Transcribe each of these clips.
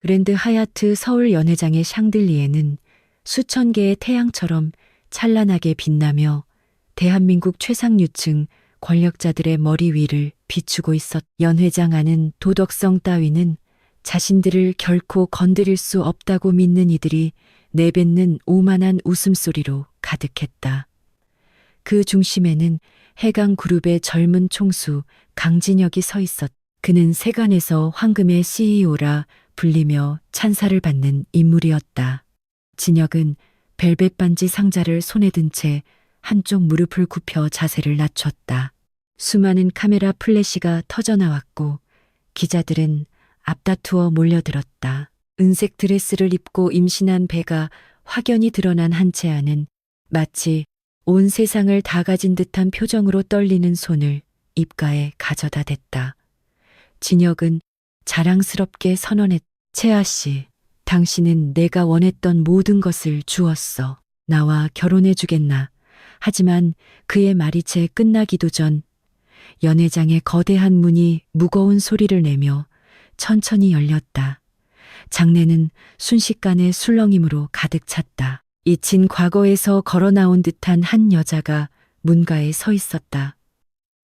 그랜드 하얏트 서울 연회장의 샹들리에는 수천 개의 태양처럼 찬란하게 빛나며 대한민국 최상류층 권력자들의 머리 위를 비추고 있었. 연회장 안은 도덕성 따위는 자신들을 결코 건드릴 수 없다고 믿는 이들이 내뱉는 오만한 웃음소리로 가득했다. 그 중심에는 해강그룹의 젊은 총수 강진혁이 서 있었. 그는 세간에서 황금의 CEO라 불리며 찬사를 받는 인물이었다. 진혁은 벨벳 반지 상자를 손에 든 채 한쪽 무릎을 굽혀 자세를 낮췄다. 수많은 카메라 플래시가 터져나왔고 기자들은 앞다투어 몰려들었다. 은색 드레스를 입고 임신한 배가 확연히 드러난 한 채 안은 마치 온 세상을 다 가진 듯한 표정으로 떨리는 손을 입가에 가져다 댔다. 진혁은 자랑스럽게 선언했다. 채아 씨, 당신은 내가 원했던 모든 것을 주었어. 나와 결혼해 주겠나. 하지만 그의 말이 채 끝나기도 전 연회장의 거대한 문이 무거운 소리를 내며 천천히 열렸다. 장내는 순식간에 술렁임으로 가득 찼다. 잊힌 과거에서 걸어 나온 듯한 한 여자가 문가에 서 있었다.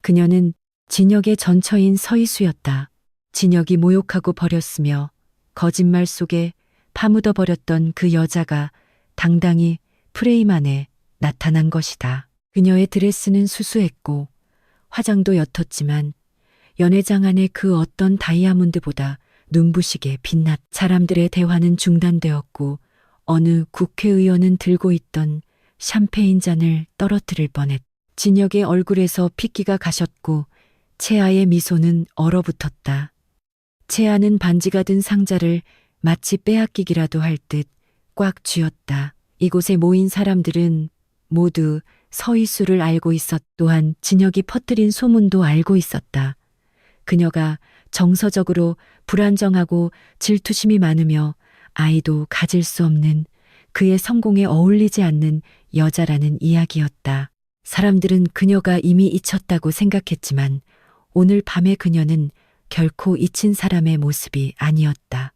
그녀는 진혁의 전처인 서희수였다. 진혁이 모욕하고 버렸으며 거짓말 속에 파묻어 버렸던 그 여자가 당당히 프레임 안에 나타난 것이다. 그녀의 드레스는 수수했고 화장도 옅었지만 연회장 안의 그 어떤 다이아몬드보다 눈부시게 빛났. 사람들의 대화는 중단되었고 어느 국회의원은 들고 있던 샴페인 잔을 떨어뜨릴 뻔했. 진혁의 얼굴에서 핏기가 가셨고 채아의 미소는 얼어붙었다. 채아는 반지가 든 상자를 마치 빼앗기기라도 할 듯 꽉 쥐었다. 이곳에 모인 사람들은 모두 서희수를 알고 있었. 또한 진혁이 퍼뜨린 소문도 알고 있었다. 그녀가 정서적으로 불안정하고 질투심이 많으며 아이도 가질 수 없는 그의 성공에 어울리지 않는 여자라는 이야기였다. 사람들은 그녀가 이미 잊혔다고 생각했지만 오늘 밤의 그녀는 결코 잊힌 사람의 모습이 아니었다.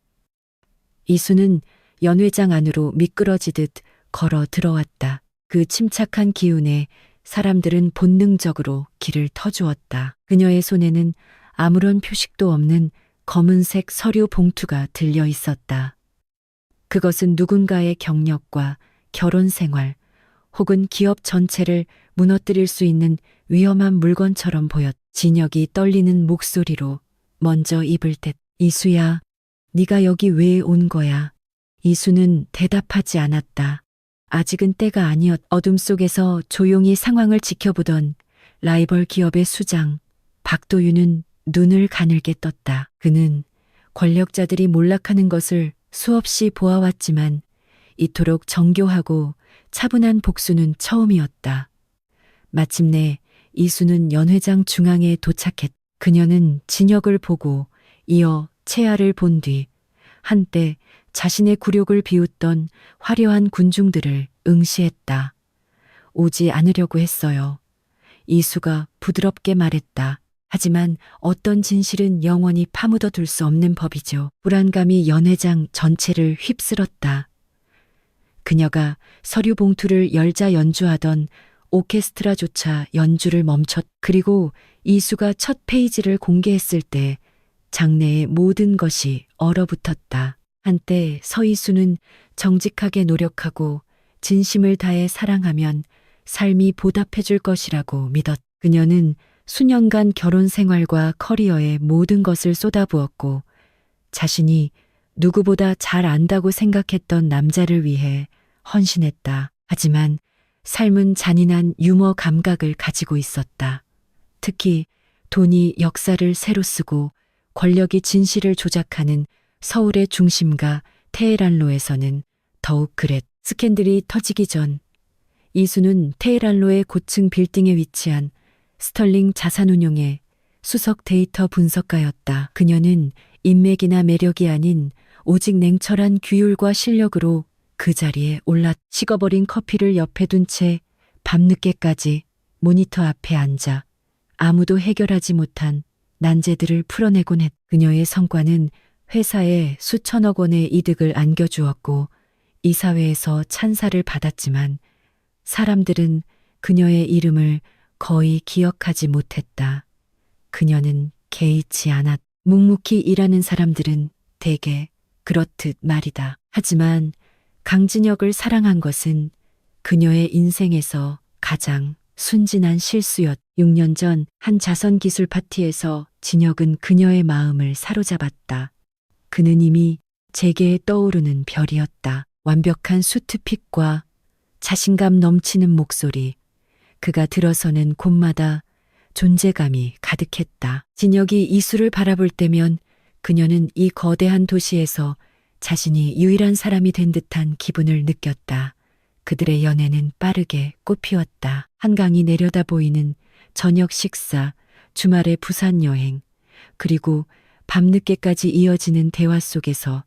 이수는 연회장 안으로 미끄러지듯 걸어 들어왔다. 그 침착한 기운에 사람들은 본능적으로 길을 터주었다. 그녀의 손에는 아무런 표식도 없는 검은색 서류 봉투가 들려 있었다. 그것은 누군가의 경력과 결혼 생활 혹은 기업 전체를 무너뜨릴 수 있는 위험한 물건처럼 보였. 진혁이 떨리는 목소리로 먼저 입을 댔. 이수야, 네가 여기 왜 온 거야? 이수는 대답하지 않았다. 아직은 때가 아니었. 어둠 속에서 조용히 상황을 지켜보던 라이벌 기업의 수장 박도윤은 눈을 가늘게 떴다. 그는 권력자들이 몰락하는 것을 수없이 보아왔지만 이토록 정교하고 차분한 복수는 처음이었다. 마침내 이수는 연회장 중앙에 도착했. 그녀는 진혁을 보고 이어 채아를 본 뒤 한때 자신의 굴욕을 비웃던 화려한 군중들을 응시했다. 오지 않으려고 했어요. 이수가 부드럽게 말했다. 하지만 어떤 진실은 영원히 파묻어 둘 수 없는 법이죠. 불안감이 연회장 전체를 휩쓸었다. 그녀가 서류 봉투를 열자 연주하던 오케스트라조차 연주를 멈췄. 그리고 이수가 첫 페이지를 공개했을 때 장내의 모든 것이 얼어붙었다. 한때 서이수는 정직하게 노력하고 진심을 다해 사랑하면 삶이 보답해 줄 것이라고 믿었. 그녀는 수년간 결혼 생활과 커리어에 모든 것을 쏟아부었고 자신이 누구보다 잘 안다고 생각했던 남자를 위해 헌신했다. 하지만 삶은 잔인한 유머 감각을 가지고 있었다. 특히 돈이 역사를 새로 쓰고 권력이 진실을 조작하는 서울의 중심가 테헤란로에서는 더욱 그랬. 스캔들이 터지기 전 이수는 테헤란로의 고층 빌딩에 위치한 스털링 자산운용의 수석 데이터 분석가였다. 그녀는 인맥이나 매력이 아닌 오직 냉철한 규율과 실력으로 그 자리에 올랐. 식어버린 커피를 옆에 둔 채 밤늦게까지 모니터 앞에 앉아 아무도 해결하지 못한 난제들을 풀어내곤 했. 그녀의 성과는 회사에 수천억 원의 이득을 안겨주었고 이사회에서 찬사를 받았지만 사람들은 그녀의 이름을 거의 기억하지 못했다. 그녀는 개의치 않았. 묵묵히 일하는 사람들은 대개 그렇듯 말이다. 하지만 강진혁을 사랑한 것은 그녀의 인생에서 가장 순진한 실수였. 6년 전 한 자선기술 파티에서 진혁은 그녀의 마음을 사로잡았다. 그는 이미 재계에 떠오르는 별이었다. 완벽한 수트핏과 자신감 넘치는 목소리, 그가 들어서는 곳마다 존재감이 가득했다. 진혁이 이수를 바라볼 때면 그녀는 이 거대한 도시에서 자신이 유일한 사람이 된 듯한 기분을 느꼈다. 그들의 연애는 빠르게 꽃피웠다. 한강이 내려다 보이는 저녁 식사, 주말의 부산 여행, 그리고 밤늦게까지 이어지는 대화 속에서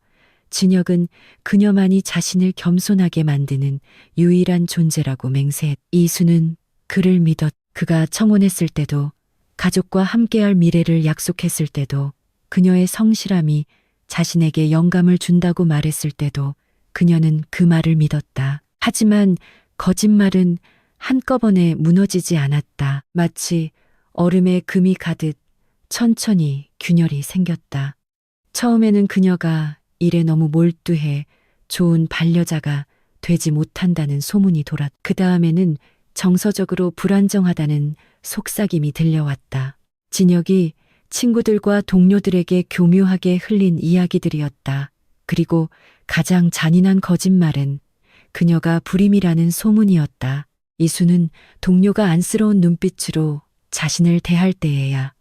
진혁은 그녀만이 자신을 겸손하게 만드는 유일한 존재라고 맹세했다. 이수는 그를 믿었다. 그가 청혼했을 때도, 가족과 함께할 미래를 약속했을 때도, 그녀의 성실함이 자신에게 영감을 준다고 말했을 때도 그녀는 그 말을 믿었다. 하지만 거짓말은 한꺼번에 무너지지 않았다. 마치 얼음에 금이 가듯 천천히 균열이 생겼다. 처음에는 그녀가 일에 너무 몰두해 좋은 반려자가 되지 못한다는 소문이 돌았다. 그 다음에는 정서적으로 불안정하다는 속삭임이 들려왔다. 진혁이 친구들과 동료들에게 교묘하게 흘린 이야기들이었다. 그리고 가장 잔인한 거짓말은 그녀가 불임이라는 소문이었다. 이수는 동료가 안쓰러운 눈빛으로 자신을 대할 때에야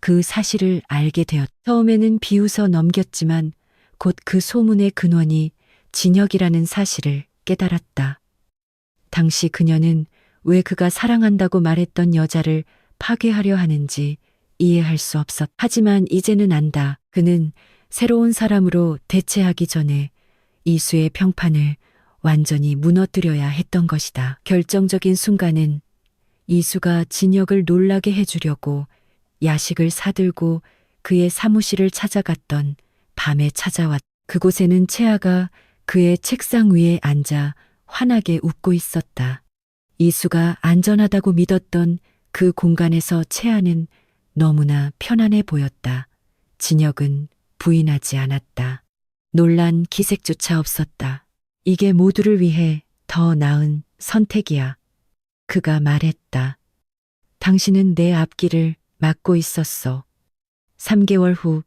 그 사실을 알게 되었다. 처음에는 비웃어 넘겼지만 곧 그 소문의 근원이 진혁이라는 사실을 깨달았다. 당시 그녀는 왜 그가 사랑한다고 말했던 여자를 파괴하려 하는지 이해할 수 없었다. 하지만 이제는 안다. 그는 새로운 사람으로 대체하기 전에 이수의 평판을 완전히 무너뜨려야 했던 것이다. 결정적인 순간은 이수가 진혁을 놀라게 해주려고 야식을 사들고 그의 사무실을 찾아갔던 밤에 찾아왔다. 그곳에는 채아가 그의 책상 위에 앉아 환하게 웃고 있었다. 이수가 안전하다고 믿었던 그 공간에서 채아는 너무나 편안해 보였다. 진혁은 부인하지 않았다. 놀란 기색조차 없었다. 이게 모두를 위해 더 나은 선택이야. 그가 말했다. 당신은 내 앞길을 막고 있었어. 3개월 후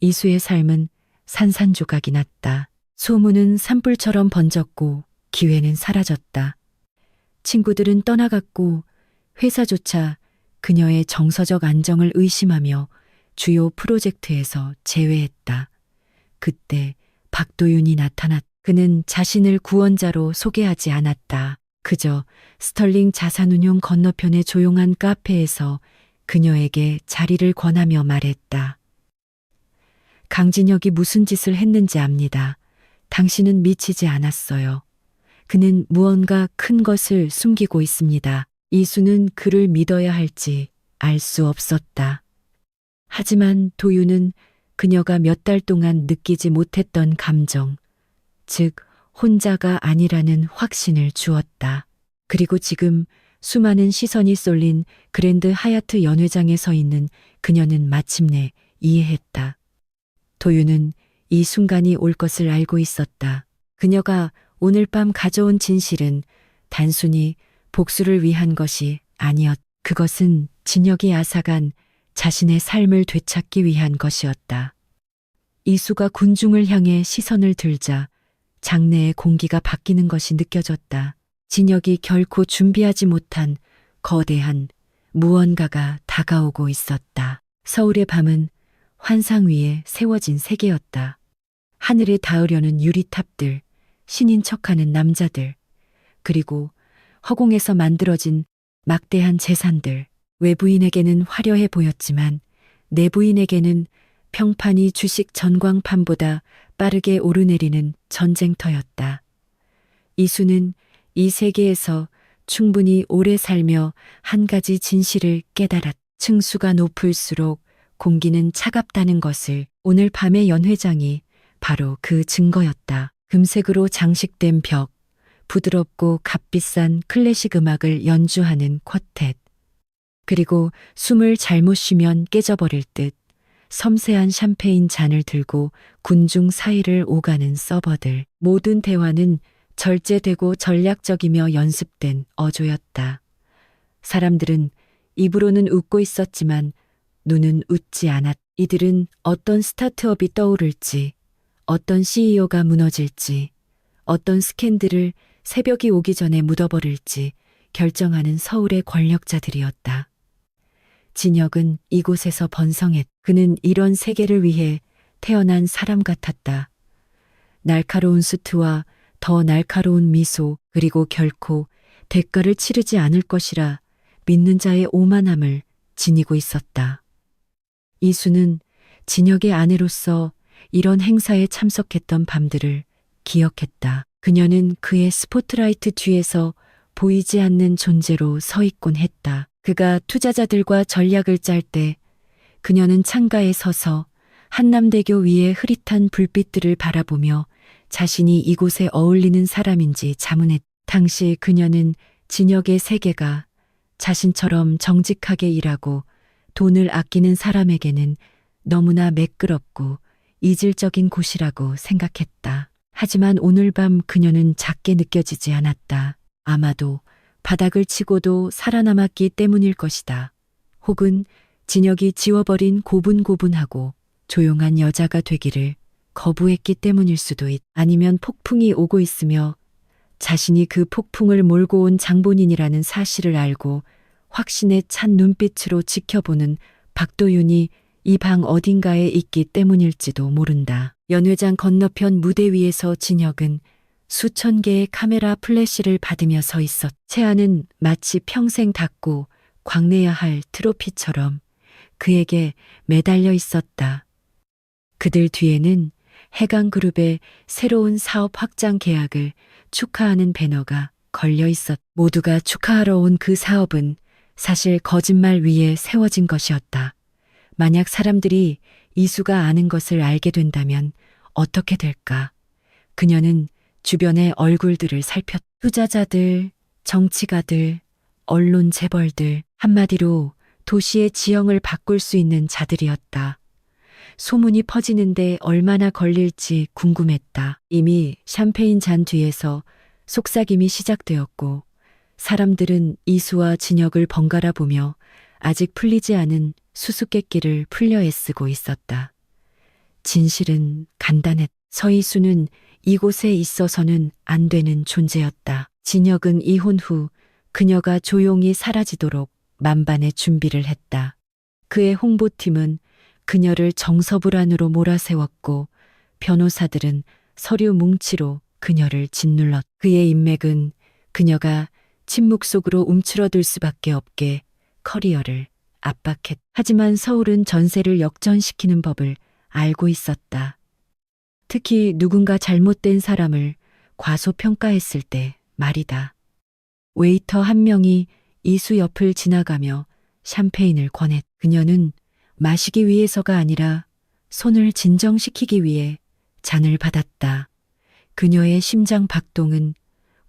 이수의 삶은 산산조각이 났다. 소문은 산불처럼 번졌고 기회는 사라졌다. 친구들은 떠나갔고 회사조차 그녀의 정서적 안정을 의심하며 주요 프로젝트에서 제외했다. 그때 박도윤이 나타났다. 그는 자신을 구원자로 소개하지 않았다. 그저 스털링 자산운용 건너편의 조용한 카페에서 그녀에게 자리를 권하며 말했다. 강진혁이 무슨 짓을 했는지 압니다. 당신은 미치지 않았어요. 그는 무언가 큰 것을 숨기고 있습니다. 이수는 그를 믿어야 할지 알 수 없었다. 하지만 도윤은 그녀가 몇 달 동안 느끼지 못했던 감정, 즉 혼자가 아니라는 확신을 주었다. 그리고 지금 수많은 시선이 쏠린 그랜드 하얏트 연회장에 서 있는 그녀는 마침내 이해했다. 도윤은 이 순간이 올 것을 알고 있었다. 그녀가 오늘 밤 가져온 진실은 단순히 복수를 위한 것이 아니었다. 그것은 진혁이 앗아간 자신의 삶을 되찾기 위한 것이었다. 이수가 군중을 향해 시선을 들자 장내의 공기가 바뀌는 것이 느껴졌다. 진혁이 결코 준비하지 못한 거대한 무언가가 다가오고 있었다. 서울의 밤은 환상 위에 세워진 세계였다. 하늘에 닿으려는 유리탑들, 신인 척하는 남자들, 그리고 허공에서 만들어진 막대한 재산들. 외부인에게는 화려해 보였지만 내부인에게는 평판이 주식 전광판보다 빠르게 오르내리는 전쟁터였다. 이수는 이 세계에서 충분히 오래 살며 한 가지 진실을 깨달았다. 층수가 높을수록 공기는 차갑다는 것을 오늘 밤의 연회장이 바로 그 증거였다. 금색으로 장식된 벽, 부드럽고 값비싼 클래식 음악을 연주하는 쿼텟, 그리고 숨을 잘못 쉬면 깨져버릴 듯 섬세한 샴페인 잔을 들고 군중 사이를 오가는 서버들. 모든 대화는 절제되고 전략적이며 연습된 어조였다. 사람들은 입으로는 웃고 있었지만 눈은 웃지 않았. 이들은 어떤 스타트업이 떠오를지, 어떤 CEO가 무너질지, 어떤 스캔들을 새벽이 오기 전에 묻어버릴지 결정하는 서울의 권력자들이었다. 진혁은 이곳에서 번성했. 그는 이런 세계를 위해 태어난 사람 같았다. 날카로운 수트와 더 날카로운 미소, 그리고 결코 대가를 치르지 않을 것이라 믿는 자의 오만함을 지니고 있었다. 이수는 진혁의 아내로서 이런 행사에 참석했던 밤들을 기억했다. 그녀는 그의 스포트라이트 뒤에서 보이지 않는 존재로 서 있곤 했다. 그가 투자자들과 전략을 짤 때 그녀는 창가에 서서 한남대교 위의 흐릿한 불빛들을 바라보며 자신이 이곳에 어울리는 사람인지 자문했다. 당시 그녀는 진혁의 세계가 자신처럼 정직하게 일하고 돈을 아끼는 사람에게는 너무나 매끄럽고 이질적인 곳이라고 생각했다. 하지만 오늘 밤 그녀는 작게 느껴지지 않았다. 아마도 바닥을 치고도 살아남았기 때문일 것이다. 혹은 진혁이 지워버린 고분고분하고 조용한 여자가 되기를 거부했기 때문일 수도 있다. 아니면 폭풍이 오고 있으며 자신이 그 폭풍을 몰고 온 장본인이라는 사실을 알고 확신에 찬 눈빛으로 지켜보는 박도윤이 이 방 어딘가에 있기 때문일지도 모른다. 연회장 건너편 무대 위에서 진혁은 수천 개의 카메라 플래시를 받으며 서 있었. 채아는 마치 평생 닦고 광내야 할 트로피처럼 그에게 매달려 있었다. 그들 뒤에는 해강그룹의 새로운 사업 확장 계약을 축하하는 배너가 걸려 있었. 모두가 축하하러 온 그 사업은 사실 거짓말 위에 세워진 것이었다. 만약 사람들이 이수가 아는 것을 알게 된다면 어떻게 될까? 그녀는 주변의 얼굴들을 살폈. 투자자들, 정치가들, 언론 재벌들, 한마디로 도시의 지형을 바꿀 수 있는 자들이었다. 소문이 퍼지는데 얼마나 걸릴지 궁금했다. 이미 샴페인 잔 뒤에서 속삭임이 시작되었고 사람들은 이수와 진혁을 번갈아 보며 아직 풀리지 않은 수수께끼를 풀려 애쓰고 있었다. 진실은 간단했. 서이수는 이곳에 있어서는 안 되는 존재였다. 진혁은 이혼 후 그녀가 조용히 사라지도록 만반의 준비를 했다. 그의 홍보팀은 그녀를 정서불안으로 몰아세웠고 변호사들은 서류 뭉치로 그녀를 짓눌렀. 그의 인맥은 그녀가 침묵 속으로 움츠러들 수밖에 없게 커리어를 압박했. 하지만 서울은 전세를 역전시키는 법을 알고 있었다. 특히 누군가 잘못된 사람을 과소평가했을 때 말이다. 웨이터 한 명이 이수 옆을 지나가며 샴페인을 권했. 그녀는 마시기 위해서가 아니라 손을 진정시키기 위해 잔을 받았다. 그녀의 심장 박동은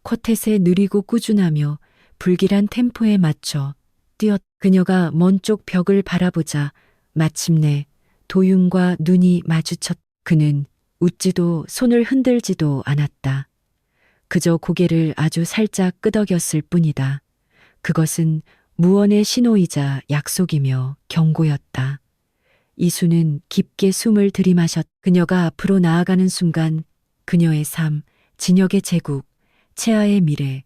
쿼텟에 느리고 꾸준하며 불길한 템포에 맞춰 뛰었. 그녀가 먼 쪽 벽을 바라보자 마침내 도윤과 눈이 마주쳤. 그는 웃지도 손을 흔들지도 않았다. 그저 고개를 아주 살짝 끄덕였을 뿐이다. 그것은 무언의 신호이자 약속이며 경고였다. 이수는 깊게 숨을 들이마셨. 그녀가 앞으로 나아가는 순간 그녀의 삶, 진혁의 제국, 채아의 미래,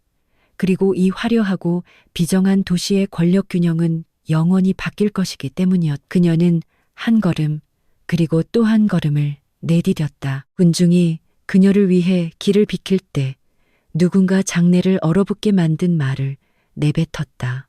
그리고 이 화려하고 비정한 도시의 권력 균형은 영원히 바뀔 것이기 때문이었. 그녀는 한 걸음, 그리고 또 한 걸음을 내디뎠다. 군중이 그녀를 위해 길을 비킬 때 누군가 장내를 얼어붙게 만든 말을 내뱉었다.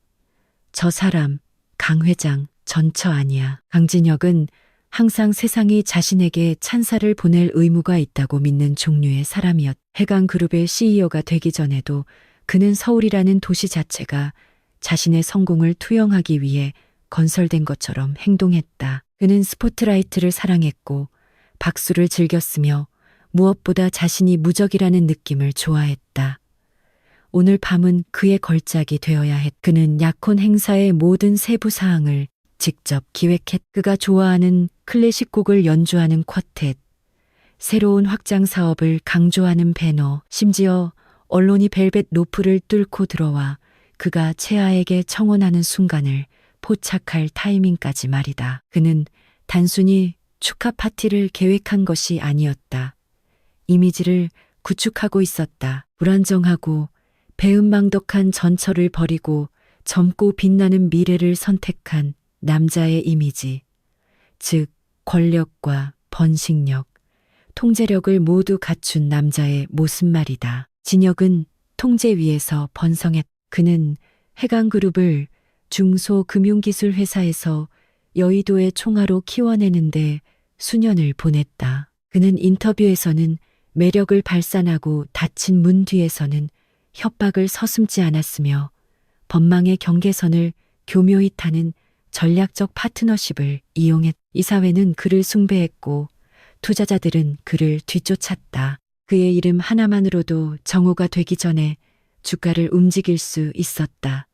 저 사람, 강 회장, 전처 아니야. 강진혁은 항상 세상이 자신에게 찬사를 보낼 의무가 있다고 믿는 종류의 사람이었. 해강그룹의 CEO가 되기 전에도 그는 서울이라는 도시 자체가 자신의 성공을 투영하기 위해 건설된 것처럼 행동했다. 그는 스포트라이트를 사랑했고 박수를 즐겼으며 무엇보다 자신이 무적이라는 느낌을 좋아했다. 오늘 밤은 그의 걸작이 되어야 했. 그는 약혼 행사의 모든 세부 사항을 직접 기획했. 그가 좋아하는 클래식 곡을 연주하는 쿼텟, 새로운 확장 사업을 강조하는 배너, 심지어 언론이 벨벳 로프를 뚫고 들어와 그가 채아에게 청혼하는 순간을 포착할 타이밍까지 말이다. 그는 단순히 축하 파티를 계획한 것이 아니었다. 이미지를 구축하고 있었다. 불안정하고 배은망덕한 전철을 버리고 젊고 빛나는 미래를 선택한 남자의 이미지, 즉 권력과 번식력, 통제력을 모두 갖춘 남자의 모습 말이다. 진혁은 통제 위에서 번성했. 그는 해강그룹을 중소금융기술 회사에서 여의도의 총화로 키워내는데 수년을 보냈다. 그는 인터뷰에서는 매력을 발산하고 닫힌 문 뒤에서는 협박을 서슴지 않았으며 법망의 경계선을 교묘히 타는 전략적 파트너십을 이용했. 이사회는 그를 숭배했고 투자자들은 그를 뒤쫓았다. 그의 이름 하나만으로도 정오가 되기 전에 주가를 움직일 수 있었다.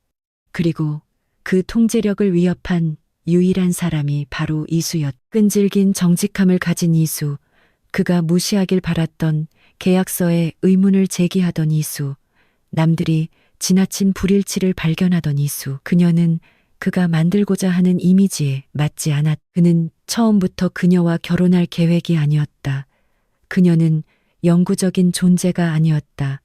그리고 그 통제력을 위협한 유일한 사람이 바로 이수였. 끈질긴 정직함을 가진 이수, 그가 무시하길 바랐던 계약서에 의문을 제기하던 이수, 남들이 지나친 불일치를 발견하던 이수. 그녀는 그가 만들고자 하는 이미지에 맞지 않았. 그는 처음부터 그녀와 결혼할 계획이 아니었다. 그녀는 영구적인 존재가 아니었다.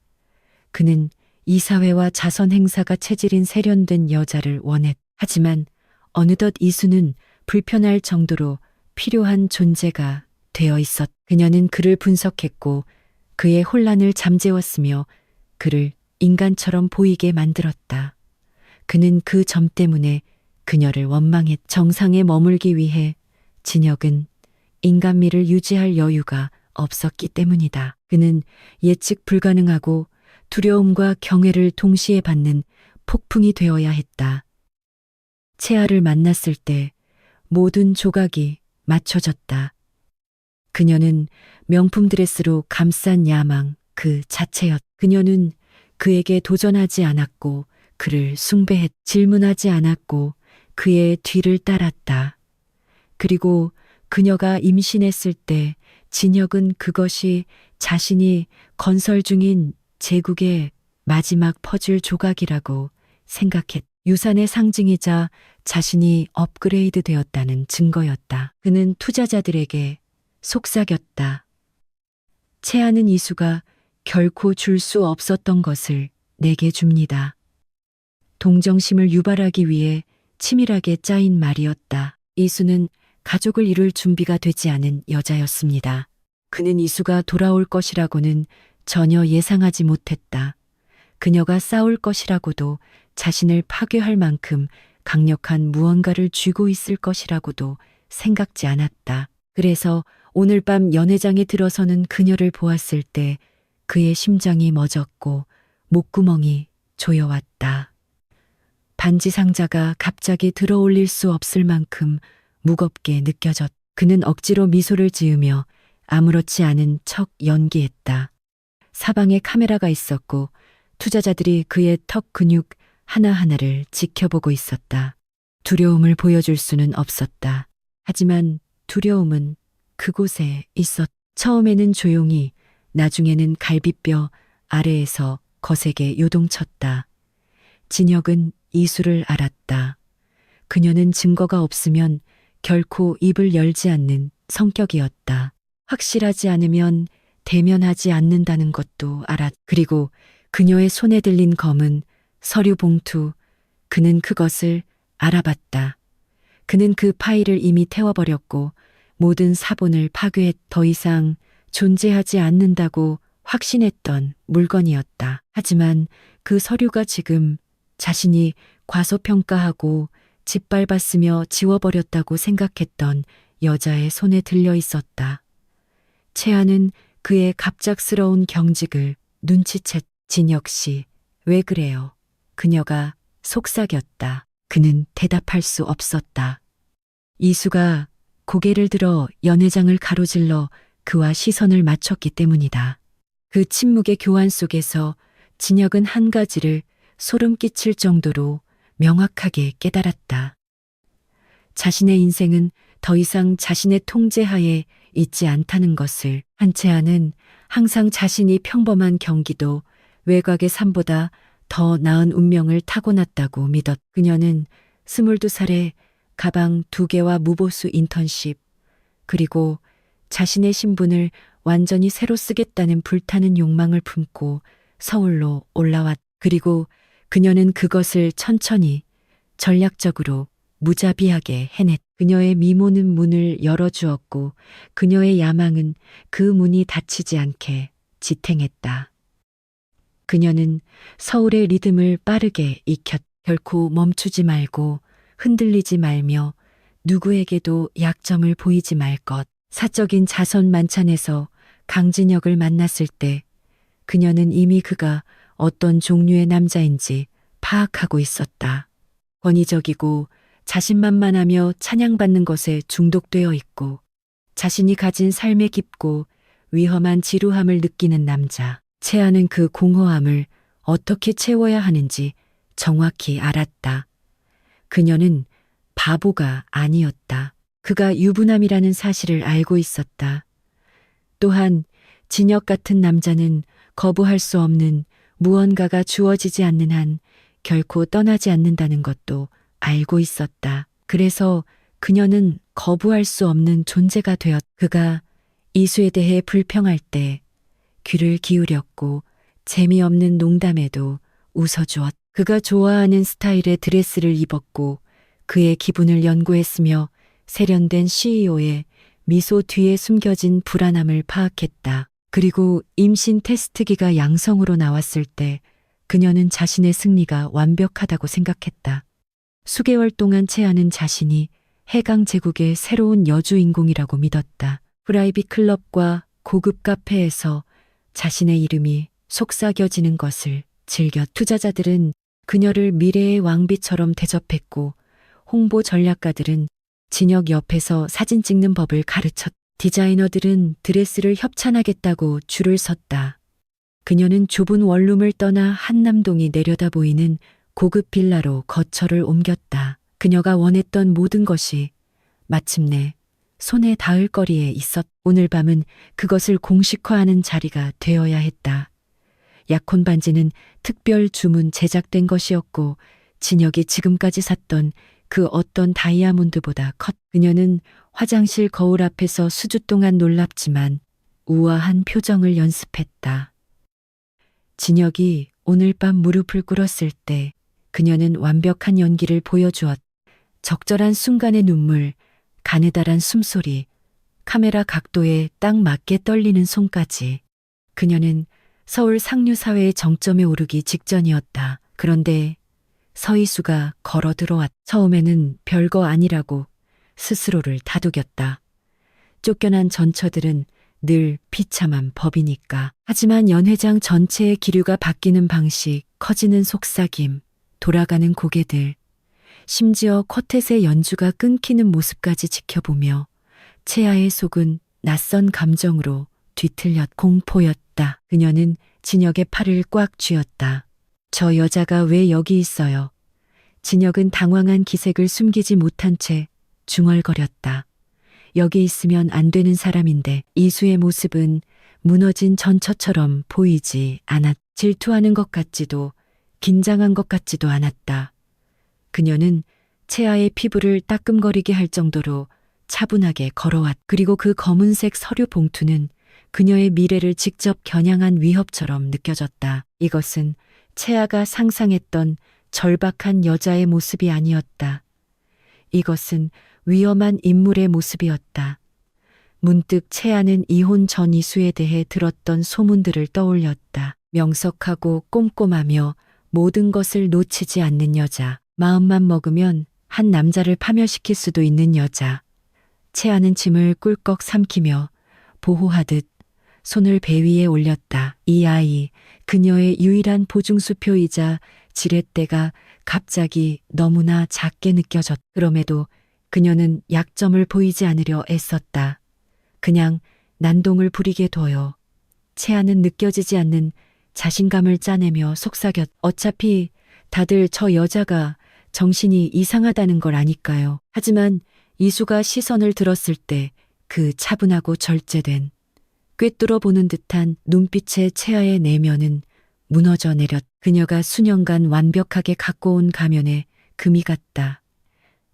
그는 이사회와 자선 행사가 체질인 세련된 여자를 원했. 하지만 어느덧 이수는 불편할 정도로 필요한 존재가 되어 있었. 그녀는 그를 분석했고 그의 혼란을 잠재웠으며 그를 인간처럼 보이게 만들었다. 그는 그 점 때문에 그녀를 원망했. 정상에 머물기 위해 진혁은 인간미를 유지할 여유가 없었기 때문이다. 그는 예측 불가능하고 두려움과 경외를 동시에 받는 폭풍이 되어야 했다. 채아를 만났을 때 모든 조각이 맞춰졌다. 그녀는 명품 드레스로 감싼 야망 그 자체였. 그녀는 그에게 도전하지 않았고 그를 숭배했. 질문하지 않았고 그의 뒤를 따랐다. 그리고 그녀가 임신했을 때 진혁은 그것이 자신이 건설 중인 제국의 마지막 퍼즐 조각이라고 생각했. 유산의 상징이자 자신이 업그레이드 되었다는 증거였다. 그는 투자자들에게 속삭였다. 채아는 이수가 결코 줄 수 없었던 것을 내게 줍니다. 동정심을 유발하기 위해 치밀하게 짜인 말이었다. 이수는 가족을 이룰 준비가 되지 않은 여자였습니다. 그는 이수가 돌아올 것이라고는 전혀 예상하지 못했다. 그녀가 싸울 것이라고도, 자신을 파괴할 만큼 강력한 무언가를 쥐고 있을 것이라고도 생각지 않았다. 그래서 오늘 밤 연회장에 들어서는 그녀를 보았을 때 그의 심장이 멎었고 목구멍이 조여왔다. 반지 상자가 갑자기 들어올릴 수 없을 만큼 무겁게 느껴졌. 그는 억지로 미소를 지으며 아무렇지 않은 척 연기했다. 사방에 카메라가 있었고 투자자들이 그의 턱 근육 하나하나를 지켜보고 있었다. 두려움을 보여줄 수는 없었다. 하지만 두려움은 그곳에 있었. 처음에는 조용히, 나중에는 갈비뼈 아래에서 거세게 요동쳤다. 진혁은 이수를 알았다. 그녀는 증거가 없으면 결코 입을 열지 않는 성격이었다. 확실하지 않으면 대면하지 않는다는 것도 알았. 그리고 그녀의 손에 들린 검은 서류 봉투, 그는 그것을 알아봤다. 그는 그 파일을 이미 태워버렸고 모든 사본을 파괴해 더 이상 존재하지 않는다고 확신했던 물건이었다. 하지만 그 서류가 지금 자신이 과소평가하고 짓밟았으며 지워버렸다고 생각했던 여자의 손에 들려 있었다. 채아는 그의 갑작스러운 경직을 눈치챘. 진혁 씨, 왜 그래요? 그녀가 속삭였다. 그는 대답할 수 없었다. 이수가 고개를 들어 연회장을 가로질러 그와 시선을 맞췄기 때문이다. 그 침묵의 교환 속에서 진혁은 한 가지를 소름 끼칠 정도로 명확하게 깨달았다. 자신의 인생은 더 이상 자신의 통제하에 있지 않다는 것을. 한채아는 항상 자신이 평범한 경기도 외곽의 삶보다 더 나은 운명을 타고났다고 믿었. 그녀는 22살에 가방 2개와 무보수 인턴십, 그리고 자신의 신분을 완전히 새로 쓰겠다는 불타는 욕망을 품고 서울로 올라왔. 그리고 그녀는 그것을 천천히, 전략적으로, 무자비하게 해냈. 그녀의 미모는 문을 열어주었고 그녀의 야망은 그 문이 닫히지 않게 지탱했다. 그녀는 서울의 리듬을 빠르게 익혔. 결코 멈추지 말고 흔들리지 말며 누구에게도 약점을 보이지 말 것. 사적인 자선 만찬에서 강진혁을 만났을 때 그녀는 이미 그가 어떤 종류의 남자인지 파악하고 있었다. 권위적이고 자신만만하며 찬양받는 것에 중독되어 있고 자신이 가진 삶의 깊고 위험한 지루함을 느끼는 남자. 채아는 그 공허함을 어떻게 채워야 하는지 정확히 알았다. 그녀는 바보가 아니었다. 그가 유부남이라는 사실을 알고 있었다. 또한 진혁 같은 남자는 거부할 수 없는 무언가가 주어지지 않는 한 결코 떠나지 않는다는 것도 알고 있었다. 그래서 그녀는 거부할 수 없는 존재가 되었. 그가 이수에 대해 불평할 때 귀를 기울였고 재미없는 농담에도 웃어주었. 그가 좋아하는 스타일의 드레스를 입었고 그의 기분을 연구했으며 세련된 CEO의 미소 뒤에 숨겨진 불안함을 파악했다. 그리고 임신 테스트기가 양성으로 나왔을 때 그녀는 자신의 승리가 완벽하다고 생각했다. 수개월 동안 채아는 자신이 해강 제국의 새로운 여주인공이라고 믿었다. 프라이빗 클럽과 고급 카페에서 자신의 이름이 속삭여지는 것을 즐겼. 투자자들은 그녀를 미래의 왕비처럼 대접했고 홍보 전략가들은 진혁 옆에서 사진 찍는 법을 가르쳤. 디자이너들은 드레스를 협찬하겠다고 줄을 섰다. 그녀는 좁은 원룸을 떠나 한남동이 내려다 보이는 고급 빌라로 거처를 옮겼다. 그녀가 원했던 모든 것이 마침내 손에 닿을 거리에 있었. 오늘 밤은 그것을 공식화하는 자리가 되어야 했다. 약혼 반지는 특별 주문 제작된 것이었고 진혁이 지금까지 샀던 그 어떤 다이아몬드보다 컸. 그녀는 화장실 거울 앞에서 수주 동안 놀랍지만 우아한 표정을 연습했다. 진혁이 오늘 밤 무릎을 꿇었을 때 그녀는 완벽한 연기를 보여주었. 적절한 순간의 눈물, 가느다란 숨소리, 카메라 각도에 딱 맞게 떨리는 손까지. 그녀는 서울 상류사회의 정점에 오르기 직전이었다. 그런데 서희수가 걸어 들어왔. 처음에는 별거 아니라고 스스로를 다독였다. 쫓겨난 전처들은 늘 비참한 법이니까. 하지만 연회장 전체의 기류가 바뀌는 방식, 커지는 속삭임, 돌아가는 고개들, 심지어 쿼텟의 연주가 끊기는 모습까지 지켜보며 채아의 속은 낯선 감정으로 뒤틀렸. 공포였다. 그녀는 진혁의 팔을 꽉 쥐었다. 저 여자가 왜 여기 있어요? 진혁은 당황한 기색을 숨기지 못한 채 중얼거렸다. 여기 있으면 안 되는 사람인데. 이수의 모습은 무너진 전처처럼 보이지 않았. 질투하는 것 같지도 긴장한 것 같지도 않았다. 그녀는 채아의 피부를 따끔거리게 할 정도로 차분하게 걸어왔. 그리고 그 검은색 서류 봉투는 그녀의 미래를 직접 겨냥한 위협처럼 느껴졌다. 이것은 채아가 상상했던 절박한 여자의 모습이 아니었다. 이것은 위험한 인물의 모습이었다. 문득 채아는 이혼 전 이수에 대해 들었던 소문들을 떠올렸다. 명석하고 꼼꼼하며 모든 것을 놓치지 않는 여자. 마음만 먹으면 한 남자를 파멸시킬 수도 있는 여자. 채아는 짐을 꿀꺽 삼키며 보호하듯 손을 배 위에 올렸다. 이 아이, 그녀의 유일한 보증수표이자 지렛대가 갑자기 너무나 작게 느껴졌. 그럼에도 그녀는 약점을 보이지 않으려 애썼다. 그냥 난동을 부리게 둬요. 채아는 느껴지지 않는 자신감을 짜내며 속삭였. 어차피 다들 저 여자가 정신이 이상하다는 걸 아니까요. 하지만 이수가 시선을 들었을 때 그 차분하고 절제된 꿰뚫어 보는 듯한 눈빛의 채아의 내면은 무너져 내렸. 그녀가 수년간 완벽하게 갖고 온 가면에 금이 갔다.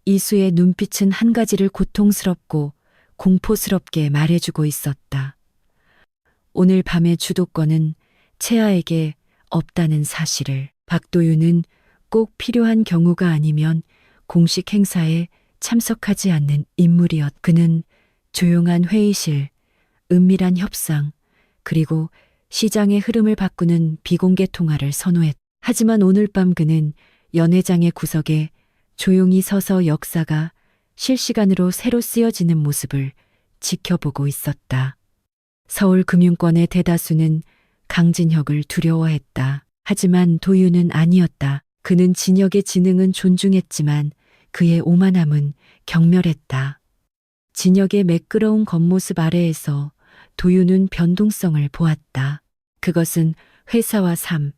이수의 눈빛은 한 가지를 고통스럽고 공포스럽게 말해주고 있었다. 오늘 밤의 주도권은 채아에게 없다는 사실을. 박도윤은 꼭 필요한 경우가 아니면 공식 행사에 참석하지 않는 인물이었. 그는 조용한 회의실, 은밀한 협상, 그리고 시장의 흐름을 바꾸는 비공개 통화를 선호했. 하지만 오늘 밤 그는 연회장의 구석에 조용히 서서 역사가 실시간으로 새로 쓰여지는 모습을 지켜보고 있었다. 서울 금융권의 대다수는 강진혁을 두려워했다. 하지만 도윤은 아니었다. 그는 진혁의 지능은 존중했지만 그의 오만함은 경멸했다. 진혁의 매끄러운 겉모습 아래에서 도윤은 변동성을 보았다. 그것은 회사와 삶,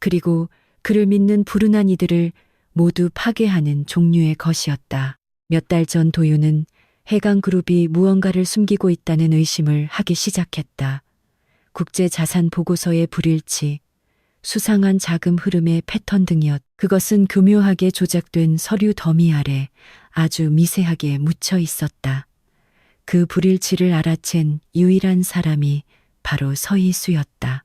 그리고 그를 믿는 불운한 이들을 모두 파괴하는 종류의 것이었다. 몇 달 전 도윤은 해강그룹이 무언가를 숨기고 있다는 의심을 하기 시작했다. 국제자산 보고서의 불일치, 수상한 자금 흐름의 패턴 등이었. 그것은 교묘하게 조작된 서류 더미 아래 아주 미세하게 묻혀 있었다. 그 불일치를 알아챈 유일한 사람이 바로 서이수였다.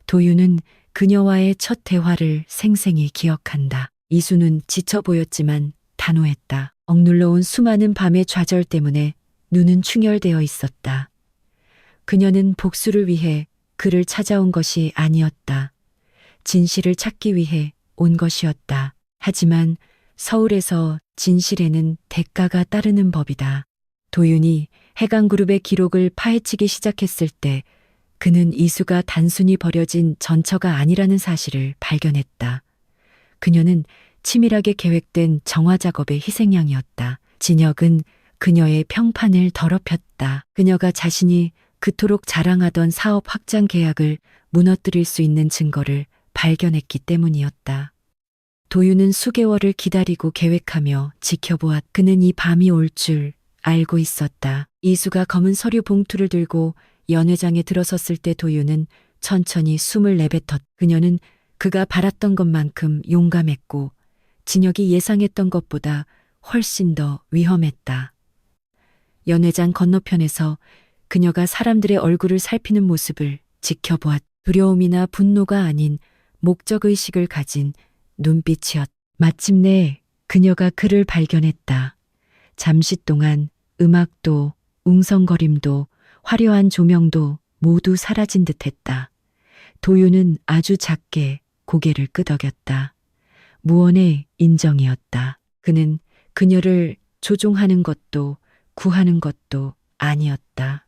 도윤은 그녀와의 첫 대화를 생생히 기억한다. 이수는 지쳐 보였지만 단호했다. 억눌러온 수많은 밤의 좌절 때문에 눈은 충혈되어 있었다. 그녀는 복수를 위해 그를 찾아온 것이 아니었다. 진실을 찾기 위해 온 것이었다. 하지만 서울에서 진실에는 대가가 따르는 법이다. 도윤이 해강그룹의 기록을 파헤치기 시작했을 때 그는 이수가 단순히 버려진 전처가 아니라는 사실을 발견했다. 그녀는 치밀하게 계획된 정화 작업의 희생양이었다. 진혁은 그녀의 평판을 더럽혔다. 그녀가 자신이 그토록 자랑하던 사업 확장 계약을 무너뜨릴 수 있는 증거를 발견했기 때문이었다. 도윤은 수개월을 기다리고 계획하며 지켜보았. 그는 이 밤이 올 줄 알고 있었다. 이수가 검은 서류 봉투를 들고 연회장에 들어섰을 때 도윤은 천천히 숨을 내뱉었. 그녀는 그가 바랐던 것만큼 용감했고 진혁이 예상했던 것보다 훨씬 더 위험했다. 연회장 건너편에서 그녀가 사람들의 얼굴을 살피는 모습을 지켜보았. 두려움이나 분노가 아닌 목적의식을 가진 눈빛이었. 마침내 그녀가 그를 발견했다. 잠시 동안 음악도 웅성거림도 화려한 조명도 모두 사라진 듯했다. 도윤은 아주 작게 고개를 끄덕였다. 무언의 인정이었다. 그는 그녀를 조종하는 것도 구하는 것도 아니었다.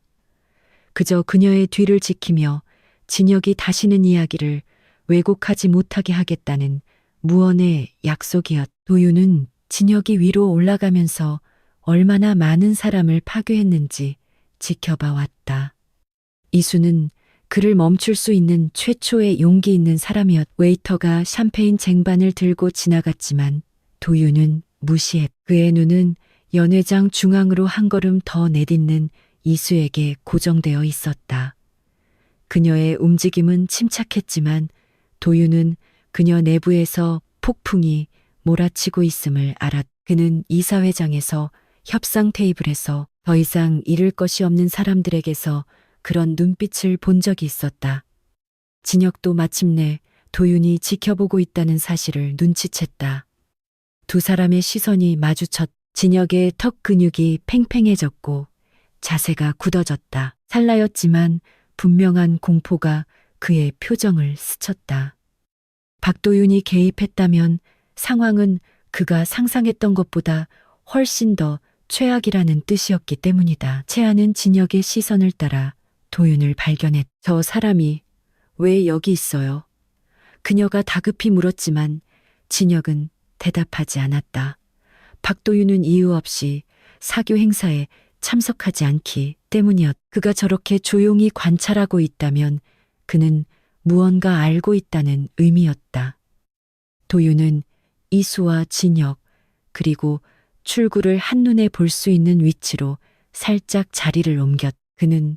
그저 그녀의 뒤를 지키며 진혁이 다시는 이야기를 왜곡하지 못하게 하겠다는 무언의 약속이었. 도윤은 진혁이 위로 올라가면서 얼마나 많은 사람을 파괴했는지 지켜봐 왔다. 이수는 그를 멈출 수 있는 최초의 용기 있는 사람이었. 웨이터가 샴페인 쟁반을 들고 지나갔지만 도윤은 무시했. 그의 눈은 연회장 중앙으로 한 걸음 더 내딛는 이수에게 고정되어 있었다. 그녀의 움직임은 침착했지만 도윤은 그녀 내부에서 폭풍이 몰아치고 있음을 알았. 그는 이사회장에서 협상 테이블에서 더 이상 잃을 것이 없는 사람들에게서 그런 눈빛을 본 적이 있었다. 진혁도 마침내 도윤이 지켜보고 있다는 사실을 눈치챘다. 두 사람의 시선이 마주쳤. 진혁의 턱 근육이 팽팽해졌고 자세가 굳어졌다. 찰나였지만 분명한 공포가 그의 표정을 스쳤다. 박도윤이 개입했다면 상황은 그가 상상했던 것보다 훨씬 더 최악이라는 뜻이었기 때문이다. 채아는 진혁의 시선을 따라 도윤을 발견했. 저 사람이 왜 여기 있어요? 그녀가 다급히 물었지만 진혁은 대답하지 않았다. 박도윤은 이유 없이 사교 행사에 참석하지 않기 때문이었다. 그가 저렇게 조용히 관찰하고 있다면 그는 무언가 알고 있다는 의미였다. 도윤은 이수와 진혁 그리고 출구를 한눈에 볼 수 있는 위치로 살짝 자리를 옮겼. 그는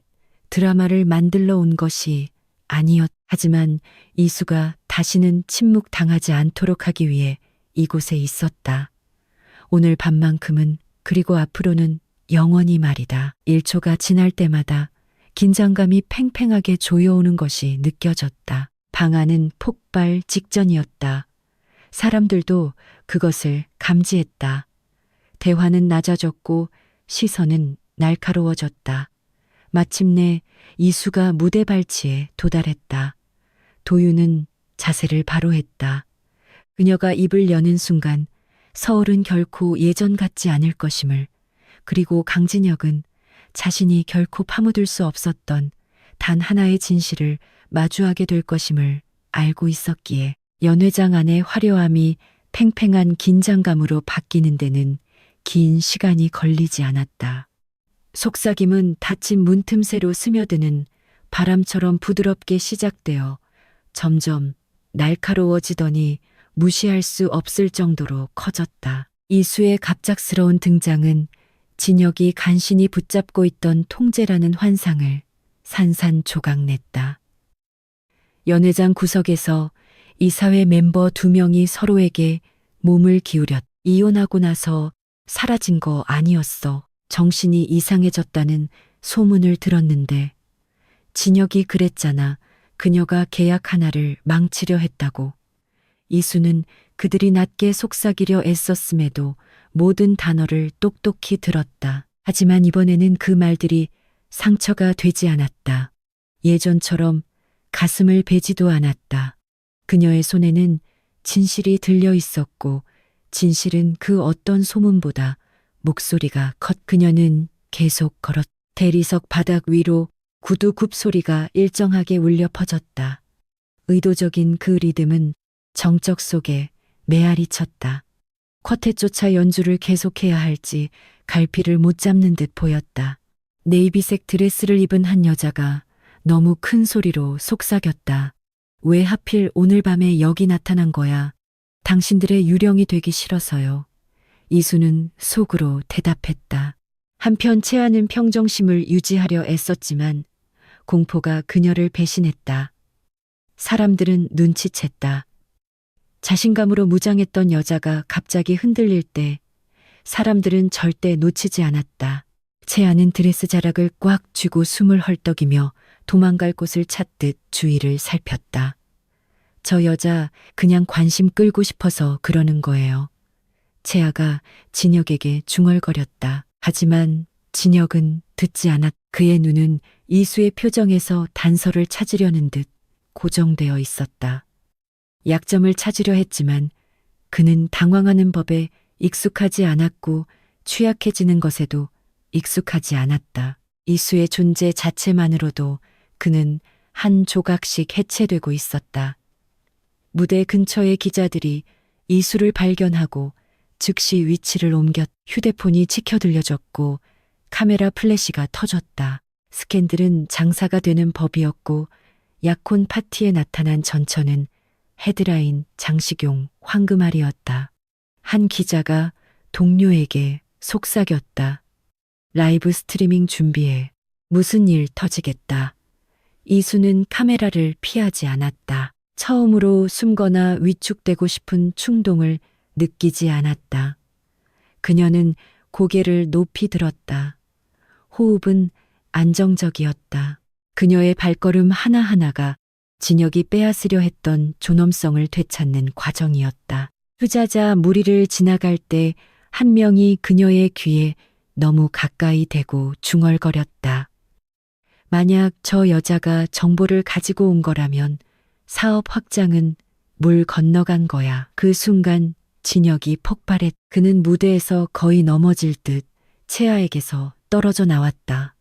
드라마를 만들러 온 것이 아니었. 하지만 이수가 다시는 침묵당하지 않도록 하기 위해 이곳에 있었다. 오늘 밤만큼은 그리고 앞으로는 영원히 말이다. 1초가 지날 때마다 긴장감이 팽팽하게 조여오는 것이 느껴졌다. 방 안은 폭발 직전이었다. 사람들도 그것을 감지했다. 대화는 낮아졌고 시선은 날카로워졌다. 마침내 이수가 무대 발치에 도달했다. 도윤은 자세를 바로 했다. 그녀가 입을 여는 순간 서울은 결코 예전 같지 않을 것임을, 그리고 강진혁은 자신이 결코 파묻을 수 없었던 단 하나의 진실을 마주하게 될 것임을 알고 있었기에 연회장 안의 화려함이 팽팽한 긴장감으로 바뀌는 데는 긴 시간이 걸리지 않았다. 속삭임은 닫힌 문틈새로 스며드는 바람처럼 부드럽게 시작되어 점점 날카로워지더니 무시할 수 없을 정도로 커졌다. 이수의 갑작스러운 등장은 진혁이 간신히 붙잡고 있던 통제라는 환상을 산산조각냈다. 연회장 구석에서 이사회 멤버 2명이 서로에게 몸을 기울였. 이혼하고 나서 사라진 거 아니었어. 정신이 이상해졌다는 소문을 들었는데 진혁이 그랬잖아. 그녀가 계약 하나를 망치려 했다고. 이수는 그들이 낮게 속삭이려 애썼음에도 모든 단어를 똑똑히 들었다. 하지만 이번에는 그 말들이 상처가 되지 않았다. 예전처럼 가슴을 베지도 않았다. 그녀의 손에는 진실이 들려 있었고 진실은 그 어떤 소문보다 목소리가 컸. 그녀는 계속 걸었. 대리석 바닥 위로 구두 굽소리가 일정하게 울려 퍼졌다. 의도적인 그 리듬은 정적 속에 메아리 쳤다. 쿼텟조차 연주를 계속해야 할지 갈피를 못 잡는 듯 보였다. 네이비색 드레스를 입은 한 여자가 너무 큰 소리로 속삭였다. 왜 하필 오늘 밤에 여기 나타난 거야? 당신들의 유령이 되기 싫어서요. 이수는 속으로 대답했다. 한편 채아는 평정심을 유지하려 애썼지만 공포가 그녀를 배신했다. 사람들은 눈치챘다. 자신감으로 무장했던 여자가 갑자기 흔들릴 때 사람들은 절대 놓치지 않았다. 채아는 드레스 자락을 꽉 쥐고 숨을 헐떡이며 도망갈 곳을 찾듯 주위를 살폈다. 저 여자 그냥 관심 끌고 싶어서 그러는 거예요. 채아가 진혁에게 중얼거렸다. 하지만 진혁은 듣지 않았. 그의 눈은 이수의 표정에서 단서를 찾으려는 듯 고정되어 있었다. 약점을 찾으려 했지만 그는 당황하는 법에 익숙하지 않았고 취약해지는 것에도 익숙하지 않았다. 이수의 존재 자체만으로도 그는 한 조각씩 해체되고 있었다. 무대 근처의 기자들이 이수를 발견하고 즉시 위치를 옮겼. 휴대폰이 치켜 들려졌고 카메라 플래시가 터졌다. 스캔들은 장사가 되는 법이었고 약혼 파티에 나타난 전처는 헤드라인 장식용 황금알이었다. 한 기자가 동료에게 속삭였다. 라이브 스트리밍 준비해. 무슨 일 터지겠다. 이수는 카메라를 피하지 않았다. 처음으로 숨거나 위축되고 싶은 충동을 느끼지 않았다. 그녀는 고개를 높이 들었다. 호흡은 안정적이었다. 그녀의 발걸음 하나하나가 진혁이 빼앗으려 했던 존엄성을 되찾는 과정이었다. 투자자 무리를 지나갈 때 한 명이 그녀의 귀에 너무 가까이 대고 중얼거렸다. 만약 저 여자가 정보를 가지고 온 거라면 사업 확장은 물 건너간 거야. 그 순간 진혁이 폭발했. 그는 무대에서 거의 넘어질 듯 채아에게서 떨어져 나왔다.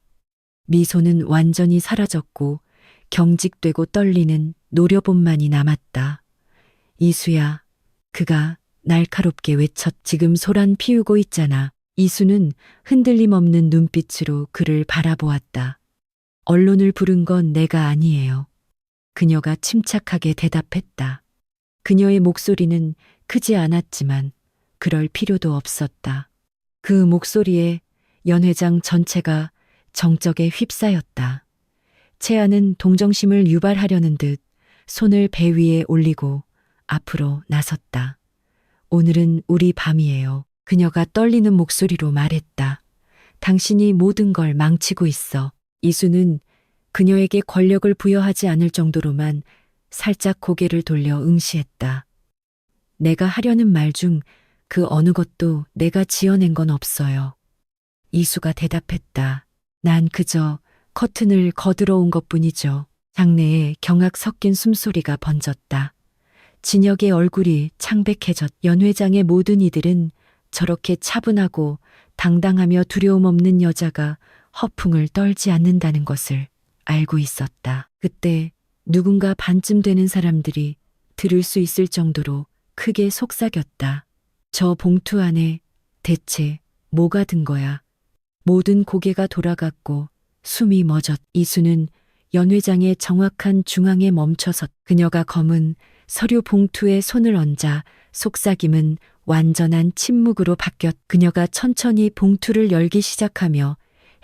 미소는 완전히 사라졌고 경직되고 떨리는 노려봄만이 남았다. 이수야, 그가 날카롭게 외쳤. 지금 소란 피우고 있잖아. 이수는 흔들림 없는 눈빛으로 그를 바라보았다. 언론을 부른 건 내가 아니에요. 그녀가 침착하게 대답했다. 그녀의 목소리는 크지 않았지만 그럴 필요도 없었다. 그 목소리에 연 회장 전체가 정적에 휩싸였다. 채아는 동정심을 유발하려는 듯 손을 배 위에 올리고 앞으로 나섰다. 오늘은 우리 밤이에요. 그녀가 떨리는 목소리로 말했다. 당신이 모든 걸 망치고 있어. 이수는 그녀에게 권력을 부여하지 않을 정도로만 살짝 고개를 돌려 응시했다. 내가 하려는 말 중 그 어느 것도 내가 지어낸 건 없어요. 이수가 대답했다. 난 그저 커튼을 거들어 온 것뿐이죠. 장내에 경악 섞인 숨소리가 번졌다. 진혁의 얼굴이 창백해졌. 연 회장의 모든 이들은 저렇게 차분하고 당당하며 두려움 없는 여자가 허풍을 떨지 않는다는 것을 알고 있었다. 그때 누군가 반쯤 되는 사람들이 들을 수 있을 정도로 크게 속삭였다. 저 봉투 안에 대체 뭐가 든 거야? 모든 고개가 돌아갔고 숨이 멎었. 이수는 연 회장의 정확한 중앙에 멈춰섰. 그녀가 검은 서류 봉투에 손을 얹자 속삭임은 완전한 침묵으로 바뀌었. 그녀가 천천히 봉투를 열기 시작하며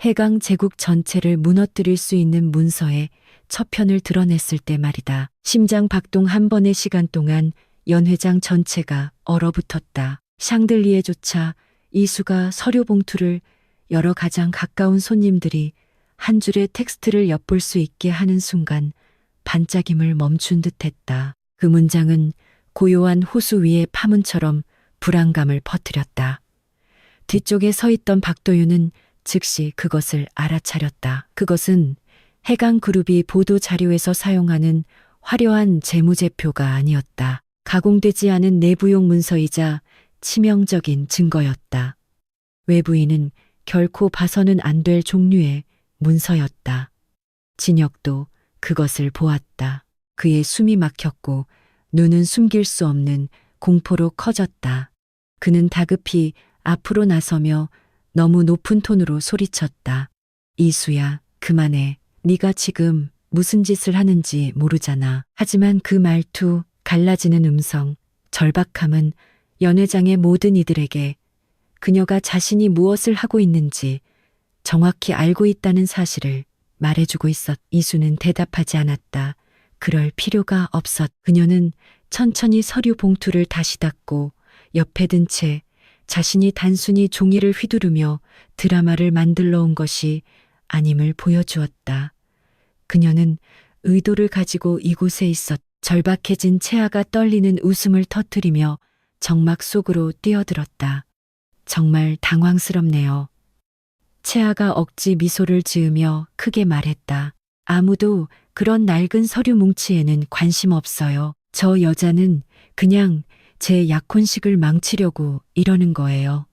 해강 제국 전체를 무너뜨릴 수 있는 문서의 첫 편을 드러냈을 때 말이다. 심장 박동 한 번의 시간 동안 연 회장 전체가 얼어붙었다. 샹들리에조차 이수가 서류 봉투를 열어 가장 가까운 손님들이 한 줄의 텍스트를 엿볼 수 있게 하는 순간 반짝임을 멈춘 듯했다. 그 문장은 고요한 호수 위의 파문처럼 불안감을 퍼뜨렸다. 뒤쪽에 서 있던 박도윤은 즉시 그것을 알아차렸다. 그것은 해강그룹이 보도 자료에서 사용하는 화려한 재무제표가 아니었다. 가공되지 않은 내부용 문서이자 치명적인 증거였다. 외부인은 결코 봐서는 안 될 종류의 문서였다. 진혁도 그것을 보았다. 그의 숨이 막혔고 눈은 숨길 수 없는 공포로 커졌다. 그는 다급히 앞으로 나서며 너무 높은 톤으로 소리쳤다. 이수야, 그만해. 네가 지금 무슨 짓을 하는지 모르잖아. 하지만 그 말투, 갈라지는 음성, 절박함은 연 회장의 모든 이들에게 그녀가 자신이 무엇을 하고 있는지 정확히 알고 있다는 사실을 말해주고 있었. 이수는 대답하지 않았다. 그럴 필요가 없었. 그녀는 천천히 서류 봉투를 다시 닫고 옆에 든 채 자신이 단순히 종이를 휘두르며 드라마를 만들러 온 것이 아님을 보여주었다. 그녀는 의도를 가지고 이곳에 있었. 절박해진 채아가 떨리는 웃음을 터뜨리며 정막 속으로 뛰어들었다. 정말 당황스럽네요. 채아가 억지 미소를 지으며 크게 말했다. 아무도 그런 낡은 서류 뭉치에는 관심 없어요. 저 여자는 그냥 제 약혼식을 망치려고 이러는 거예요.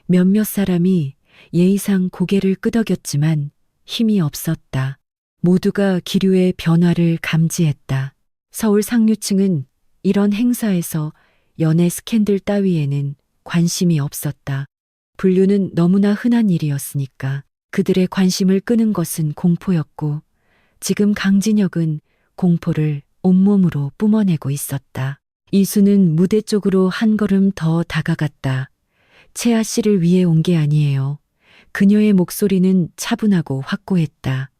몇몇 사람이 예의상 고개를 끄덕였지만 힘이 없었다. 모두가 기류의 변화를 감지했다. 서울 상류층은 이런 행사에서 연애 스캔들 따위에는 관심이 없었다. 분류는 너무나 흔한 일이었으니까. 그들의 관심을 끄는 것은 공포였고 지금 강진혁은 공포를 온몸으로 뿜어내고 있었다. 이수는 무대 쪽으로 한 걸음 더 다가갔다. 채아 씨를 위해 온 게 아니에요. 그녀의 목소리는 차분하고 확고했다.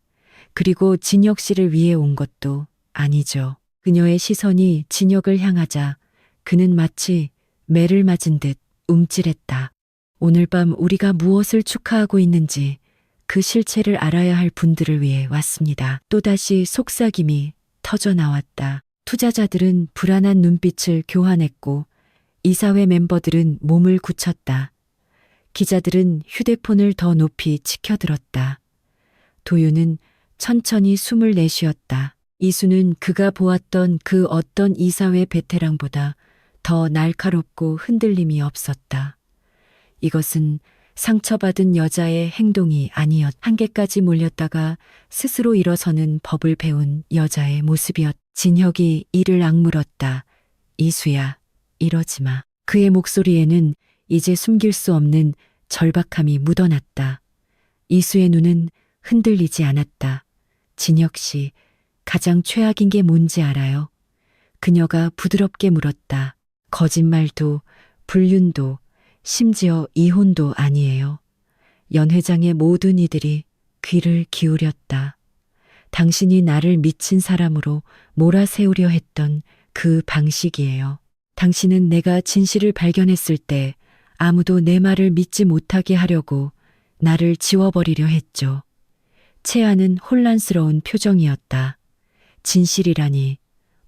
그리고 진혁 씨를 위해 온 것도 아니죠. 그녀의 시선이 진혁을 향하자 그는 마치 매를 맞은 듯 움찔했다. 오늘 밤 우리가 무엇을 축하하고 있는지 그 실체를 알아야 할 분들을 위해 왔습니다. 또다시 속삭임이 터져 나왔다. 투자자들은 불안한 눈빛을 교환했고 이사회 멤버들은 몸을 굳혔다. 기자들은 휴대폰을 더 높이 치켜들었다. 도윤은 천천히 숨을 내쉬었다. 이수는 그가 보았던 그 어떤 이사회 베테랑보다 더 날카롭고 흔들림이 없었다. 이것은 상처받은 여자의 행동이 아니었. 한계까지 몰렸다가 스스로 일어서는 법을 배운 여자의 모습이었. 진혁이 이를 악물었다. 이수야, 이러지 마. 그의 목소리에는 이제 숨길 수 없는 절박함이 묻어났다. 이수의 눈은 흔들리지 않았다. 진혁 씨, 가장 최악인 게 뭔지 알아요? 그녀가 부드럽게 물었다. 거짓말도, 불륜도, 심지어 이혼도 아니에요. 연 회장의 모든 이들이 귀를 기울였다. 당신이 나를 미친 사람으로 몰아세우려 했던 그 방식이에요. 당신은 내가 진실을 발견했을 때 아무도 내 말을 믿지 못하게 하려고 나를 지워버리려 했죠. 채아는 혼란스러운 표정이었다. 진실이라니,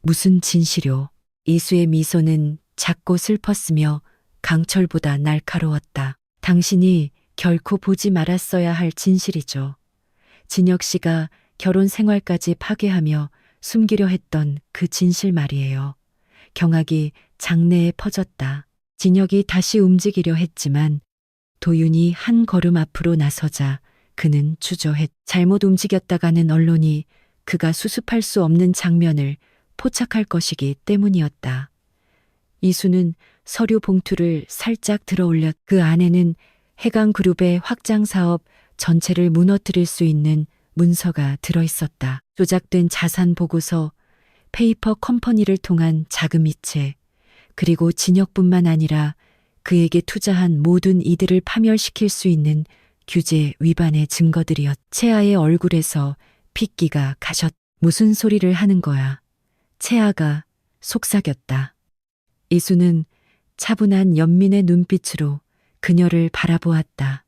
무슨 진실요? 이수의 미소는 작고 슬펐으며 강철보다 날카로웠다. 당신이 결코 보지 말았어야 할 진실이죠. 진혁 씨가 결혼 생활까지 파괴하며 숨기려 했던 그 진실 말이에요. 경악이 장내에 퍼졌다. 진혁이 다시 움직이려 했지만 도윤이 한 걸음 앞으로 나서자 그는 주저했. 잘못 움직였다가는 언론이 그가 수습할 수 없는 장면을 포착할 것이기 때문이었다. 이수는 서류 봉투를 살짝 들어올렸. 그 안에는 해강그룹의 확장 사업 전체를 무너뜨릴 수 있는 문서가 들어있었다. 조작된 자산 보고서, 페이퍼 컴퍼니를 통한 자금 이체, 그리고 진혁뿐만 아니라 그에게 투자한 모든 이들을 파멸시킬 수 있는 규제 위반의 증거들이었. 채아의 얼굴에서 핏기가 가셨. 무슨 소리를 하는 거야? 채아가 속삭였다. 이수는 차분한 연민의 눈빛으로 그녀를 바라보았다.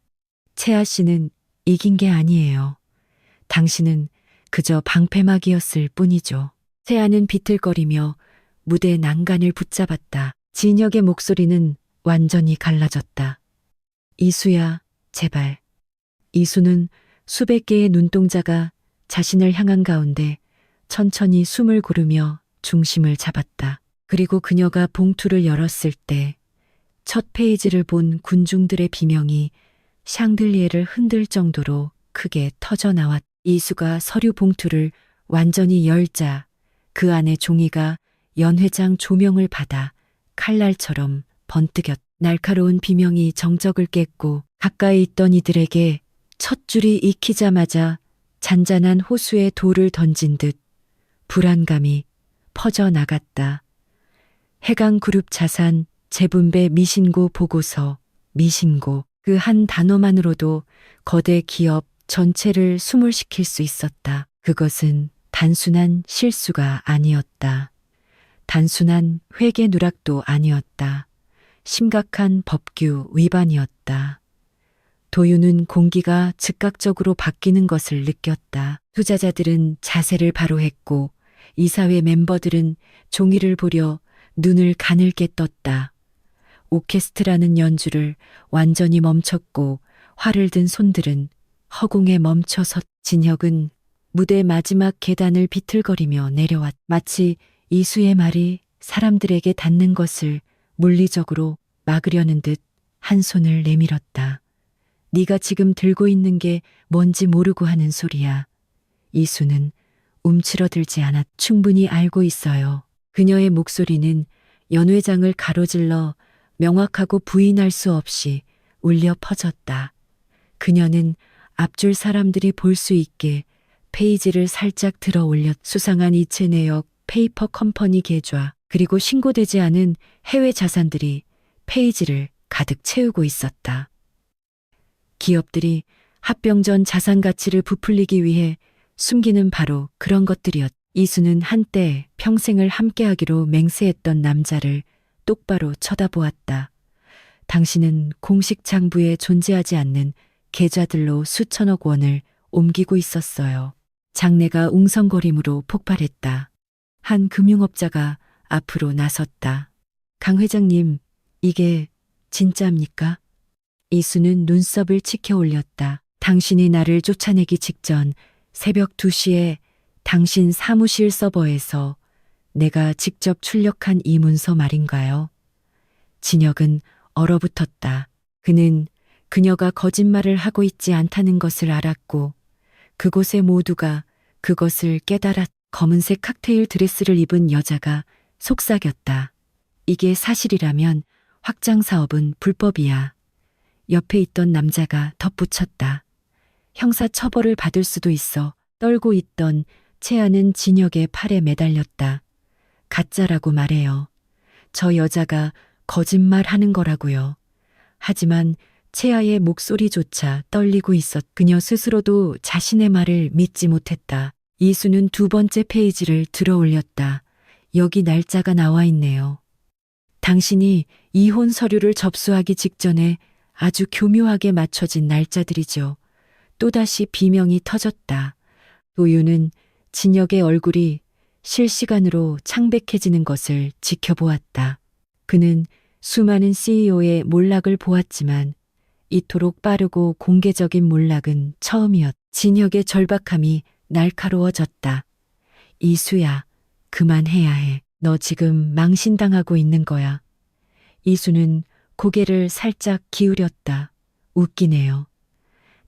채아 씨는 이긴 게 아니에요. 당신은 그저 방패막이었을 뿐이죠. 채아는 비틀거리며 무대 난간을 붙잡았다. 진혁의 목소리는 완전히 갈라졌다. 이수야, 제발. 이수는 수백 개의 눈동자가 자신을 향한 가운데 천천히 숨을 고르며 중심을 잡았다. 그리고 그녀가 봉투를 열었을 때 첫 페이지를 본 군중들의 비명이 샹들리에를 흔들 정도로 크게 터져 나왔. 이수가 서류 봉투를 완전히 열자 그 안에 종이가 연 회장 조명을 받아 칼날처럼 번뜩였. 날카로운 비명이 정적을 깼고 가까이 있던 이들에게 첫 줄이 익히자마자 잔잔한 호수에 돌을 던진 듯 불안감이 퍼져나갔다. 해강그룹 자산 재분배 미신고 보고서, 미신고. 그 한 단어만으로도 거대 기업 전체를 수몰시킬 수 있었다. 그것은 단순한 실수가 아니었다. 단순한 회계 누락도 아니었다. 심각한 법규 위반이었다. 도윤은 공기가 즉각적으로 바뀌는 것을 느꼈다. 투자자들은 자세를 바로 했고 이사회 멤버들은 종이를 보려 눈을 가늘게 떴다. 오케스트라는 연주를 완전히 멈췄고 활을 든 손들은 허공에 멈춰섰. 진혁은 무대 마지막 계단을 비틀거리며 내려왔. 마치 이수의 말이 사람들에게 닿는 것을 물리적으로 막으려는 듯 한 손을 내밀었다. 네가 지금 들고 있는 게 뭔지 모르고 하는 소리야. 이수는 움츠러들지 않았. 충분히 알고 있어요. 그녀의 목소리는 연 회장을 가로질러 명확하고 부인할 수 없이 울려 퍼졌다. 그녀는 앞줄 사람들이 볼 수 있게 페이지를 살짝 들어 올렸. 수상한 이체 내역, 페이퍼 컴퍼니 계좌, 그리고 신고되지 않은 해외 자산들이 페이지를 가득 채우고 있었다. 기업들이 합병 전 자산 가치를 부풀리기 위해 숨기는 바로 그런 것들이었. 이수는 한때 평생을 함께하기로 맹세했던 남자를 똑바로 쳐다보았다. 당신은 공식 장부에 존재하지 않는 계좌들로 수천억 원을 옮기고 있었어요. 장내가 웅성거림으로 폭발했다. 한 금융업자가 앞으로 나섰다. 강 회장님, 이게 진짜입니까? 이수는 눈썹을 치켜 올렸다. 당신이 나를 쫓아내기 직전 새벽 2시에 당신 사무실 서버에서 내가 직접 출력한 이 문서 말인가요? 진혁은 얼어붙었다. 그는 그녀가 거짓말을 하고 있지 않다는 것을 알았고 그곳의 모두가 그것을 깨달았. 검은색 칵테일 드레스를 입은 여자가 속삭였다. 이게 사실이라면 확장 사업은 불법이야. 옆에 있던 남자가 덧붙였다. 형사 처벌을 받을 수도 있어. 떨고 있던 채아는 진혁의 팔에 매달렸다. 가짜라고 말해요. 저 여자가 거짓말하는 거라고요. 하지만 채아의 목소리조차 떨리고 그녀 스스로도 자신의 말을 믿지 못했다. 이수는 두 번째 페이지를 들어 올렸다. 여기 날짜가 나와 있네요. 당신이 이혼 서류를 접수하기 직전에 아주 교묘하게 맞춰진 날짜들이죠. 또다시 비명이 터졌다. 도윤은 진혁의 얼굴이 실시간으로 창백해지는 것을 지켜보았다. 그는 수많은 CEO의 몰락을 보았지만 이토록 빠르고 공개적인 몰락은 처음이었다. 진혁의 절박함이 날카로워졌다. 이수야, 그만해야 해. 너 지금 망신당하고 있는 거야. 이수는 고개를 살짝 기울였다. 웃기네요.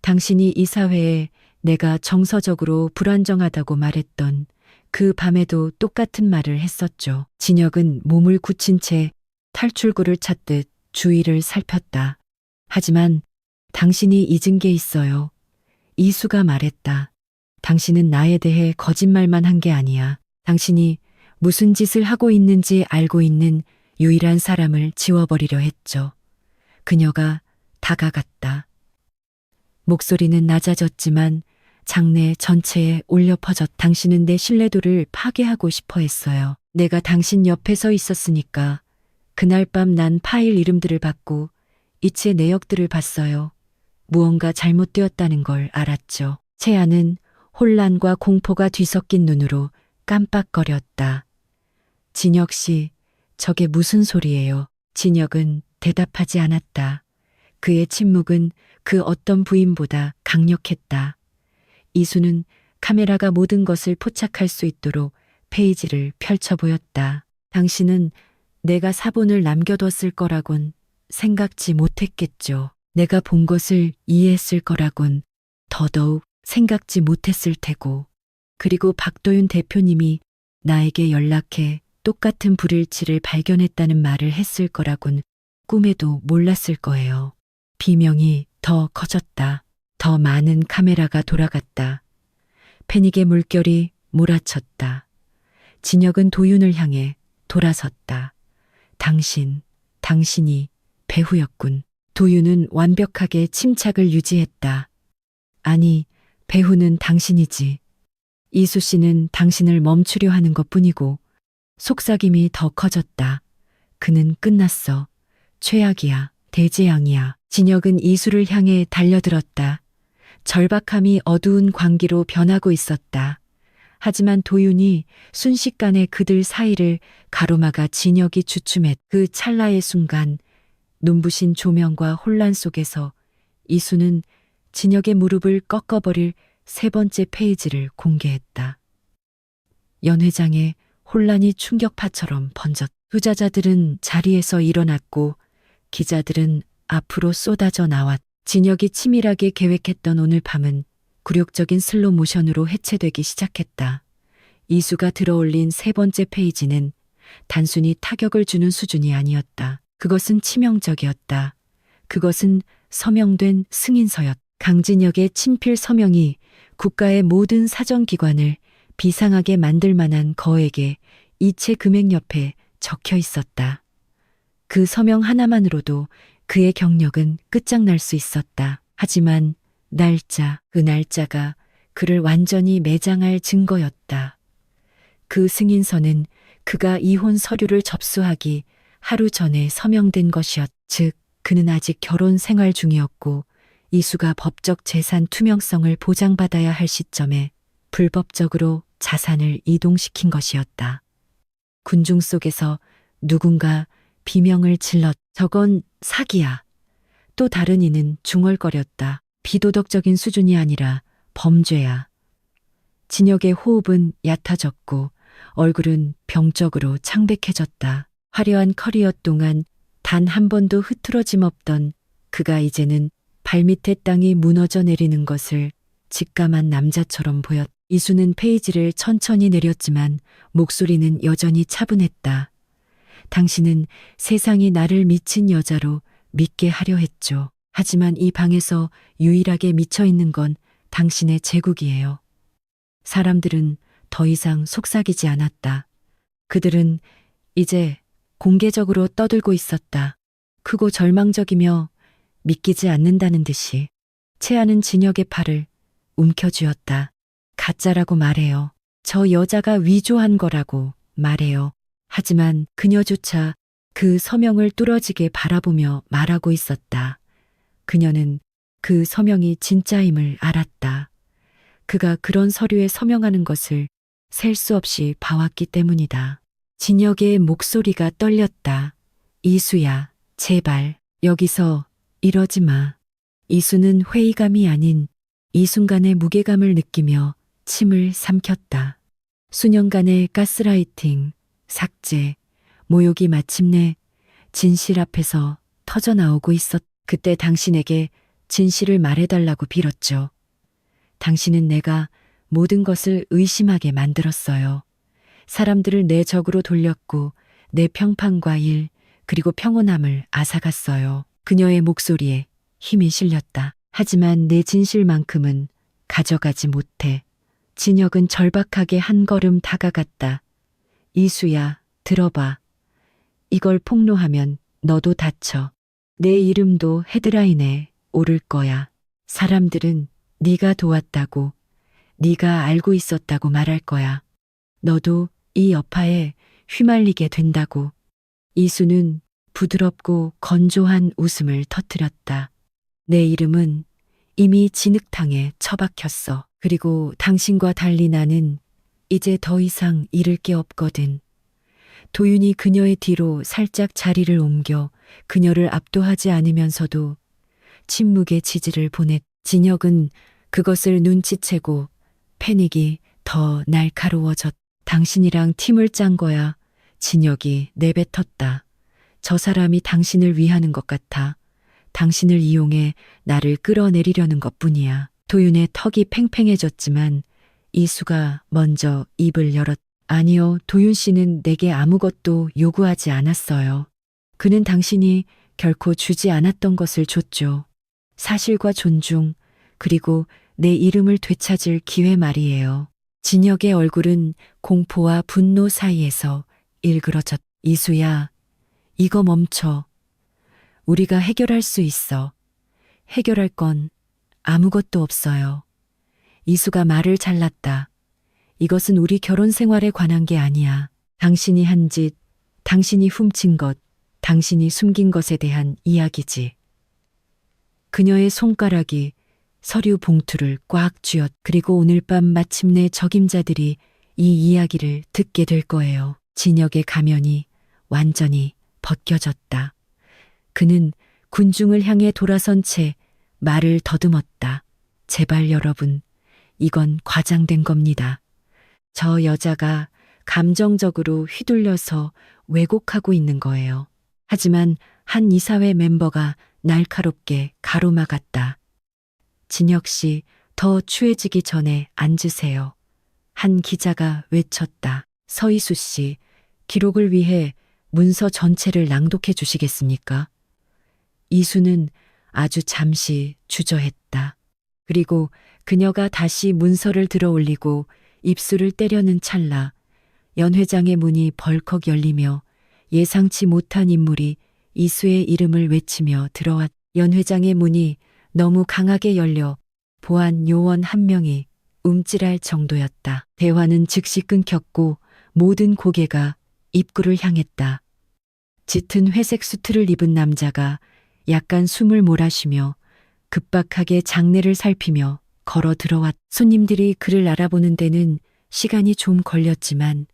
당신이 이 사회에 내가 정서적으로 불안정하다고 말했던 그 밤에도 똑같은 말을 했었죠. 진혁은 몸을 굳힌 채 탈출구를 찾듯 주위를 살폈다. 하지만 당신이 잊은 게 있어요. 이수가 말했다. 당신은 나에 대해 거짓말만 한 게 아니야. 당신이 무슨 짓을 하고 있는지 알고 있는 유일한 사람을 지워버리려 했죠. 그녀가 다가갔다. 목소리는 낮아졌지만 장내 전체에 울려 퍼졌. 당신은 내 신뢰도를 파괴하고 싶어 했어요. 내가 당신 옆에 서 있었으니까. 그날 밤 난 파일 이름들을 받고 이체 내역들을 봤어요. 무언가 잘못되었다는 걸 알았죠. 채아는 혼란과 공포가 뒤섞인 눈으로 깜빡거렸다. 진혁 씨, 저게 무슨 소리예요? 진혁은 대답하지 않았다. 그의 침묵은 그 어떤 부인보다 강력했다. 이수는 카메라가 모든 것을 포착할 수 있도록 페이지를 펼쳐 보였다. 당신은 내가 사본을 남겨뒀을 거라곤 생각지 못했겠죠. 내가 본 것을 이해했을 거라곤 더더욱 생각지 못했을 테고. 그리고 박도윤 대표님이 나에게 연락해 똑같은 불일치를 발견했다는 말을 했을 거라곤 꿈에도 몰랐을 거예요. 비명이 더 커졌다. 더 많은 카메라가 돌아갔다. 패닉의 물결이 몰아쳤다. 진혁은 도윤을 향해 돌아섰다. 당신이 배후였군. 도윤은 완벽하게 침착을 유지했다. 아니, 배후는 당신이지. 이수 씨는 당신을 멈추려 하는 것뿐이고. 속삭임이 더 커졌다. 그는 끝났어. 최악이야. 대재앙이야. 진혁은 이수를 향해 달려들었다. 절박함이 어두운 광기로 변하고 있었다. 하지만 도윤이 순식간에 그들 사이를 가로막아 진혁이 주춤했. 그 찰나의 순간 눈부신 조명과 혼란 속에서 이수는 진혁의 무릎을 꺾어버릴 세 번째 페이지를 공개했다. 연회장에 혼란이 충격파처럼 번졌. 투자자들은 자리에서 일어났고 기자들은 앞으로 쏟아져 나왔. 진혁이 치밀하게 계획했던 오늘 밤은 굴욕적인 슬로 모션으로 해체되기 시작했다. 이수가 들어올린 세 번째 페이지는 단순히 타격을 주는 수준이 아니었다. 그것은 치명적이었다. 그것은 서명된 승인서였다. 강진혁의 친필 서명이 국가의 모든 사정기관을 비상하게 만들 만한 거액의 이체 금액 옆에 적혀 있었다. 그 서명 하나만으로도 그의 경력은 끝장날 수 있었다. 하지만 그 날짜가 그를 완전히 매장할 증거였다. 그 승인서는 그가 이혼 서류를 접수하기 하루 전에 서명된 것이었. 즉, 그는 아직 결혼 생활 중이었고 이수가 법적 재산 투명성을 보장받아야 할 시점에 불법적으로 자산을 이동시킨 것이었다. 군중 속에서 누군가 비명을 질렀. 저건 사기야. 또 다른 이는 중얼거렸다. 비도덕적인 수준이 아니라 범죄야. 진혁의 호흡은 얕아졌고 얼굴은 병적으로 창백해졌다. 화려한 커리어 동안 단 한 번도 흐트러짐 없던 그가 이제는 발밑에 땅이 무너져 내리는 것을 직감한 남자처럼 보였다. 이수는 페이지를 천천히 내렸지만 목소리는 여전히 차분했다. 당신은 세상이 나를 미친 여자로 믿게 하려 했죠. 하지만 이 방에서 유일하게 미쳐 있는 건 당신의 제국이에요. 사람들은 더 이상 속삭이지 않았다. 그들은 이제 공개적으로 떠들고 있었다. 크고 절망적이며 믿기지 않는다는 듯이. 채아는 진혁의 팔을 움켜쥐었다. 가짜라고 말해요. 저 여자가 위조한 거라고 말해요. 하지만 그녀조차 그 서명을 뚫어지게 바라보며 말하고 있었다. 그녀는 그 서명이 진짜임을 알았다. 그가 그런 서류에 서명하는 것을 셀 수 없이 봐왔기 때문이다. 진혁의 목소리가 떨렸다. 이수야, 제발, 여기서 이러지 마. 이수는 회의감이 아닌 이 순간의 무게감을 느끼며 침을 삼켰다. 수년간의 가스라이팅, 삭제, 모욕이 마침내 진실 앞에서 터져나오고 있었다. 그때 당신에게 진실을 말해달라고 빌었죠. 당신은 내가 모든 것을 의심하게 만들었어요. 사람들을 내 적으로 돌렸고 내 평판과 일, 그리고 평온함을 앗아갔어요. 그녀의 목소리에 힘이 실렸다. 하지만 내 진실만큼은 가져가지 못해. 진혁은 절박하게 한 걸음 다가갔다. 이수야, 들어봐. 이걸 폭로하면 너도 다쳐. 내 이름도 헤드라인에 오를 거야. 사람들은 네가 도왔다고, 네가 알고 있었다고 말할 거야. 너도 이 여파에 휘말리게 된다고. 이수는 부드럽고 건조한 웃음을 터뜨렸다. 내 이름은 이미 진흙탕에 처박혔어. 그리고 당신과 달리 나는 이제 더 이상 잃을 게 없거든. 도윤이 그녀의 뒤로 살짝 자리를 옮겨 그녀를 압도하지 않으면서도 침묵의 지지를 보냈. 진혁은 그것을 눈치채고 패닉이 더 날카로워졌. 당신이랑 팀을 짠 거야. 진혁이 내뱉었다. 저 사람이 당신을 위하는 것 같아. 당신을 이용해 나를 끌어내리려는 것뿐이야. 도윤의 턱이 팽팽해졌지만 이수가 먼저 입을 열었. 아니요, 도윤 씨는 내게 아무것도 요구하지 않았어요. 그는 당신이 결코 주지 않았던 것을 줬죠. 사실과 존중, 그리고 내 이름을 되찾을 기회 말이에요. 진혁의 얼굴은 공포와 분노 사이에서 일그러졌. 이수야, 이거 멈춰. 우리가 해결할 수 있어. 해결할 건 아무것도 없어요. 이수가 말을 잘랐다. 이것은 우리 결혼 생활에 관한 게 아니야. 당신이 한 짓, 당신이 훔친 것, 당신이 숨긴 것에 대한 이야기지. 그녀의 손가락이 서류 봉투를 꽉 쥐었. 그리고 오늘 밤 마침내 적임자들이 이 이야기를 듣게 될 거예요. 진혁의 가면이 완전히 벗겨졌다. 그는 군중을 향해 돌아선 채 말을 더듬었다. 제발 여러분, 이건 과장된 겁니다. 저 여자가 감정적으로 휘둘려서 왜곡하고 있는 거예요. 하지만 한 이사회 멤버가 날카롭게 가로막았다. 진혁 씨, 더 추해지기 전에 앉으세요. 한 기자가 외쳤다. 서희수 씨, 기록을 위해 문서 전체를 낭독해 주시겠습니까? 이수는 아주 잠시 주저했다. 그리고 그녀가 다시 문서를 들어 올리고 입술을 떼려는 찰나 연 회장의 문이 벌컥 열리며 예상치 못한 인물이 이수의 이름을 외치며 들어왔. 연 회장의 문이 너무 강하게 열려 보안 요원 한 명이 움찔할 정도였다. 대화는 즉시 끊겼고 모든 고개가 입구를 향했다. 짙은 회색 수트를 입은 남자가 약간 숨을 몰아쉬며 급박하게 장내를 살피며 걸어 들어왔. 손님들이 그를 알아보는 데는 시간이 좀 걸렸지만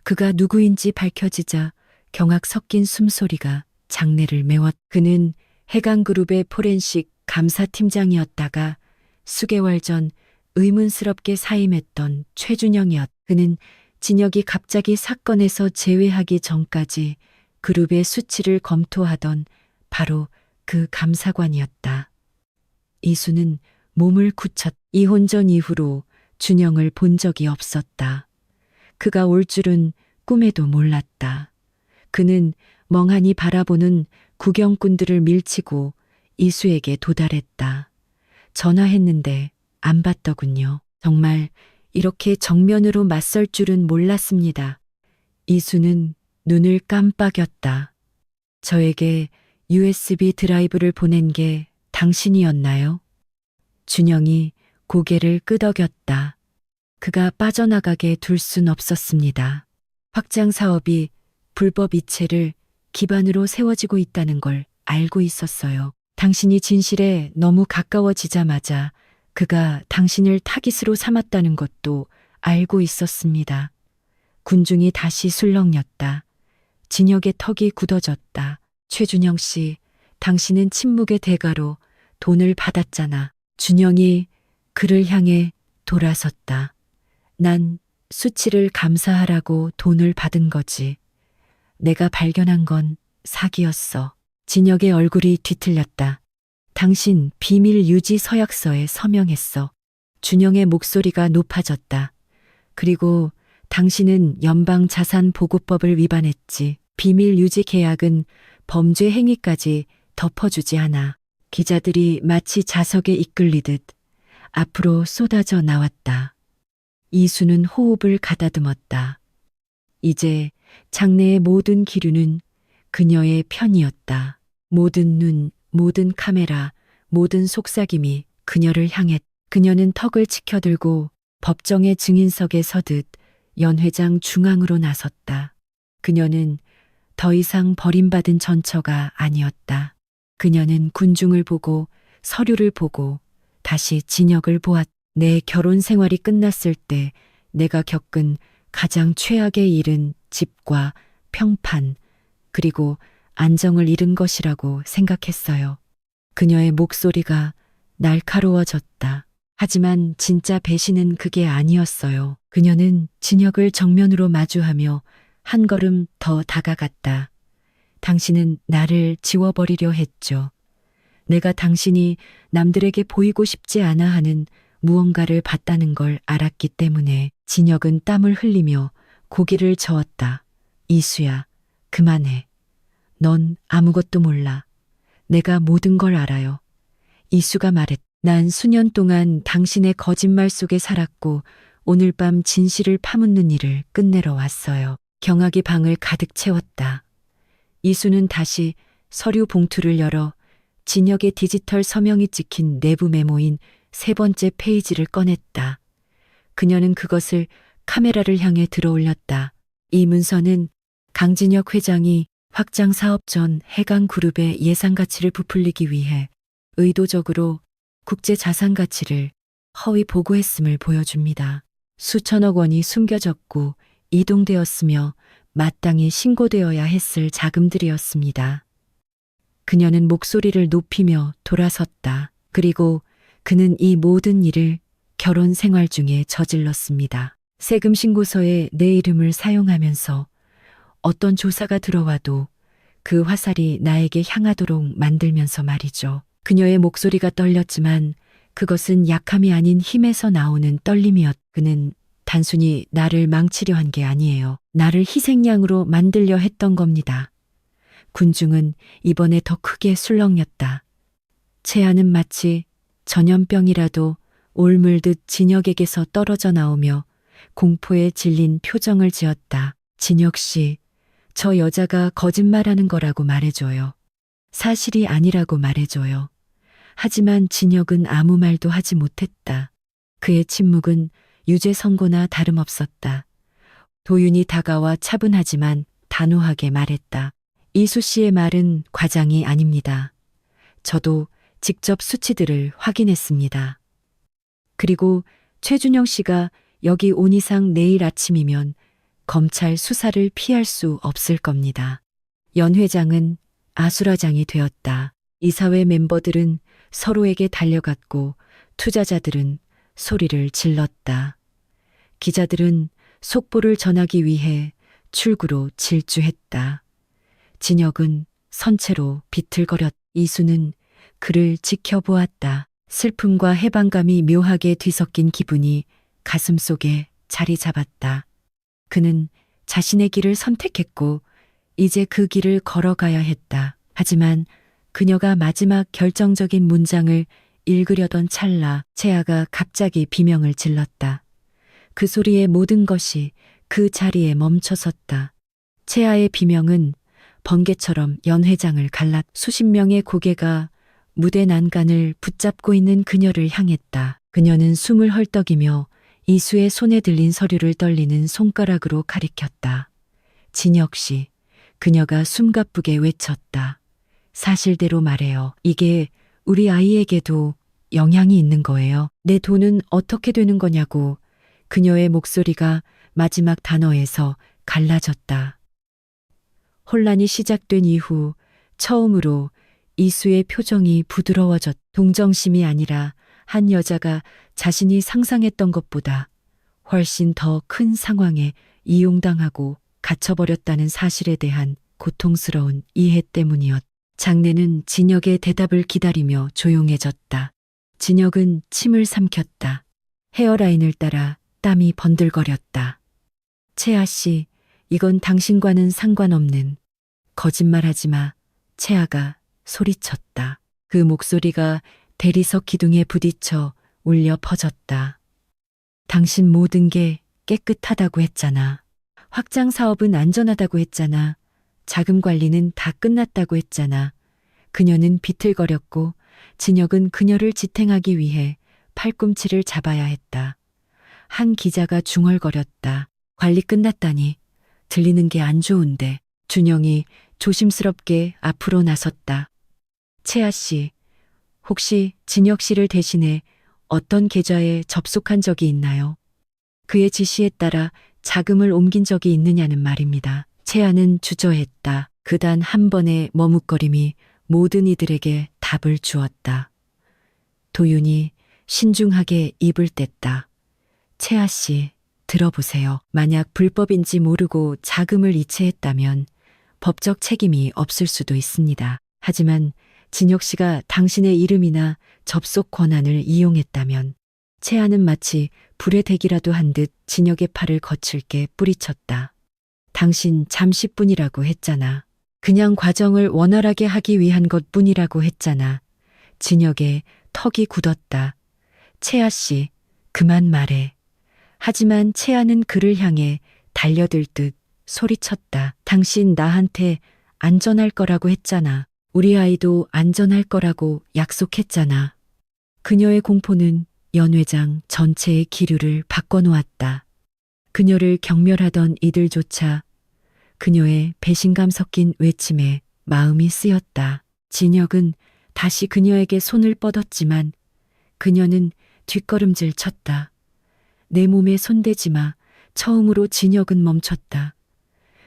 그가 누구인지 밝혀지자 경악 섞인 숨소리가 장내를 메웠. 그는 해강그룹의 포렌식 감사팀장이었다가 수개월 전 의문스럽게 사임했던 최준영이었. 그는 진혁이 갑자기 사건에서 제외하기 전까지 그룹의 수치를 검토하던 바로 그 감사관이었다. 이수는 몸을 굳혔. 이혼 전 이후로 준영을 본 적이 없었다. 그가 올 줄은 꿈에도 몰랐다. 그는 멍하니 바라보는 구경꾼들을 밀치고 이수에게 도달했다. 전화했는데 안 받더군요. 정말 이렇게 정면으로 맞설 줄은 몰랐습니다. 이수는 눈을 깜빡였다. 저에게 USB 드라이브를 보낸 게 당신이었나요? 준영이 고개를 끄덕였다. 그가 빠져나가게 둘 순 없었습니다. 확장 사업이 불법 이체를 기반으로 세워지고 있다는 걸 알고 있었어요. 당신이 진실에 너무 가까워지자마자 그가 당신을 타깃으로 삼았다는 것도 알고 있었습니다. 군중이 다시 술렁였다. 진혁의 턱이 굳어졌다. 최준영 씨, 당신은 침묵의 대가로 돈을 받았잖아. 준영이 그를 향해 돌아섰다. 난 수치를 감사하라고 돈을 받은 거지. 내가 발견한 건 사기였어. 진혁의 얼굴이 뒤틀렸다. 당신 비밀 유지 서약서에 서명했어. 준영의 목소리가 높아졌다. 그리고 당신은 연방자산보고법을 위반했지. 비밀 유지 계약은 범죄 행위까지 덮어주지 않아. 기자들이 마치 자석에 이끌리듯 앞으로 쏟아져 나왔다. 이수는 호흡을 가다듬었다. 이제 장내의 모든 기류는 그녀의 편이었다. 모든 눈, 모든 카메라, 모든 속삭임이 그녀를 향했. 그녀는 턱을 치켜들고 법정의 증인석에 서듯 연 회장 중앙으로 나섰다. 그녀는 더 이상 버림받은 전처가 아니었다. 그녀는 군중을 보고 서류를 보고 다시 진혁을 보았다. 내 결혼 생활이 끝났을 때 내가 겪은 가장 최악의 일은 집과 평판, 그리고 안정을 잃은 것이라고 생각했어요. 그녀의 목소리가 날카로워졌다. 하지만 진짜 배신은 그게 아니었어요. 그녀는 진혁을 정면으로 마주하며 한 걸음 더 다가갔다. 당신은 나를 지워버리려 했죠. 내가 당신이 남들에게 보이고 싶지 않아 하는 무언가를 봤다는 걸 알았기 때문에. 진혁은 땀을 흘리며 고개를 저었다. 이수야, 그만해. 넌 아무것도 몰라. 내가 모든 걸 알아요. 이수가 말했다. 난 수년 동안 당신의 거짓말 속에 살았고 오늘 밤 진실을 파묻는 일을 끝내러 왔어요. 경악이 방을 가득 채웠다. 이수는 다시 서류 봉투를 열어 진혁의 디지털 서명이 찍힌 내부 메모인 3번째 페이지를 꺼냈다. 그녀는 그것을 카메라를 향해 들어올렸다. 이 문서는 강진혁 회장이 확장 사업 전 해강그룹의 예상 가치를 부풀리기 위해 의도적으로 국제 자산 가치를 허위 보고했음을 보여줍니다. 수천억 원이 숨겨졌고 이동되었으며 마땅히 신고되어야 했을 자금들이었습니다. 그녀는 목소리를 높이며 돌아섰다. 그리고 그는 이 모든 일을 결혼 생활 중에 저질렀습니다. 세금 신고서에 내 이름을 사용하면서 어떤 조사가 들어와도 그 화살이 나에게 향하도록 만들면서 말이죠. 그녀의 목소리가 떨렸지만 그것은 약함이 아닌 힘에서 나오는 떨림이었. 그는 단순히 나를 망치려 한 게 아니에요. 나를 희생양으로 만들려 했던 겁니다. 군중은 이번에 더 크게 술렁였다. 채아는 마치 전염병이라도 올물듯 진혁에게서 떨어져 나오며 공포에 질린 표정을 지었다. 진혁 씨, 저 여자가 거짓말하는 거라고 말해줘요. 사실이 아니라고 말해줘요. 하지만 진혁은 아무 말도 하지 못했다. 그의 침묵은 유죄 선고나 다름없었다. 도윤이 다가와 차분하지만 단호하게 말했다. 이수 씨의 말은 과장이 아닙니다. 저도 직접 수치들을 확인했습니다. 그리고 최준영 씨가 여기 온 이상 내일 아침이면 검찰 수사를 피할 수 없을 겁니다. 연 회장은 아수라장이 되었다. 이사회 멤버들은 서로에게 달려갔고 투자자들은 소리를 질렀다. 기자들은 속보를 전하기 위해 출구로 질주했다. 진혁은 선체로 비틀거렸. 이수는 그를 지켜보았다. 슬픔과 해방감이 묘하게 뒤섞인 기분이 가슴속에 자리 잡았다. 그는 자신의 길을 선택했고 이제 그 길을 걸어가야 했다. 하지만 그녀가 마지막 결정적인 문장을 읽으려던 찰나 채아가 갑자기 비명을 질렀다. 그 소리에 모든 것이 그 자리에 멈춰섰다. 채아의 비명은 번개처럼 연회장을 갈랐. 수십 명의 고개가 무대 난간을 붙잡고 있는 그녀를 향했다. 그녀는 숨을 헐떡이며 이수의 손에 들린 서류를 떨리는 손가락으로 가리켰다. 진혁 씨, 그녀가 숨가쁘게 외쳤다. 사실대로 말해요. 이게 우리 아이에게도 영향이 있는 거예요. 내 돈은 어떻게 되는 거냐고. 그녀의 목소리가 마지막 단어에서 갈라졌다. 혼란이 시작된 이후 처음으로 이수의 표정이 부드러워졌. 동정심이 아니라 한 여자가 자신이 상상했던 것보다 훨씬 더 큰 상황에 이용당하고 갇혀버렸다는 사실에 대한 고통스러운 이해 때문이었. 장내는 진혁의 대답을 기다리며 조용해졌다. 진혁은 침을 삼켰다. 헤어라인을 따라 땀이 번들거렸다. 채아 씨, 이건 당신과는 상관없는. 거짓말하지 마. 채아가 소리쳤다. 그 목소리가 대리석 기둥에 부딪혀 울려 퍼졌다. 당신 모든 게 깨끗하다고 했잖아. 확장 사업은 안전하다고 했잖아. 자금 관리는 다 끝났다고 했잖아. 그녀는 비틀거렸고 진혁은 그녀를 지탱하기 위해 팔꿈치를 잡아야 했다. 한 기자가 중얼거렸다. 관리 끝났다니. 들리는 게 안 좋은데. 준영이 조심스럽게 앞으로 나섰다. 채아 씨, 혹시 진혁 씨를 대신해 어떤 계좌에 접속한 적이 있나요? 그의 지시에 따라 자금을 옮긴 적이 있느냐는 말입니다. 채아는 주저했다. 그 단 한 번의 머뭇거림이 모든 이들에게 답을 주었다. 도윤이 신중하게 입을 뗐다. 채아 씨, 들어보세요. 만약 불법인지 모르고 자금을 이체했다면 법적 책임이 없을 수도 있습니다. 하지만 진혁 씨가 당신의 이름이나 접속 권한을 이용했다면 채아는 마치 불의 대기라도 한 듯 진혁의 팔을 거칠게 뿌리쳤다. 당신 잠시뿐이라고 했잖아. 그냥 과정을 원활하게 하기 위한 것뿐이라고 했잖아. 진혁의 턱이 굳었다. 채아 씨, 그만 말해. 하지만 채아는 그를 향해 달려들 듯 소리쳤다. 당신 나한테 안전할 거라고 했잖아. 우리 아이도 안전할 거라고 약속했잖아. 그녀의 공포는 연회장 전체의 기류를 바꿔놓았다. 그녀를 경멸하던 이들조차 그녀의 배신감 섞인 외침에 마음이 쓰였다. 진혁은 다시 그녀에게 손을 뻗었지만 그녀는 뒷걸음질 쳤다. 내 몸에 손대지 마. 처음으로 진혁은 멈췄다.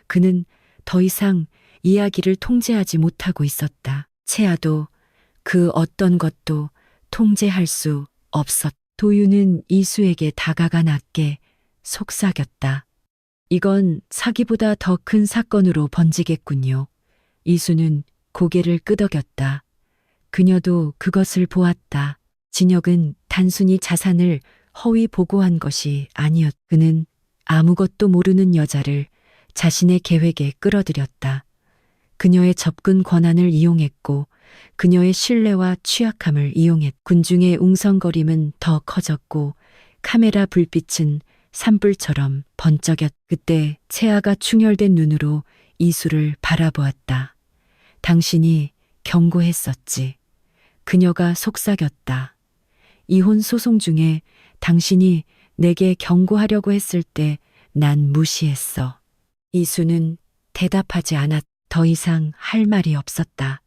그는 더 이상 이야기를 통제하지 못하고 있었다. 채아도 그 어떤 것도 통제할 수 없었다. 도윤은 이수에게 다가가 낮게 속삭였다. 이건 사기보다 더 큰 사건으로 번지겠군요. 이수는 고개를 끄덕였다. 그녀도 그것을 보았다. 진혁은 단순히 자산을 허위 보고한 것이 아니었. 그는 아무것도 모르는 여자를 자신의 계획에 끌어들였다. 그녀의 접근 권한을 이용했고 그녀의 신뢰와 취약함을 이용했. 군중의 웅성거림은 더 커졌고 카메라 불빛은 산불처럼 번쩍였. 그때 채아가 충혈된 눈으로 이수를 바라보았다. 당신이 경고했었지. 그녀가 속삭였다. 이혼 소송 중에 당신이 내게 경고하려고 했을 때 난 무시했어. 이수는 대답하지 않았. 더 이상 할 말이 없었다.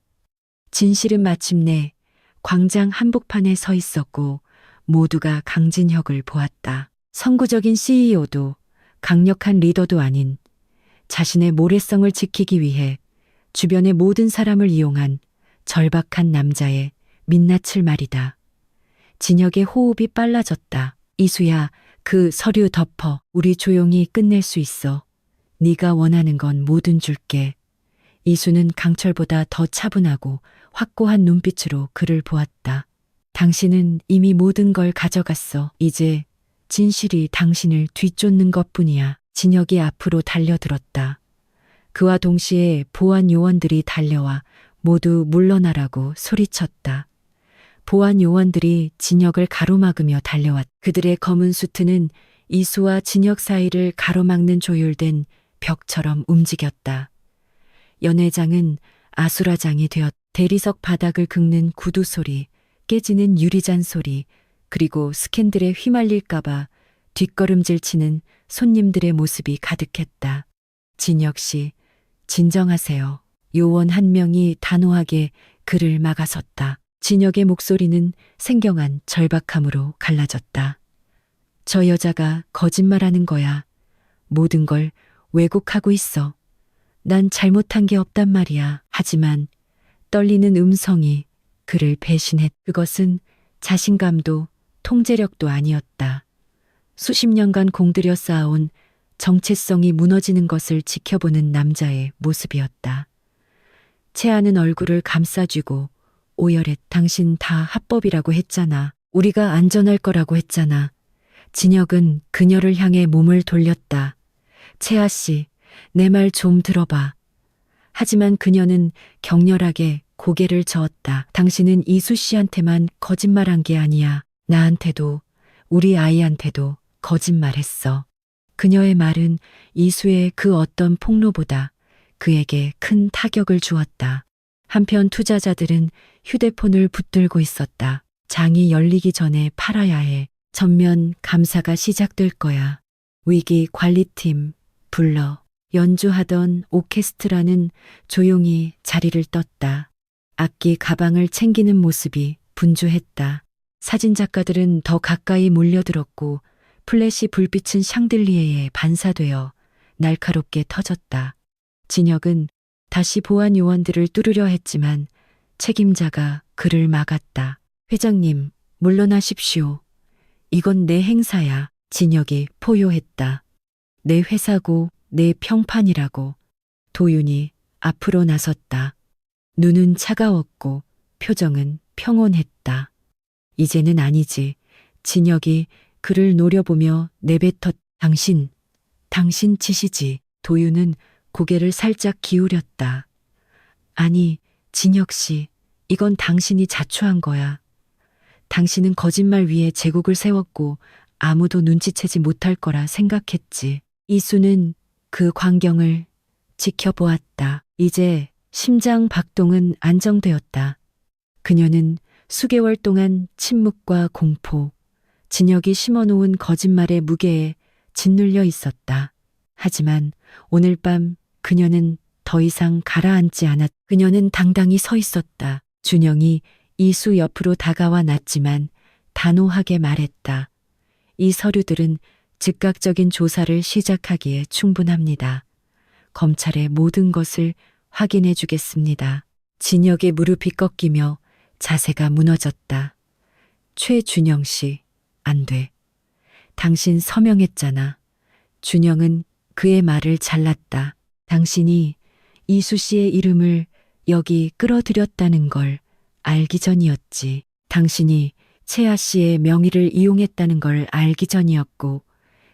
진실은 마침내 광장 한복판에 서 있었고 모두가 강진혁을 보았다. 선구적인 CEO도 강력한 리더도 아닌 자신의 모래성을 지키기 위해 주변의 모든 사람을 이용한 절박한 남자의 민낯을 말이다. 진혁의 호흡이 빨라졌다. 이수야, 그 서류 덮어. 우리 조용히 끝낼 수 있어. 네가 원하는 건 뭐든 줄게. 이수는 강철보다 더 차분하고 확고한 눈빛으로 그를 보았다. 당신은 이미 모든 걸 가져갔어. 이제 진실이 당신을 뒤쫓는 것뿐이야. 진혁이 앞으로 달려들었다. 그와 동시에 보안 요원들이 달려와 모두 물러나라고 소리쳤다. 보안 요원들이 진혁을 가로막으며 달려왔다. 그들의 검은 수트는 이수와 진혁 사이를 가로막는 조율된 벽처럼 움직였다. 연회장은 아수라장이 되었다. 대리석 바닥을 긁는 구두 소리, 깨지는 유리잔 소리, 그리고 스캔들에 휘말릴까봐 뒷걸음질 치는 손님들의 모습이 가득했다. 진혁 씨, 진정하세요. 요원 한 명이 단호하게 그를 막아섰다. 진혁의 목소리는 생경한 절박함으로 갈라졌다. 저 여자가 거짓말하는 거야. 모든 걸 왜곡하고 있어. 난 잘못한 게 없단 말이야. 하지만 떨리는 음성이 그를 배신했. 그것은 자신감도 통제력도 아니었다. 수십 년간 공들여 쌓아온 정체성이 무너지는 것을 지켜보는 남자의 모습이었다. 채아는 얼굴을 감싸쥐고 오열했. 당신 다 합법이라고 했잖아. 우리가 안전할 거라고 했잖아. 진혁은 그녀를 향해 몸을 돌렸다. 채아 씨, 내 말 좀 들어봐. 하지만 그녀는 격렬하게 고개를 저었다. 당신은 이수 씨한테만 거짓말한 게 아니야. 나한테도, 우리 아이한테도 거짓말했어. 그녀의 말은 이수의 그 어떤 폭로보다 그에게 큰 타격을 주었다. 한편 투자자들은 휴대폰을 붙들고 있었다. 장이 열리기 전에 팔아야 해. 전면 감사가 시작될 거야. 위기 관리팀 불러. 연주하던 오케스트라는 조용히 자리를 떴다. 악기 가방을 챙기는 모습이 분주했다. 사진작가들은 더 가까이 몰려들었고 플래시 불빛은 샹들리에에 반사되어 날카롭게 터졌다. 진혁은 다시 보안 요원들을 뚫으려 했지만 책임자가 그를 막았다. 회장님, 물러나십시오. 이건 내 행사야. 진혁이 포효했다. 내 회사고 내 평판이라고. 도윤이 앞으로 나섰다. 눈은 차가웠고 표정은 평온했다. 이제는 아니지. 진혁이 그를 노려보며 내뱉었. 당신 짓이지. 도윤은 고개를 살짝 기울였다. 아니, 진혁 씨, 이건 당신이 자초한 거야. 당신은 거짓말 위에 제국을 세웠고 아무도 눈치채지 못할 거라 생각했지. 이수는 그 광경을 지켜보았다. 이제 심장 박동은 안정되었다. 그녀는 수개월 동안 침묵과 공포, 진혁이 심어놓은 거짓말의 무게에 짓눌려 있었다. 하지만 오늘 밤 그녀는 더 이상 가라앉지 않았. 그녀는 당당히 서 있었다. 준영이 이수 옆으로 다가와 놨지만 단호하게 말했다. 이 서류들은 즉각적인 조사를 시작하기에 충분합니다. 검찰의 모든 것을 확인해 주겠습니다. 진혁의 무릎이 꺾이며 자세가 무너졌다. 최준영 씨, 안 돼. 당신 서명했잖아. 준영은 그의 말을 잘랐다. 당신이 이수 씨의 이름을 여기 끌어들였다는 걸 알기 전이었지. 당신이 채아 씨의 명의를 이용했다는 걸 알기 전이었고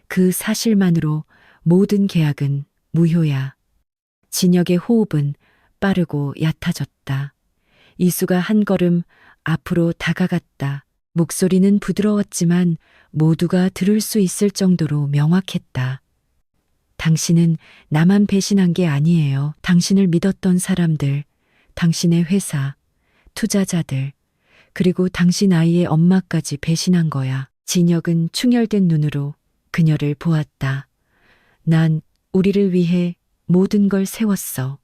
그 사실만으로 모든 계약은 무효야. 진혁의 호흡은 빠르고 얕아졌다. 이수가 한 걸음 앞으로 다가갔다. 목소리는 부드러웠지만 모두가 들을 수 있을 정도로 명확했다. 당신은 나만 배신한 게 아니에요. 당신을 믿었던 사람들, 당신의 회사, 투자자들, 그리고 당신 아이의 엄마까지 배신한 거야. 진혁은 충혈된 눈으로 그녀를 보았다. 난 우리를 위해 모든 걸 세웠어.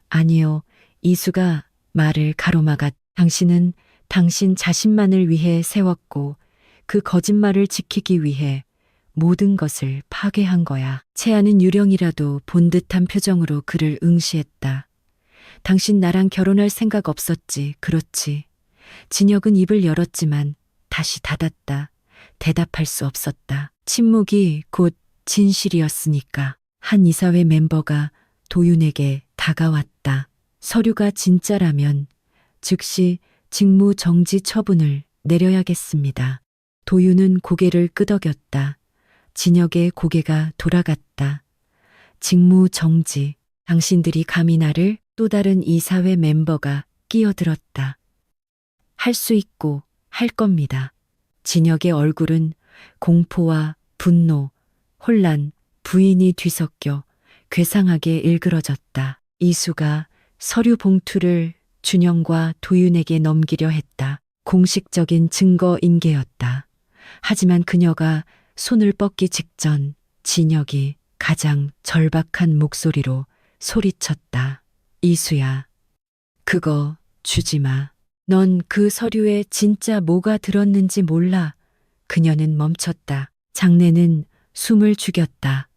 아니요, 이수가 말을 가로막았. 당신은 당신 자신만을 위해 세웠고 그 거짓말을 지키기 위해 모든 것을 파괴한 거야. 채아는 유령이라도 본 듯한 표정으로 그를 응시했다. 당신 나랑 결혼할 생각 없었지, 그렇지. 진혁은 입을 열었지만 다시 닫았다. 대답할 수 없었다. 침묵이 곧 진실이었으니까. 한 이사회 멤버가 도윤에게 다가왔다. 서류가 진짜라면 즉시 직무 정지 처분을 내려야겠습니다. 도윤은 고개를 끄덕였다. 진혁의 고개가 돌아갔다. 직무 정지. 당신들이 감히 나를 또 다른 이사회 멤버가 끼어들었다. 할 수 있고 할 겁니다. 진혁의 얼굴은 공포와 분노, 혼란, 부인이 뒤섞여 괴상하게 일그러졌다. 이수가 서류 봉투를 준영과 도윤에게 넘기려 했다. 공식적인 증거 인계였다. 하지만 그녀가 손을 뻗기 직전 진혁이 가장 절박한 목소리로 소리쳤다. 이수야, 그거 주지 마. 넌 그 서류에 진짜 뭐가 들었는지 몰라. 그녀는 멈췄다. 장내는 숨을 죽였다.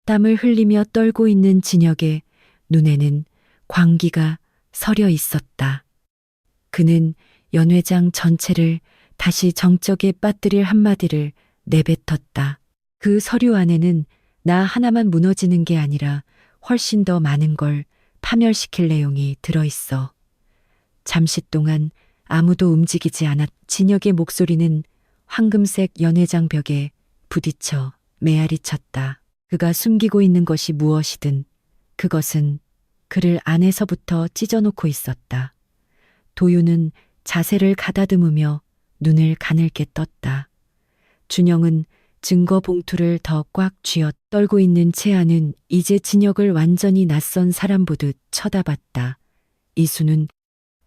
땀을 흘리며 떨고 있는 진혁의 눈에는 광기가 서려 있었다. 그는 연 회장 전체를 다시 정적에 빠뜨릴 한마디를 내뱉었다. 그 서류 안에는 나 하나만 무너지는 게 아니라 훨씬 더 많은 걸 파멸시킬 내용이 들어있어. 잠시 동안 아무도 움직이지 않았. 진혁의 목소리는 황금색 연회장 벽에 부딪혀 메아리 쳤다. 그가 숨기고 있는 것이 무엇이든 그것은 그를 안에서부터 찢어놓고 있었다. 도윤은 자세를 가다듬으며 눈을 가늘게 떴다. 준영은 증거 봉투를 더 꽉 쥐어 떨고 있는 채아는 이제 진혁을 완전히 낯선 사람 보듯 쳐다봤다. 이수는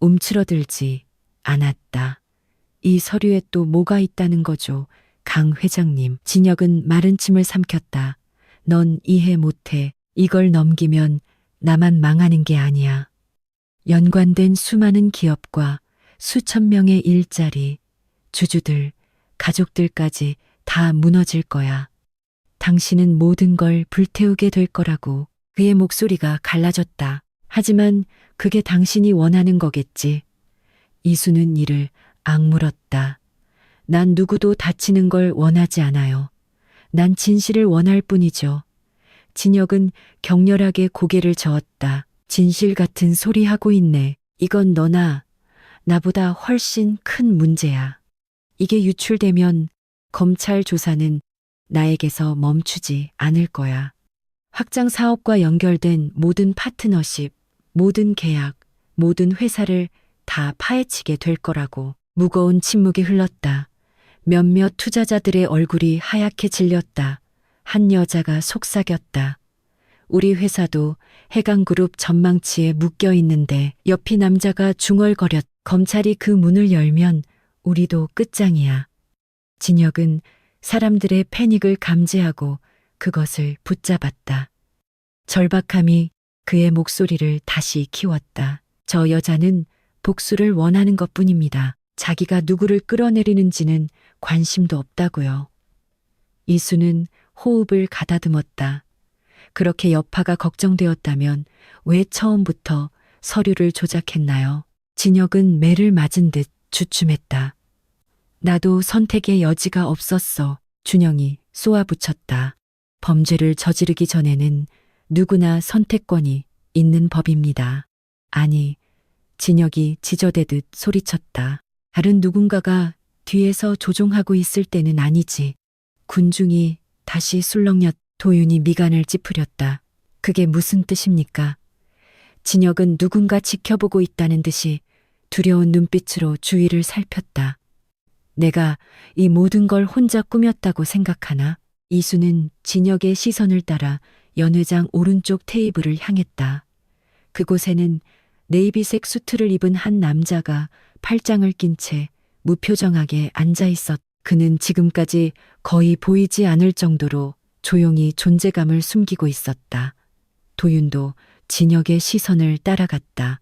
움츠러들지 않았다. 이 서류에 또 뭐가 있다는 거죠? 강 회장님. 진혁은 마른 침을 삼켰다. 넌 이해 못해. 이걸 넘기면 나만 망하는 게 아니야. 연관된 수많은 기업과 수천 명의 일자리, 주주들, 가족들까지 다 무너질 거야. 당신은 모든 걸 불태우게 될 거라고. 그의 목소리가 갈라졌다. 하지만 그게 당신이 원하는 거겠지. 이수는 이를 악물었다. 난 누구도 다치는 걸 원하지 않아요. 난 진실을 원할 뿐이죠. 진혁은 격렬하게 고개를 저었다. 진실 같은 소리 하고 있네. 이건 너나 나보다 훨씬 큰 문제야. 이게 유출되면 검찰 조사는 나에게서 멈추지 않을 거야. 확장 사업과 연결된 모든 파트너십, 모든 계약, 모든 회사를 다 파헤치게 될 거라고. 무거운 침묵이 흘렀다. 몇몇 투자자들의 얼굴이 하얗게 질렸다. 한 여자가 속삭였다. 우리 회사도 해강그룹 전망치에 묶여 있는데. 옆이 남자가 중얼거렸. 검찰이 그 문을 열면 우리도 끝장이야. 진혁은 사람들의 패닉을 감지하고 그것을 붙잡았다. 절박함이 그의 목소리를 다시 키웠다. 저 여자는 복수를 원하는 것뿐입니다. 자기가 누구를 끌어내리는지는 관심도 없다고요. 이수는 호흡을 가다듬었다. 그렇게 여파가 걱정되었다면 왜 처음부터 서류를 조작했나요? 진혁은 매를 맞은 듯 주춤했다. 나도 선택의 여지가 없었어. 준영이 쏘아붙였다. 범죄를 저지르기 전에는 누구나 선택권이 있는 법입니다. 아니, 진혁이 지저대듯 소리쳤다. 다른 누군가가 뒤에서 조종하고 있을 때는 아니지. 군중이 다시 술렁였. 도윤이 미간을 찌푸렸다. 그게 무슨 뜻입니까? 진혁은 누군가 지켜보고 있다는 듯이 두려운 눈빛으로 주위를 살폈다. 내가 이 모든 걸 혼자 꾸몄다고 생각하나? 이수는 진혁의 시선을 따라 연 회장 오른쪽 테이블을 향했다. 그곳에는 네이비색 수트를 입은 한 남자가 팔짱을 낀 채 무표정하게 앉아 있었. 그는 지금까지 거의 보이지 않을 정도로 조용히 존재감을 숨기고 있었다. 도윤도 진혁의 시선을 따라갔다.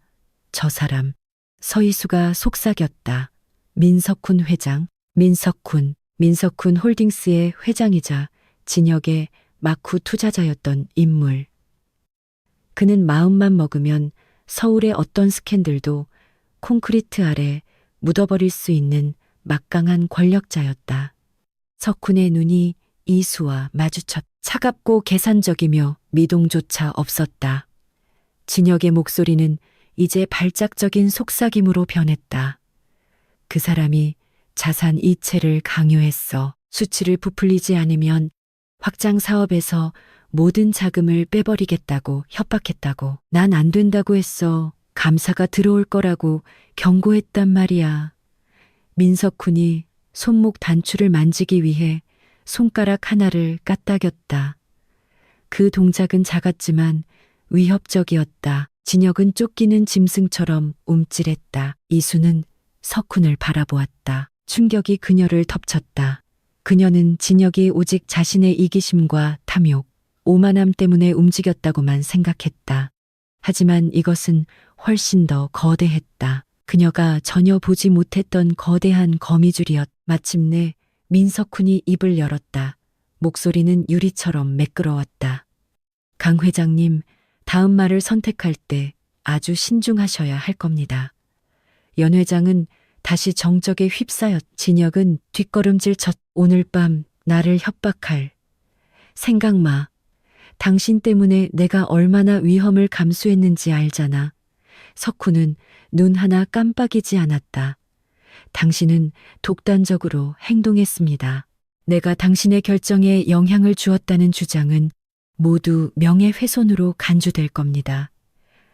저 사람, 서희수가 속삭였다. 민석훈 회장, 민석훈 홀딩스의 회장이자 진혁의 마쿠 투자자였던 인물. 그는 마음만 먹으면 서울의 어떤 스캔들도 콘크리트 아래 묻어버릴 수 있는 막강한 권력자였다. 석훈의 눈이 이수와 마주쳤. 차갑고 계산적이며 미동조차 없었다. 진혁의 목소리는 이제 발작적인 속삭임으로 변했다. 그 사람이 자산 이체를 강요했어. 수치를 부풀리지 않으면 확장 사업에서 모든 자금을 빼버리겠다고 협박했다고. 난 안 된다고 했어. 감사가 들어올 거라고 경고했단 말이야. 민석훈이 손목 단추를 만지기 위해 손가락 하나를 까딱였다. 그 동작은 작았지만 위협적이었다. 진혁은 쫓기는 짐승처럼 움찔했다. 이수는 석훈을 바라보았다. 충격이 그녀를 덮쳤다. 그녀는 진혁이 오직 자신의 이기심과 탐욕, 오만함 때문에 움직였다고만 생각했다. 하지만 이것은 훨씬 더 거대했다. 그녀가 전혀 보지 못했던 거대한 거미줄이었. 마침내 민석훈이 입을 열었다. 목소리는 유리처럼 매끄러웠다. 강 회장님, 다음 말을 선택할 때 아주 신중하셔야 할 겁니다. 연 회장은 다시 정적에 휩싸였. 진혁은 뒷걸음질 쳤. 오늘 밤 나를 협박할 생각 마. 당신 때문에 내가 얼마나 위험을 감수했는지 알잖아. 석훈은 눈 하나 깜빡이지 않았다. 당신은 독단적으로 행동했습니다. 내가 당신의 결정에 영향을 주었다는 주장은 모두 명예훼손으로 간주될 겁니다.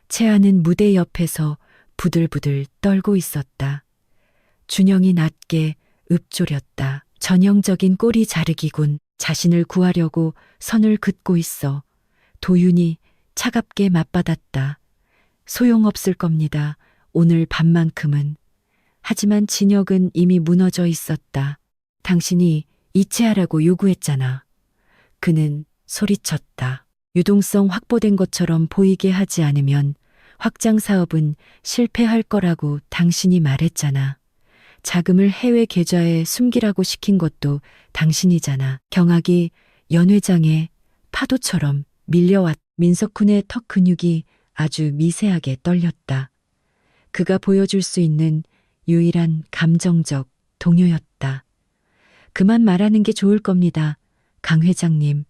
채아는 무대 옆에서 부들부들 떨고 있었다. 준영이 낮게 읊조렸다. 전형적인 꼬리 자르기군. 자신을 구하려고 선을 긋고 있어. 도윤이 차갑게 맞받았다. 소용없을 겁니다. 오늘 밤만큼은. 하지만 진혁은 이미 무너져 있었다. 당신이 이체하라고 요구했잖아. 그는 소리쳤다. 유동성 확보된 것처럼 보이게 하지 않으면 확장 사업은 실패할 거라고 당신이 말했잖아. 자금을 해외 계좌에 숨기라고 시킨 것도 당신이잖아. 경악이 연 회장의 파도처럼 밀려왔. 민석훈의 턱 근육이 아주 미세하게 떨렸다. 그가 보여줄 수 있는 유일한 감정적 동요였다. 그만 말하는 게 좋을 겁니다. 강 회장님.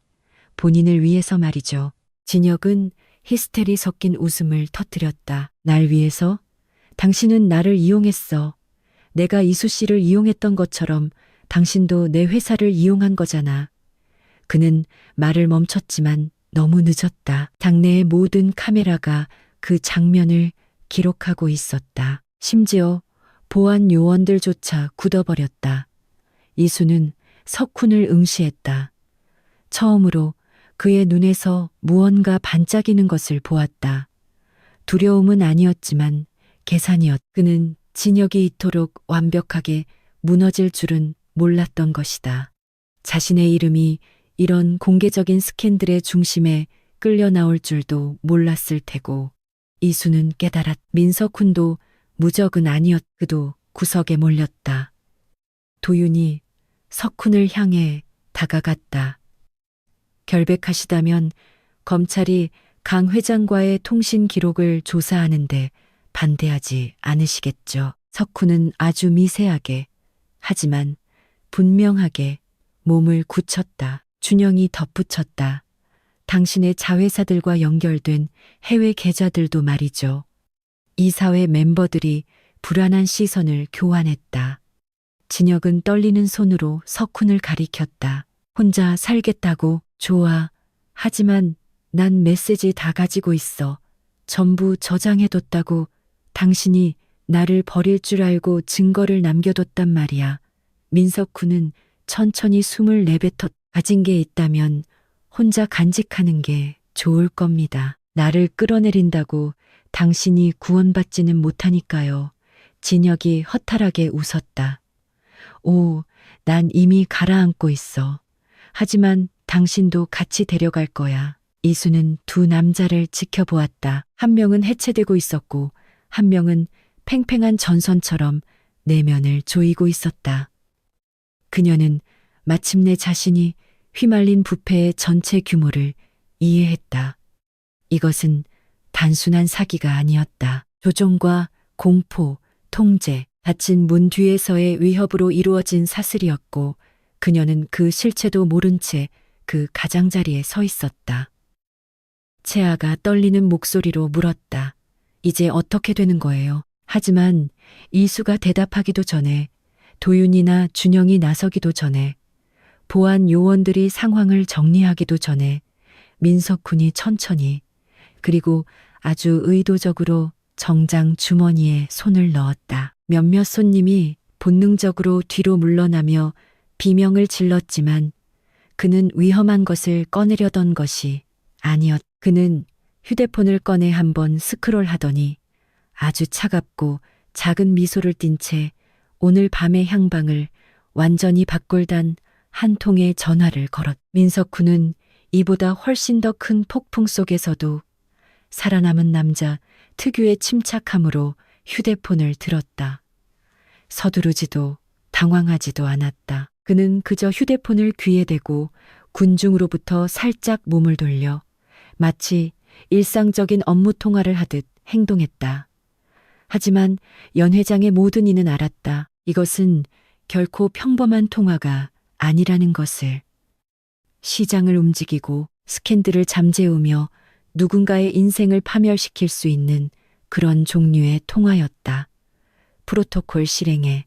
본인을 위해서 말이죠. 진혁은 히스테리 섞인 웃음을 터뜨렸다. 날 위해서? 당신은 나를 이용했어. 내가 이수 씨를 이용했던 것처럼 당신도 내 회사를 이용한 거잖아. 그는 말을 멈췄지만 너무 늦었다. 당내의 모든 카메라가 그 장면을 기록하고 있었다. 심지어 보안 요원들조차 굳어버렸다. 이수는 석훈을 응시했다. 처음으로 그의 눈에서 무언가 반짝이는 것을 보았다. 두려움은 아니었지만 계산이었. 그는 진혁이 이토록 완벽하게 무너질 줄은 몰랐던 것이다. 자신의 이름이 이런 공개적인 스캔들의 중심에 끌려 나올 줄도 몰랐을 테고. 이수는 깨달았. 민석훈도 무적은 아니었. 그도 구석에 몰렸다. 도윤이 석훈을 향해 다가갔다. 결백하시다면 검찰이 강 회장과의 통신 기록을 조사하는데 반대하지 않으시겠죠. 석훈은 아주 미세하게, 하지만 분명하게 몸을 굳혔다. 준영이 덧붙였다. 당신의 자회사들과 연결된 해외 계좌들도 말이죠. 이사회 멤버들이 불안한 시선을 교환했다. 진혁은 떨리는 손으로 석훈을 가리켰다. 혼자 살겠다고? 좋아. 하지만 난 메시지 다 가지고 있어. 전부 저장해뒀다고. 당신이 나를 버릴 줄 알고 증거를 남겨뒀단 말이야. 민석훈은 천천히 숨을 내뱉었. 가진 게 있다면 혼자 간직하는 게 좋을 겁니다. 나를 끌어내린다고 당신이 구원받지는 못하니까요. 진혁이 허탈하게 웃었다. 오, 난 이미 가라앉고 있어. 하지만 당신도 같이 데려갈 거야. 이수는 두 남자를 지켜보았다. 한 명은 해체되고 있었고 한 명은 팽팽한 전선처럼 내면을 조이고 있었다. 그녀는 마침내 자신이 휘말린 부패의 전체 규모를 이해했다. 이것은 단순한 사기가 아니었다. 조종과 공포, 통제, 닫힌 문 뒤에서의 위협으로 이루어진 사슬이었고 그녀는 그 실체도 모른 채 그 가장자리에 서 있었다. 채아가 떨리는 목소리로 물었다. 이제 어떻게 되는 거예요? 하지만 이수가 대답하기도 전에, 도윤이나 준영이 나서기도 전에, 보안 요원들이 상황을 정리하기도 전에 민석훈이 천천히, 그리고 아주 의도적으로 정장 주머니에 손을 넣었다. 몇몇 손님이 본능적으로 뒤로 물러나며 비명을 질렀지만 그는 위험한 것을 꺼내려던 것이 아니었. 그는 휴대폰을 꺼내 한번 스크롤하더니 아주 차갑고 작은 미소를 띤 채 오늘 밤의 향방을 완전히 바꿀단 한 통의 전화를 걸었. 민석훈은 이보다 훨씬 더 큰 폭풍 속에서도 살아남은 남자 특유의 침착함으로 휴대폰을 들었다. 서두르지도 당황하지도 않았다. 그는 그저 휴대폰을 귀에 대고 군중으로부터 살짝 몸을 돌려 마치 일상적인 업무 통화를 하듯 행동했다. 하지만 연 회장의 모든 이는 알았다. 이것은 결코 평범한 통화가 아니라는 것을. 시장을 움직이고 스캔들을 잠재우며 누군가의 인생을 파멸시킬 수 있는 그런 종류의 통화였다. 프로토콜 실행에.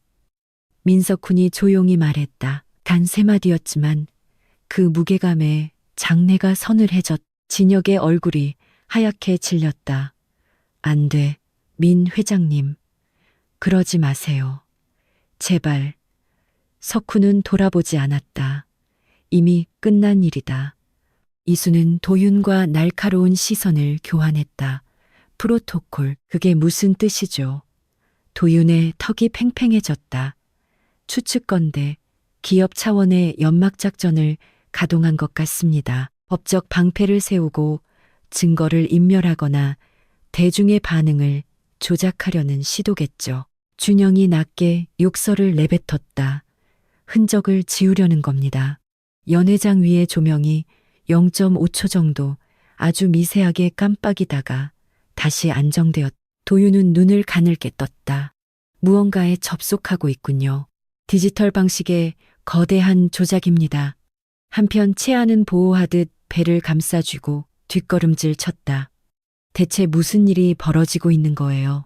민석훈이 조용히 말했다. 단 3마디였지만 그 무게감에 장내가 서늘해졌. 진혁의 얼굴이 하얗게 질렸다. 안 돼, 민 회장님. 그러지 마세요. 제발. 석훈은 돌아보지 않았다. 이미 끝난 일이다. 이수는 도윤과 날카로운 시선을 교환했다. 프로토콜, 그게 무슨 뜻이죠? 도윤의 턱이 팽팽해졌다. 추측건데 기업 차원의 연막작전을 가동한 것 같습니다. 법적 방패를 세우고 증거를 인멸하거나 대중의 반응을 조작하려는 시도겠죠. 준영이 낮게 욕설을 내뱉었다. 흔적을 지우려는 겁니다. 연 회장 위의 조명이 0.5초 정도 아주 미세하게 깜빡이다가 다시 안정되었. 도윤은 눈을 가늘게 떴다. 무언가에 접속하고 있군요. 디지털 방식의 거대한 조작입니다. 한편 채아는 보호하듯 배를 감싸쥐고 뒷걸음질 쳤다. 대체 무슨 일이 벌어지고 있는 거예요?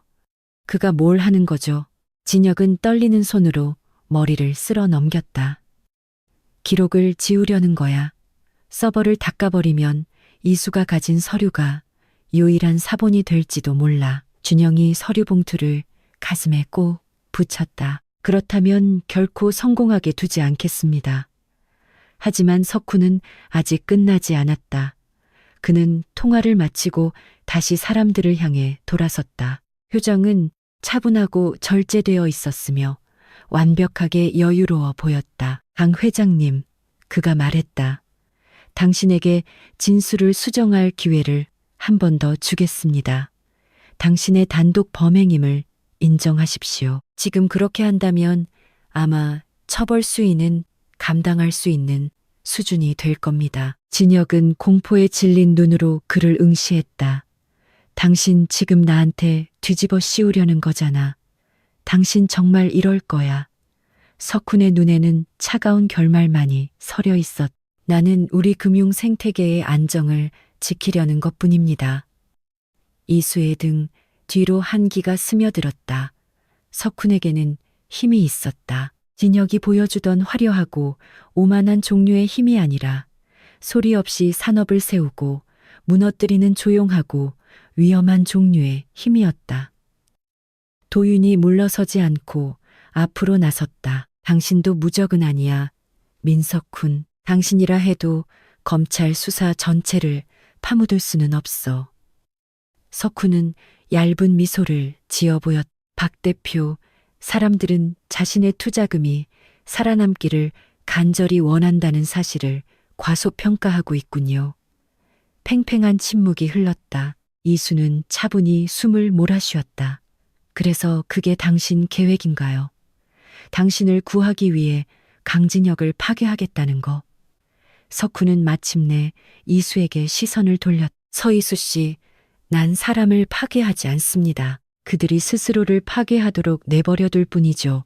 그가 뭘 하는 거죠? 진혁은 떨리는 손으로 머리를 쓸어 넘겼다. 기록을 지우려는 거야. 서버를 닦아버리면 이수가 가진 서류가 유일한 사본이 될지도 몰라. 준영이 서류 봉투를 가슴에 꼭 붙였다. 그렇다면 결코 성공하게 두지 않겠습니다. 하지만 석훈은 아직 끝나지 않았다. 그는 통화를 마치고 다시 사람들을 향해 돌아섰다. 표정은 차분하고 절제되어 있었으며 완벽하게 여유로워 보였다. 강 회장님, 그가 말했다. 당신에게 진술을 수정할 기회를 한 번 더 주겠습니다. 당신의 단독 범행임을 인정하십시오. 지금 그렇게 한다면 아마 처벌 수위는 감당할 수 있는 수준이 될 겁니다. 진혁은 공포에 질린 눈으로 그를 응시했다. 당신 지금 나한테 뒤집어 씌우려는 거잖아. 당신 정말 이럴 거야. 석훈의 눈에는 차가운 결말만이 서려 있었. 나는 우리 금융 생태계의 안정을 지키려는 것뿐입니다. 이수의 등 뒤로 한기가 스며들었다. 석훈에게는 힘이 있었다. 진혁이 보여주던 화려하고 오만한 종류의 힘이 아니라 소리 없이 산업을 세우고 무너뜨리는 조용하고 위험한 종류의 힘이었다. 도윤이 물러서지 않고 앞으로 나섰다. 당신도 무적은 아니야. 민석훈, 당신이라 해도 검찰 수사 전체를 파묻을 수는 없어. 석훈은 얇은 미소를 지어 보였. 박 대표, 사람들은 자신의 투자금이 살아남기를 간절히 원한다는 사실을 과소평가하고 있군요. 팽팽한 침묵이 흘렀다. 이수는 차분히 숨을 몰아쉬었다. 그래서 그게 당신 계획인가요? 당신을 구하기 위해 강진혁을 파괴하겠다는 거. 석훈은 마침내 이수에게 시선을 돌렸다. 서이수 씨, 난 사람을 파괴하지 않습니다. 그들이 스스로를 파괴하도록 내버려둘 뿐이죠.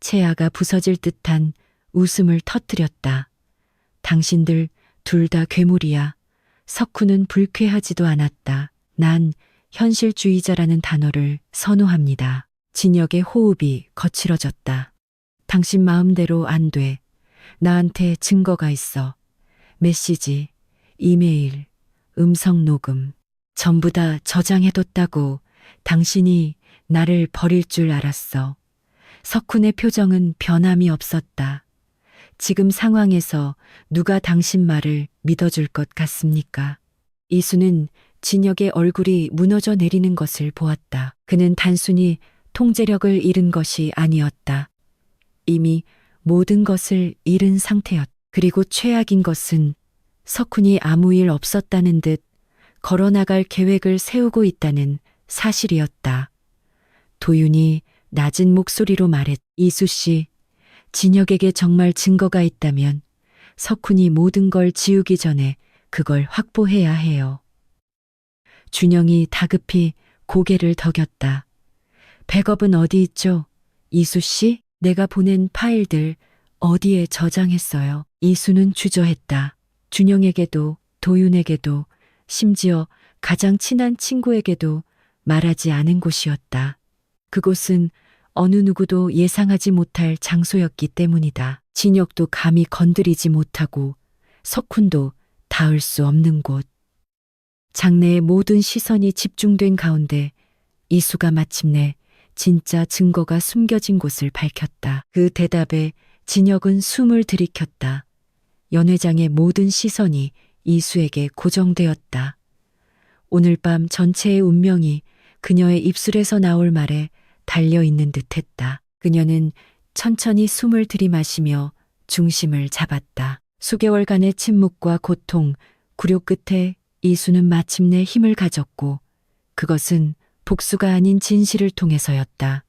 채아가 부서질 듯한 웃음을 터뜨렸다. 당신들 둘 다 괴물이야. 석훈은 불쾌하지도 않았다. 난 현실주의자라는 단어를 선호합니다. 진혁의 호흡이 거칠어졌다. 당신 마음대로 안 돼. 나한테 증거가 있어. 메시지, 이메일, 음성 녹음, 전부 다 저장해뒀다고. 당신이 나를 버릴 줄 알았어. 석훈의 표정은 변함이 없었다. 지금 상황에서 누가 당신 말을 믿어줄 것 같습니까? 이수는 진혁의 얼굴이 무너져 내리는 것을 보았다. 그는 단순히 통제력을 잃은 것이 아니었다. 이미 모든 것을 잃은 상태였다. 그리고 최악인 것은 석훈이 아무 일 없었다는 듯 걸어나갈 계획을 세우고 있다는 사실이었다. 도윤이 낮은 목소리로 말했. 이수 씨, 진혁에게 정말 증거가 있다면 석훈이 모든 걸 지우기 전에 그걸 확보해야 해요. 준영이 다급히 고개를 더겼다. 백업은 어디 있죠? 이수 씨, 내가 보낸 파일들 어디에 저장했어요? 이수는 주저했다. 준영에게도 도윤에게도 심지어 가장 친한 친구에게도 말하지 않은 곳이었다. 그곳은 어느 누구도 예상하지 못할 장소였기 때문이다. 진혁도 감히 건드리지 못하고 석훈도 닿을 수 없는 곳. 장내의 모든 시선이 집중된 가운데 이수가 마침내 진짜 증거가 숨겨진 곳을 밝혔다. 그 대답에 진혁은 숨을 들이켰다. 연 회장의 모든 시선이 이수에게 고정되었다. 오늘 밤 전체의 운명이 그녀의 입술에서 나올 말에 달려있는 듯했다. 그녀는 천천히 숨을 들이마시며 중심을 잡았다. 수개월간의 침묵과 고통, 굴욕 끝에 이수는 마침내 힘을 가졌고 그것은 복수가 아닌 진실을 통해서였다.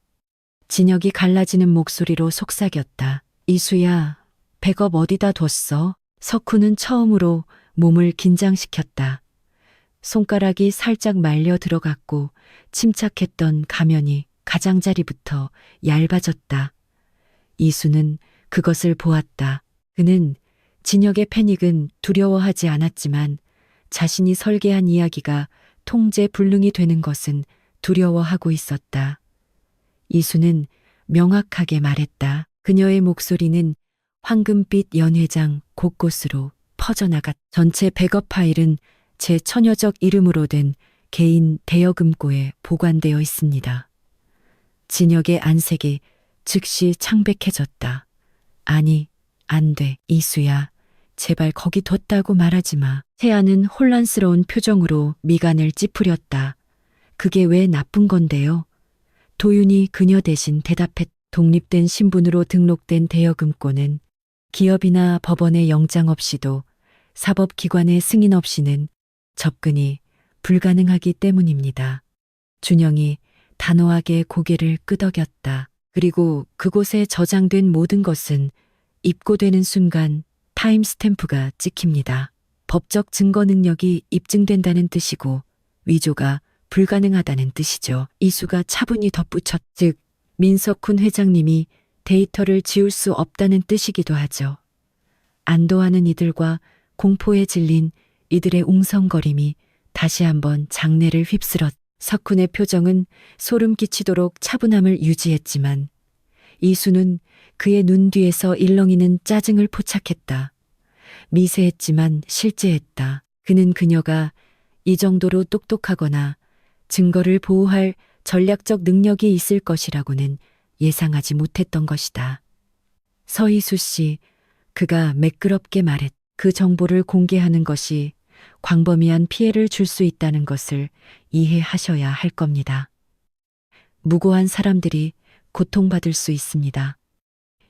진혁이 갈라지는 목소리로 속삭였다. 이수야, 백업 어디다 뒀어? 석훈은 처음으로 몸을 긴장시켰다. 손가락이 살짝 말려 들어갔고 침착했던 가면이 가장자리부터 얇아졌다. 이수는 그것을 보았다. 그는 진혁의 패닉은 두려워하지 않았지만 자신이 설계한 이야기가 통제 불능이 되는 것은 두려워하고 있었다. 이수는 명확하게 말했다. 그녀의 목소리는 황금빛 연회장 곳곳으로 퍼져나갔다. 전체 백업 파일은 제 처녀적 이름으로 된 개인 대여금고에 보관되어 있습니다. 진혁의 안색이 즉시 창백해졌다. 아니, 안 돼. 이수야, 제발 거기 뒀다고 말하지 마. 태아는 혼란스러운 표정으로 미간을 찌푸렸다. 그게 왜 나쁜 건데요? 도윤이 그녀 대신 대답했다. 독립된 신분으로 등록된 대여금고는 기업이나 법원의 영장 없이도 사법기관의 승인 없이는 접근이 불가능하기 때문입니다. 준영이 단호하게 고개를 끄덕였다. 그리고 그곳에 저장된 모든 것은 입고되는 순간 타임스탬프가 찍힙니다. 법적 증거 능력이 입증된다는 뜻이고 위조가 불가능하다는 뜻이죠. 이수가 차분히 덧붙였. 즉 민석훈 회장님이 데이터를 지울 수 없다는 뜻이기도 하죠. 안도하는 이들과 공포에 질린 이들의 웅성거림이 다시 한번 장내를 휩쓸었. 석훈의 표정은 소름 끼치도록 차분함을 유지했지만 이수는 그의 눈 뒤에서 일렁이는 짜증을 포착했다. 미세했지만 실제했다. 그는 그녀가 이 정도로 똑똑하거나 증거를 보호할 전략적 능력이 있을 것이라고는 예상하지 못했던 것이다. 서희수 씨, 그가 매끄럽게 말했. 그 정보를 공개하는 것이 광범위한 피해를 줄 수 있다는 것을 이해하셔야 할 겁니다. 무고한 사람들이 고통받을 수 있습니다.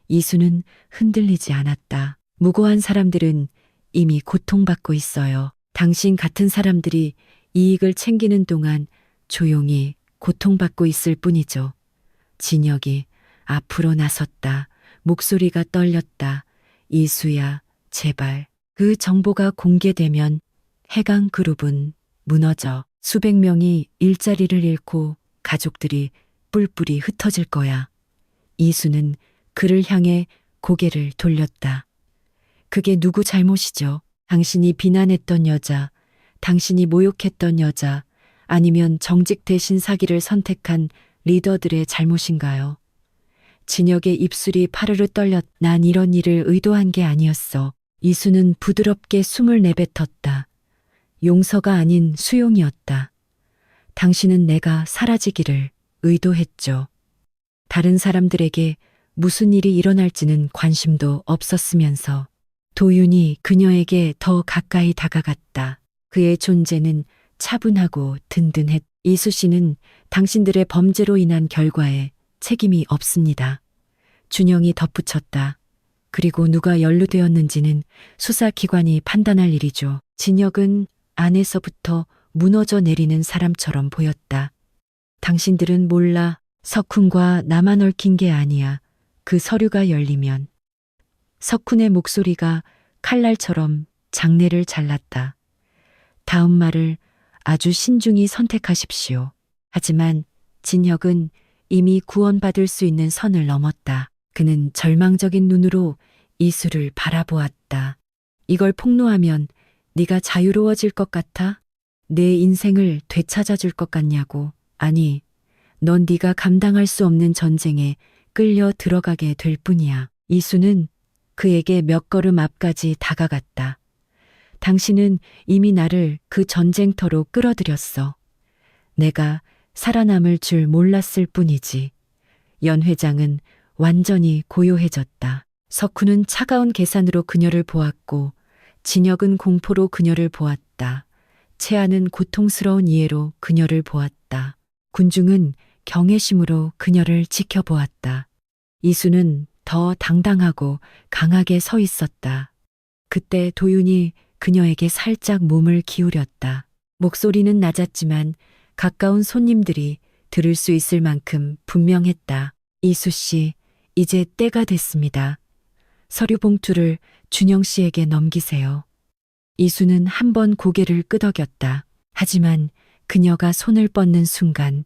이수는 흔들리지 않았다. 무고한 사람들은 이미 고통받고 있어요. 당신 같은 사람들이 이익을 챙기는 동안 조용히 고통받고 있을 뿐이죠. 진혁이 앞으로 나섰다. 목소리가 떨렸다. 이수야, 제발. 그 정보가 공개되면 해강그룹은 무너져. 수백 명이 일자리를 잃고 가족들이 뿔뿔이 흩어질 거야. 이수는 그를 향해 고개를 돌렸다. 그게 누구 잘못이죠? 당신이 비난했던 여자, 당신이 모욕했던 여자, 아니면 정직 대신 사기를 선택한 리더들의 잘못인가요? 진혁의 입술이 파르르 떨렸. 난 이런 일을 의도한 게 아니었어. 이수는 부드럽게 숨을 내뱉었다. 용서가 아닌 수용이었다. 당신은 내가 사라지기를 의도했죠. 다른 사람들에게 무슨 일이 일어날지는 관심도 없었으면서 도윤이 그녀에게 더 가까이 다가갔다. 그의 존재는 차분하고 든든했. 이수 씨는 당신들의 범죄로 인한 결과에 책임이 없습니다. 준영이 덧붙였다. 그리고 누가 연루되었는지는 수사기관이 판단할 일이죠. 진혁은 안에서부터 무너져 내리는 사람처럼 보였다. 당신들은 몰라. 석훈과 나만 얽힌 게 아니야. 그 서류가 열리면. 석훈의 목소리가 칼날처럼 장내를 잘랐다. 다음 말을 아주 신중히 선택하십시오. 하지만 진혁은 이미 구원받을 수 있는 선을 넘었다. 그는 절망적인 눈으로 이수를 바라보았다. 이걸 폭로하면 네가 자유로워질 것 같아? 내 인생을 되찾아줄 것 같냐고. 아니, 넌 네가 감당할 수 없는 전쟁에 끌려 들어가게 될 뿐이야. 이수는 그에게 몇 걸음 앞까지 다가갔다. 당신은 이미 나를 그 전쟁터로 끌어들였어. 내가 살아남을 줄 몰랐을 뿐이지. 연 회장은 완전히 고요해졌다. 석훈은 차가운 계산으로 그녀를 보았고 진혁은 공포로 그녀를 보았다. 채아는 고통스러운 이해로 그녀를 보았다. 군중은 경외심으로 그녀를 지켜보았다. 이수는 더 당당하고 강하게 서 있었다. 그때 도윤이 그녀에게 살짝 몸을 기울였다. 목소리는 낮았지만 가까운 손님들이 들을 수 있을 만큼 분명했다. 이수 씨, 이제 때가 됐습니다. 서류 봉투를 준영 씨에게 넘기세요. 이수는 한 번 고개를 끄덕였다. 하지만 그녀가 손을 뻗는 순간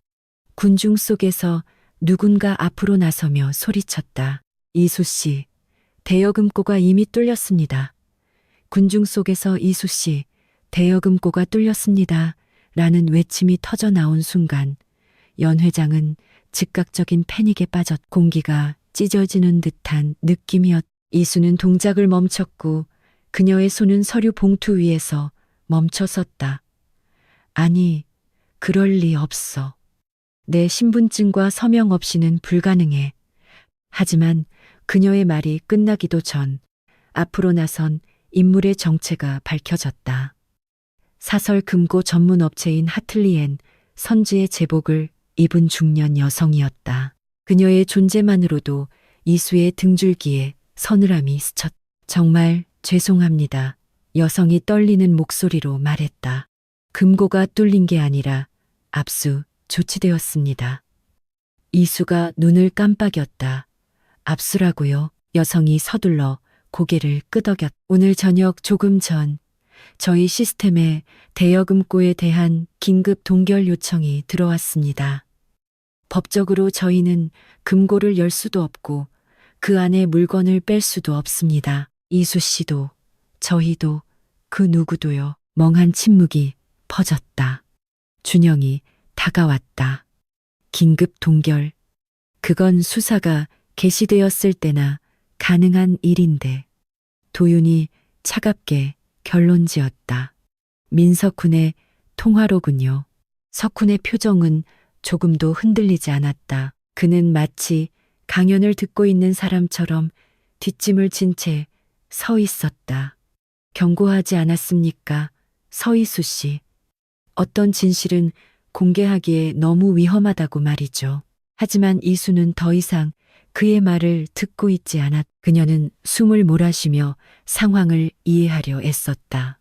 군중 속에서 누군가 앞으로 나서며 소리쳤다. 이수 씨, 대여금고가 이미 뚫렸습니다. 군중 속에서 이수 씨, 대여금고가 뚫렸습니다. 라는 외침이 터져 나온 순간 연 회장은 즉각적인 패닉에 빠졌. 공기가 찢어지는 듯한 느낌이었. 이수는 동작을 멈췄고 그녀의 손은 서류 봉투 위에서 멈춰 섰다. 아니, 그럴 리 없어. 내 신분증과 서명 없이는 불가능해. 하지만 그녀의 말이 끝나기도 전 앞으로 나선 인물의 정체가 밝혀졌다. 사설 금고 전문 업체인 하틀리엔 선지의 제복을 입은 중년 여성이었다. 그녀의 존재만으로도 이수의 등줄기에 서늘함이 스쳤. 정말 죄송합니다. 여성이 떨리는 목소리로 말했다. 금고가 뚫린 게 아니라 압수 조치되었습니다. 이수가 눈을 깜빡였다. 압수라고요? 여성이 서둘러 고개를 끄덕였. 오늘 저녁 조금 전 저희 시스템에 대여금고에 대한 긴급 동결 요청이 들어왔습니다. 법적으로 저희는 금고를 열 수도 없고 그 안에 물건을 뺄 수도 없습니다. 이수 씨도 저희도 그 누구도요. 멍한 침묵이 퍼졌다. 준영이 다가왔다. 긴급 동결. 그건 수사가 개시되었을 때나 가능한 일인데. 도윤이 차갑게 결론지었다. 민석훈의 통화로군요. 석훈의 표정은 조금도 흔들리지 않았다. 그는 마치 강연을 듣고 있는 사람처럼 뒷짐을 진 채 서 있었다. 경고하지 않았습니까? 서이수 씨. 어떤 진실은 공개하기에 너무 위험하다고 말이죠. 하지만 이수는 더 이상 그의 말을 듣고 있지 않았. 그녀는 숨을 몰아쉬며 상황을 이해하려 애썼다.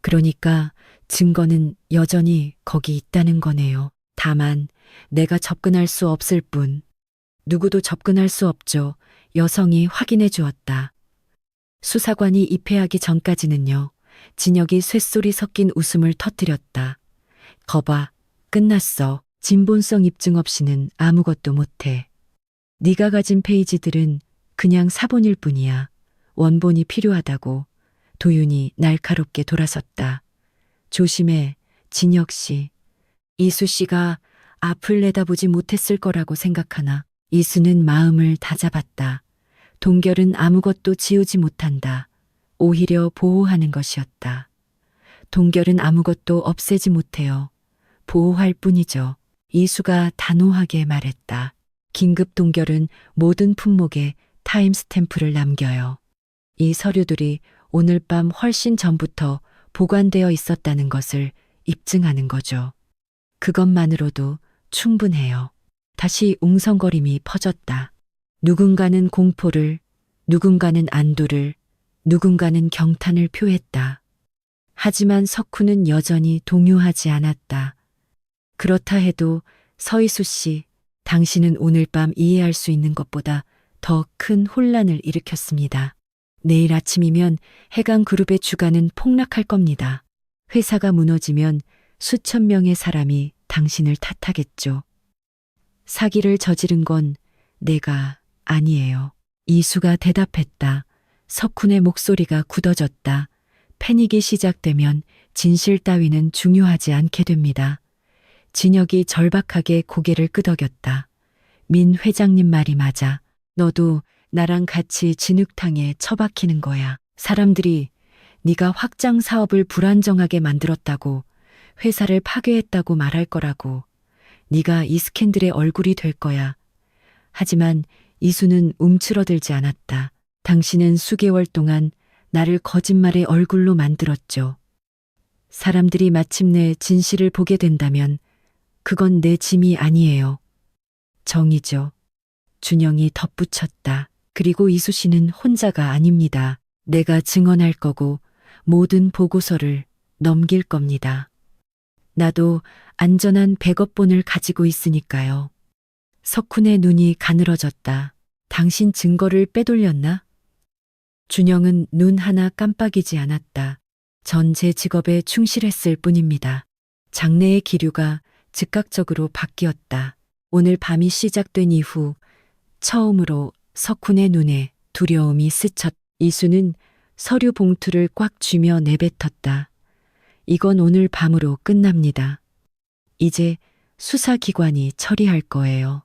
그러니까 증거는 여전히 거기 있다는 거네요. 다만 내가 접근할 수 없을 뿐. 누구도 접근할 수 없죠. 여성이 확인해 주었다. 수사관이 입회하기 전까지는요. 진혁이 쇳소리 섞인 웃음을 터뜨렸다. 거봐, 끝났어. 진본성 입증 없이는 아무것도 못해. 네가 가진 페이지들은 그냥 사본일 뿐이야. 원본이 필요하다고. 도윤이 날카롭게 돌아섰다. 조심해, 진혁 씨. 이수 씨가 앞을 내다보지 못했을 거라고 생각하나. 이수는 마음을 다잡았다. 동결은 아무것도 지우지 못한다. 오히려 보호하는 것이었다. 동결은 아무것도 없애지 못해요. 보호할 뿐이죠. 이수가 단호하게 말했다. 긴급 동결은 모든 품목에 타임스탬프를 남겨요. 이 서류들이 오늘 밤 훨씬 전부터 보관되어 있었다는 것을 입증하는 거죠. 그것만으로도 충분해요. 다시 웅성거림이 퍼졌다. 누군가는 공포를, 누군가는 안도를, 누군가는 경탄을 표했다. 하지만 석훈은 여전히 동요하지 않았다. 그렇다 해도 서희수 씨, 당신은 오늘 밤 이해할 수 있는 것보다 더 큰 혼란을 일으켰습니다. 내일 아침이면 해강그룹의 주가는 폭락할 겁니다. 회사가 무너지면 수천 명의 사람이 당신을 탓하겠죠. 사기를 저지른 건 내가 아니에요. 이수가 대답했다. 석훈의 목소리가 굳어졌다. 패닉이 시작되면 진실 따위는 중요하지 않게 됩니다. 진혁이 절박하게 고개를 끄덕였다. 민 회장님 말이 맞아. 너도 나랑 같이 진흙탕에 처박히는 거야. 사람들이 네가 확장 사업을 불안정하게 만들었다고, 회사를 파괴했다고 말할 거라고. 네가 이 스캔들의 얼굴이 될 거야. 하지만 이수는 움츠러들지 않았다. 당신은 수개월 동안 나를 거짓말의 얼굴로 만들었죠. 사람들이 마침내 진실을 보게 된다면 그건 내 짐이 아니에요. 정이죠. 준영이 덧붙였다. 그리고 이수 씨는 혼자가 아닙니다. 내가 증언할 거고 모든 보고서를 넘길 겁니다. 나도 안전한 백업본을 가지고 있으니까요. 석훈의 눈이 가늘어졌다. 당신 증거를 빼돌렸나? 준영은 눈 하나 깜빡이지 않았다. 전 제 직업에 충실했을 뿐입니다. 장래의 기류가 즉각적으로 바뀌었다. 오늘 밤이 시작된 이후 처음으로 석훈의 눈에 두려움이 스쳤. 이수는 서류 봉투를 꽉 쥐며 내뱉었다. 이건 오늘 밤으로 끝납니다. 이제 수사기관이 처리할 거예요.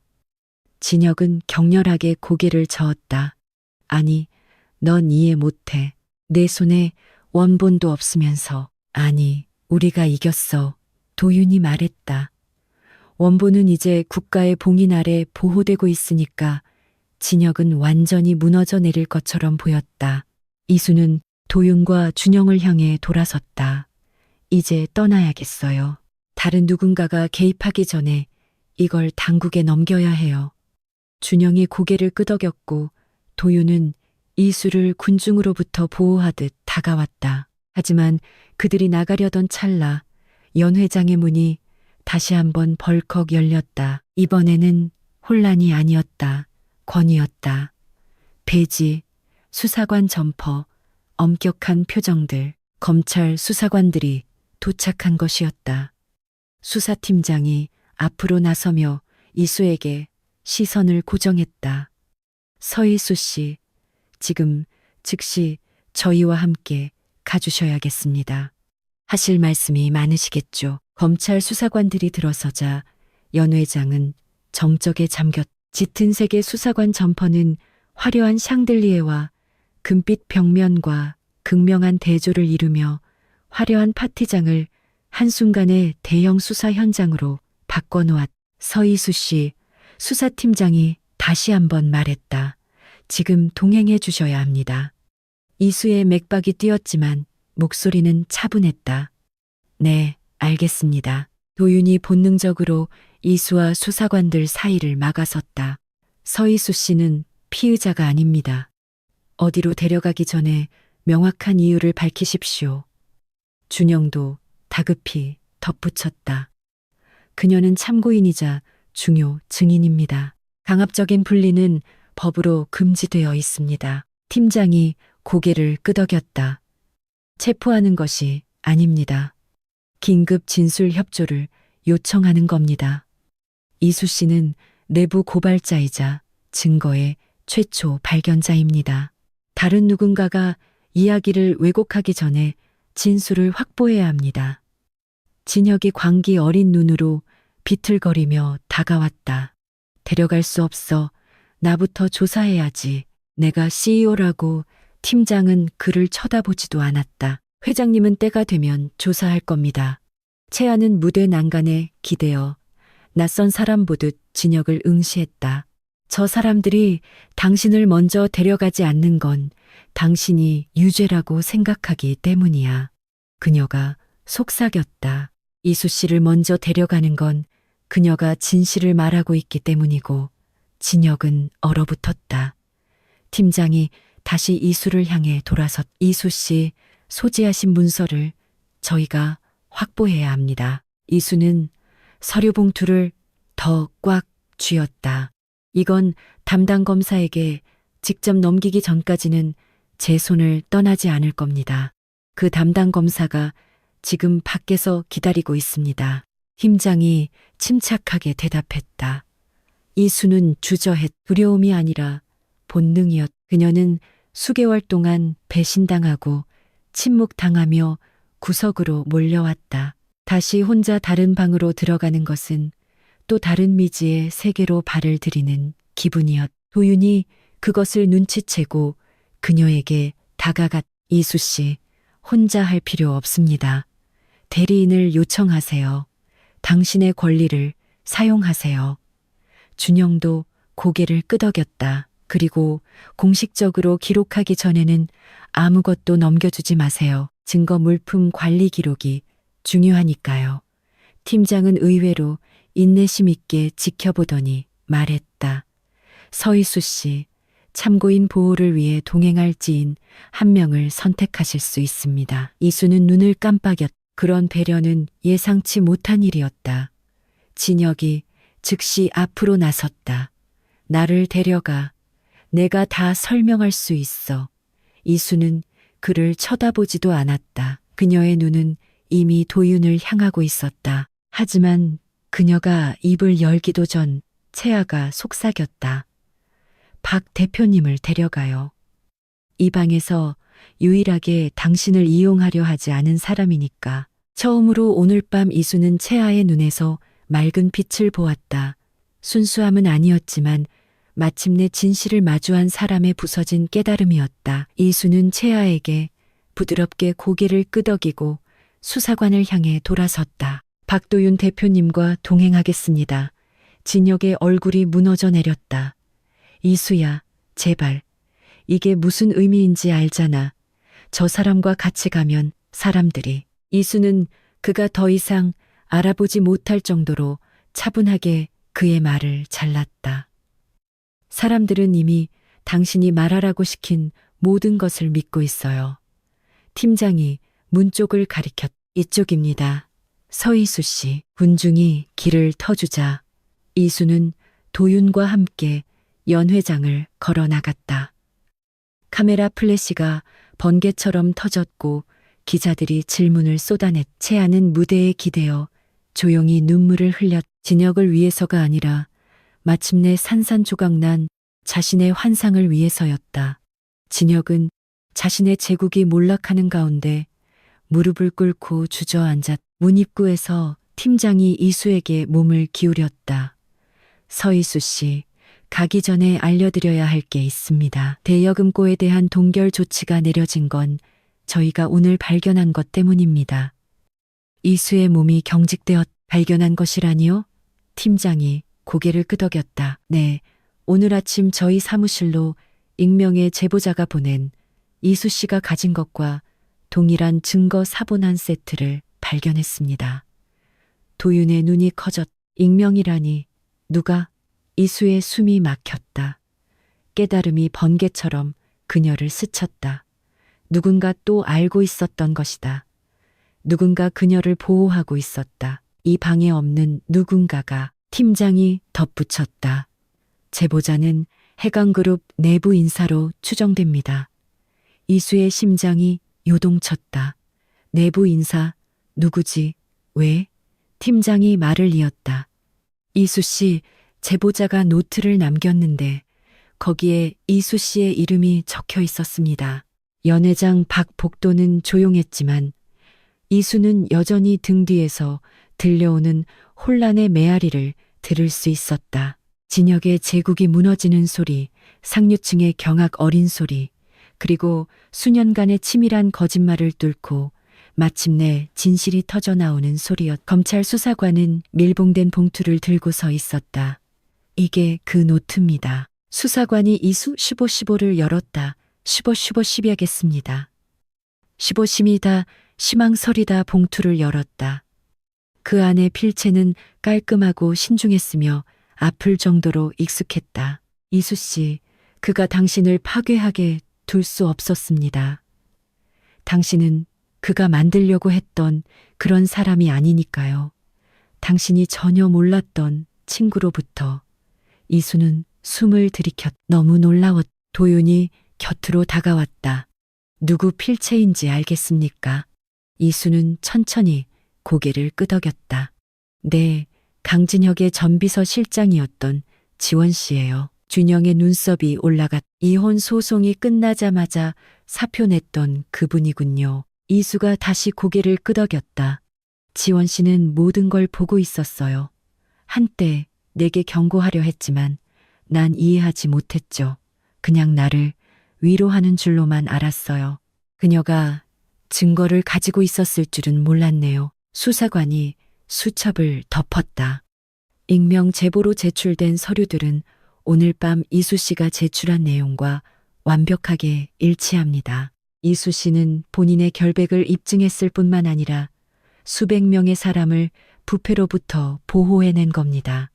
진혁은 격렬하게 고개를 저었다. 아니, 넌 이해 못해. 내 손에 원본도 없으면서. 아니, 우리가 이겼어. 도윤이 말했다. 원본은 이제 국가의 봉인 아래 보호되고 있으니까. 진혁은 완전히 무너져 내릴 것처럼 보였다. 이수는 도윤과 준영을 향해 돌아섰다. 이제 떠나야겠어요. 다른 누군가가 개입하기 전에 이걸 당국에 넘겨야 해요. 준영이 고개를 끄덕였고 도윤은 이수를 군중으로부터 보호하듯 다가왔다. 하지만 그들이 나가려던 찰나 연 회장의 문이 다시 한번 벌컥 열렸다. 이번에는 혼란이 아니었다. 권위였다. 배지, 수사관 점퍼, 엄격한 표정들, 검찰 수사관들이 도착한 것이었다. 수사팀장이 앞으로 나서며 이수에게 시선을 고정했다. 서희수 씨, 지금 즉시 저희와 함께 가주셔야겠습니다. 하실 말씀이 많으시겠죠. 검찰 수사관들이 들어서자 연 회장은 정적에 잠겼. 짙은 색의 수사관 점퍼는 화려한 샹들리에와 금빛 벽면과 극명한 대조를 이루며 화려한 파티장을 한순간에 대형 수사 현장으로 바꿔놓았. 서희수 씨, 수사팀장이 다시 한번 말했다. 지금 동행해 주셔야 합니다. 이수의 맥박이 뛰었지만 목소리는 차분했다. 네, 알겠습니다. 도윤이 본능적으로 이수와 수사관들 사이를 막아섰다. 서희수 씨는 피의자가 아닙니다. 어디로 데려가기 전에 명확한 이유를 밝히십시오. 준영도 다급히 덧붙였다. 그녀는 참고인이자 중요 증인입니다. 강압적인 분리는 법으로 금지되어 있습니다. 팀장이 고개를 끄덕였다. 체포하는 것이 아닙니다. 긴급 진술 협조를 요청하는 겁니다. 이수 씨는 내부 고발자이자 증거의 최초 발견자입니다. 다른 누군가가 이야기를 왜곡하기 전에 진술을 확보해야 합니다. 진혁이 광기 어린 눈으로 비틀거리며 다가왔다. 데려갈 수 없어. 나부터 조사해야지. 내가 CEO라고 팀장은 그를 쳐다보지도 않았다. 회장님은 때가 되면 조사할 겁니다. 채아는 무대 난간에 기대어 낯선 사람 보듯 진혁을 응시했다. 저 사람들이 당신을 먼저 데려가지 않는 건 당신이 유죄라고 생각하기 때문이야. 그녀가 속삭였다. 이수 씨를 먼저 데려가는 건 그녀가 진실을 말하고 있기 때문이고 진혁은 얼어붙었다. 팀장이 다시 이수를 향해 돌아섰. 이수 씨, 소지하신 문서를 저희가 확보해야 합니다. 이수는 서류 봉투를 더 꽉 쥐었다. 이건 담당 검사에게 직접 넘기기 전까지는 제 손을 떠나지 않을 겁니다. 그 담당 검사가 지금 밖에서 기다리고 있습니다. 팀장이 침착하게 대답했다. 이수는 주저했. 두려움이 아니라 본능이었. 그녀는 수개월 동안 배신당하고 침묵당하며 구석으로 몰려왔다. 다시 혼자 다른 방으로 들어가는 것은 또 다른 미지의 세계로 발을 들이는 기분이었. 도윤이 그것을 눈치채고 그녀에게 다가갔. 이수 씨, 혼자 할 필요 없습니다. 대리인을 요청하세요. 당신의 권리를 사용하세요. 준영도 고개를 끄덕였다. 그리고 공식적으로 기록하기 전에는 아무것도 넘겨주지 마세요. 증거 물품 관리 기록이 중요하니까요. 팀장은 의외로 인내심 있게 지켜보더니 말했다. 서희수 씨, 참고인 보호를 위해 동행할 지인 한 명을 선택하실 수 있습니다. 이수는 눈을 깜빡였. 그런 배려는 예상치 못한 일이었다. 진혁이 즉시 앞으로 나섰다. 나를 데려가. 내가 다 설명할 수 있어. 이수는 그를 쳐다보지도 않았다. 그녀의 눈은 이미 도윤을 향하고 있었다. 하지만 그녀가 입을 열기도 전 채아가 속삭였다. 박 대표님을 데려가요. 이 방에서 유일하게 당신을 이용하려 하지 않은 사람이니까. 처음으로 오늘 밤 이수는 채아의 눈에서 맑은 빛을 보았다. 순수함은 아니었지만 마침내 진실을 마주한 사람의 부서진 깨달음이었다. 이수는 채아에게 부드럽게 고개를 끄덕이고 수사관을 향해 돌아섰다. 박도윤 대표님과 동행하겠습니다. 진혁의 얼굴이 무너져 내렸다. 이수야, 제발. 이게 무슨 의미인지 알잖아. 저 사람과 같이 가면 사람들이. 이수는 그가 더 이상 알아보지 못할 정도로 차분하게 그의 말을 잘랐다. 사람들은 이미 당신이 말하라고 시킨 모든 것을 믿고 있어요. 팀장이 문 쪽을 가리켰. 이쪽입니다. 서이수 씨. 군중이 길을 터주자 이수는 도윤과 함께 연회장을 걸어 나갔다. 카메라 플래시가 번개처럼 터졌고 기자들이 질문을 쏟아냈. 채아는 무대에 기대어 조용히 눈물을 흘렸. 진혁을 위해서가 아니라 마침내 산산조각난 자신의 환상을 위해서였다. 진혁은 자신의 제국이 몰락하는 가운데 무릎을 꿇고 주저앉았. 문 입구에서 팀장이 이수에게 몸을 기울였다. 서이수 씨, 가기 전에 알려드려야 할 게 있습니다. 대여금고에 대한 동결 조치가 내려진 건 저희가 오늘 발견한 것 때문입니다. 이수의 몸이 경직되었. 발견한 것이라니요? 팀장이 고개를 끄덕였다. 네, 오늘 아침 저희 사무실로 익명의 제보자가 보낸 이수 씨가 가진 것과 동일한 증거 사본 한 세트를 발견했습니다. 도윤의 눈이 커졌. 익명이라니. 누가? 이수의 숨이 막혔다. 깨달음이 번개처럼 그녀를 스쳤다. 누군가 또 알고 있었던 것이다. 누군가 그녀를 보호하고 있었다. 이 방에 없는 누군가가. 팀장이 덧붙였다. 제보자는 해강그룹 내부 인사로 추정됩니다. 이수의 심장이 요동쳤다. 내부 인사, 누구지? 왜? 팀장이 말을 이었다. 이수 씨, 제보자가 노트를 남겼는데 거기에 이수 씨의 이름이 적혀 있었습니다. 연회장 박복도는 조용했지만 이수는 여전히 등 뒤에서 들려오는 혼란의 메아리를 들을 수 있었다. 진혁의 제국이 무너지는 소리, 상류층의 경악 어린 소리, 그리고 수년간의 치밀한 거짓말을 뚫고 마침내 진실이 터져 나오는 소리였. 검찰 수사관은 밀봉된 봉투를 들고 서 있었다. 이게 그 노트입니다. 수사관이 이수 1515를 열었다. 1515하겠습니다. 15심이다. 시망설이다. 봉투를 열었다. 그 안에 필체는 깔끔하고 신중했으며 아플 정도로 익숙했다. 이수 씨, 그가 당신을 파괴하게 둘 수 없었습니다. 당신은 그가 만들려고 했던 그런 사람이 아니니까요. 당신이 전혀 몰랐던 친구로부터. 이수는 숨을 들이켰. 너무 놀라웠. 도윤이 곁으로 다가왔다. 누구 필체인지 알겠습니까? 이수는 천천히 고개를 끄덕였다. 네, 강진혁의 전비서 실장이었던 지원 씨예요. 준영의 눈썹이 올라갔. 이혼 소송이 끝나자마자 사표 냈던 그분이군요. 이수가 다시 고개를 끄덕였다. 지원 씨는 모든 걸 보고 있었어요. 한때 내게 경고하려 했지만 난 이해하지 못했죠. 그냥 나를 위로하는 줄로만 알았어요. 그녀가 증거를 가지고 있었을 줄은 몰랐네요. 수사관이 수첩을 덮었다. 익명 제보로 제출된 서류들은 오늘 밤 이수 씨가 제출한 내용과 완벽하게 일치합니다. 이수 씨는 본인의 결백을 입증했을 뿐만 아니라 수백 명의 사람을 부패로부터 보호해낸 겁니다.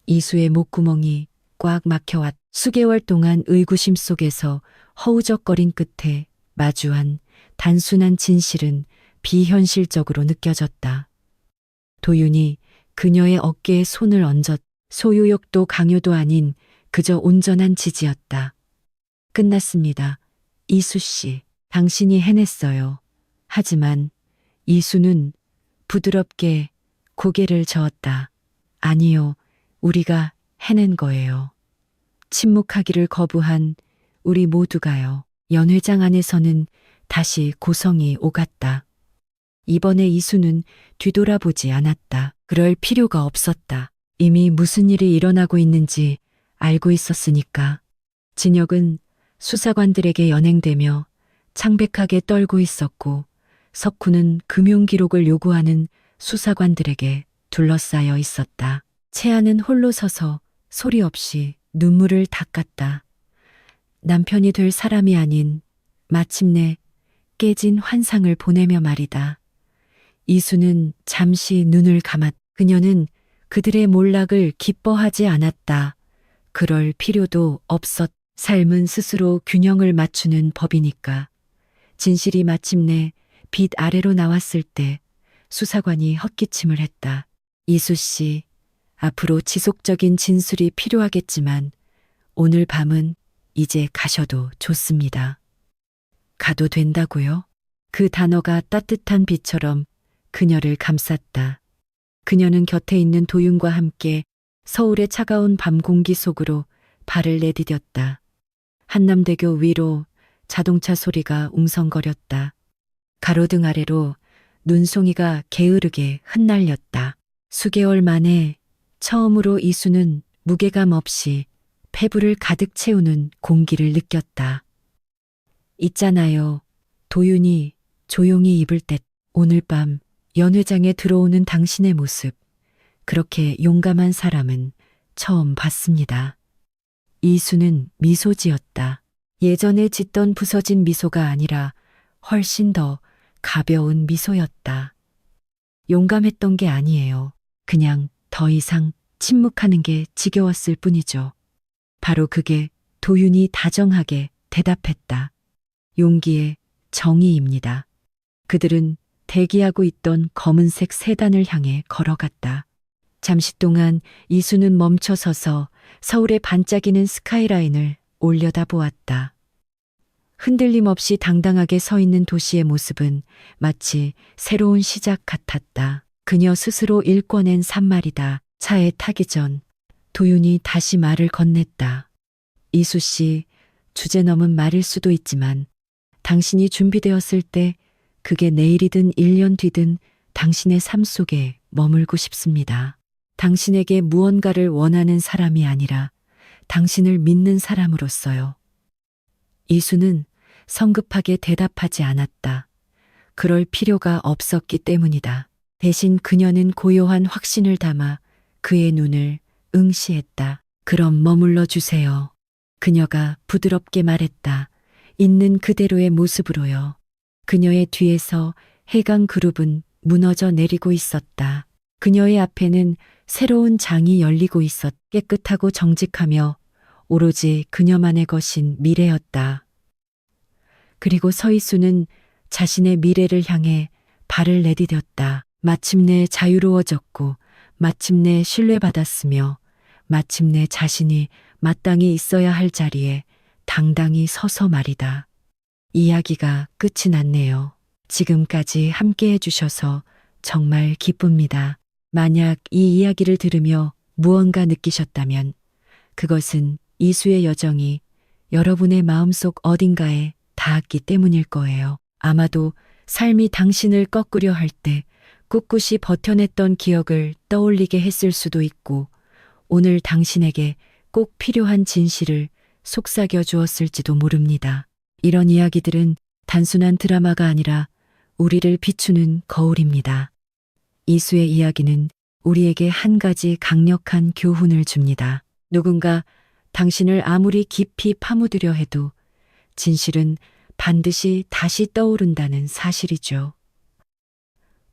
이수의 목구멍이 꽉 막혀왔. 수개월 동안 의구심 속에서 허우적거린 끝에 마주한 단순한 진실은 비현실적으로 느껴졌다. 도윤이 그녀의 어깨에 손을 얹었. 소유욕도 강요도 아닌 그저 온전한 지지였다. 끝났습니다. 이수 씨, 당신이 해냈어요. 하지만 이수는 부드럽게 고개를 저었다. 아니요, 우리가 해낸 거예요. 침묵하기를 거부한 우리 모두가요. 연 회장 안에서는 다시 고성이 오갔다. 이번에 이수는 뒤돌아보지 않았다. 그럴 필요가 없었다. 이미 무슨 일이 일어나고 있는지 알고 있었으니까. 진혁은 수사관들에게 연행되며 창백하게 떨고 있었고 석훈은 금융기록을 요구하는 수사관들에게 둘러싸여 있었다. 채아는 홀로 서서 소리 없이 눈물을 닦았다. 남편이 될 사람이 아닌 마침내 깨진 환상을 보내며 말이다. 이수는 잠시 눈을 감았. 그녀는 그들의 몰락을 기뻐하지 않았다. 그럴 필요도 없었. 삶은 스스로 균형을 맞추는 법이니까. 진실이 마침내 빛 아래로 나왔을 때 수사관이 헛기침을 했다. 이수 씨, 앞으로 지속적인 진술이 필요하겠지만 오늘 밤은 이제 가셔도 좋습니다. 가도 된다고요? 그 단어가 따뜻한 빛처럼 그녀를 감쌌다. 그녀는 곁에 있는 도윤과 함께 서울의 차가운 밤 공기 속으로 발을 내디뎠다. 한남대교 위로 자동차 소리가 웅성거렸다. 가로등 아래로 눈송이가 게으르게 흩날렸다. 수개월 만에 처음으로 이수는 무게감 없이 폐부를 가득 채우는 공기를 느꼈다. 있잖아요. 도윤이 조용히 입을 때 오늘 밤 연 회장에 들어오는 당신의 모습. 그렇게 용감한 사람은 처음 봤습니다. 이수는 미소 지었다. 예전에 짓던 부서진 미소가 아니라 훨씬 더 가벼운 미소였다. 용감했던 게 아니에요. 그냥 더 이상 침묵하는 게 지겨웠을 뿐이죠. 바로 그게 도윤이 다정하게 대답했다. 용기의 정의입니다. 그들은 대기하고 있던 검은색 세단을 향해 걸어갔다. 잠시 동안 이수는 멈춰서서 서울의 반짝이는 스카이라인을 올려다보았다. 흔들림 없이 당당하게 서 있는 도시의 모습은 마치 새로운 시작 같았다. 그녀 스스로 일궈낸 산말이다. 차에 타기 전 도윤이 다시 말을 건넸다. 이수 씨, 주제 넘은 말일 수도 있지만 당신이 준비되었을 때 그게 내일이든 1년 뒤든 당신의 삶 속에 머물고 싶습니다. 당신에게 무언가를 원하는 사람이 아니라 당신을 믿는 사람으로서요. 이수는 성급하게 대답하지 않았다. 그럴 필요가 없었기 때문이다. 대신 그녀는 고요한 확신을 담아 그의 눈을 응시했다. 그럼 머물러 주세요. 그녀가 부드럽게 말했다. 있는 그대로의 모습으로요. 그녀의 뒤에서 해강 그룹은 무너져 내리고 있었다. 그녀의 앞에는 새로운 장이 열리고 있었. 깨끗하고 정직하며 오로지 그녀만의 것인 미래였다. 그리고 서희수는 자신의 미래를 향해 발을 내디뎠다. 마침내 자유로워졌고 마침내 신뢰받았으며 마침내 자신이 마땅히 있어야 할 자리에 당당히 서서 말이다. 이야기가 끝이 났네요. 지금까지 함께 해주셔서 정말 기쁩니다. 만약 이 이야기를 들으며 무언가 느끼셨다면 그것은 이수의 여정이 여러분의 마음속 어딘가에 닿았기 때문일 거예요. 아마도 삶이 당신을 꺾으려 할 때 꿋꿋이 버텨냈던 기억을 떠올리게 했을 수도 있고 오늘 당신에게 꼭 필요한 진실을 속삭여 주었을지도 모릅니다. 이런 이야기들은 단순한 드라마가 아니라 우리를 비추는 거울입니다. 이수의 이야기는 우리에게 한 가지 강력한 교훈을 줍니다. 누군가 당신을 아무리 깊이 파묻으려 해도 진실은 반드시 다시 떠오른다는 사실이죠.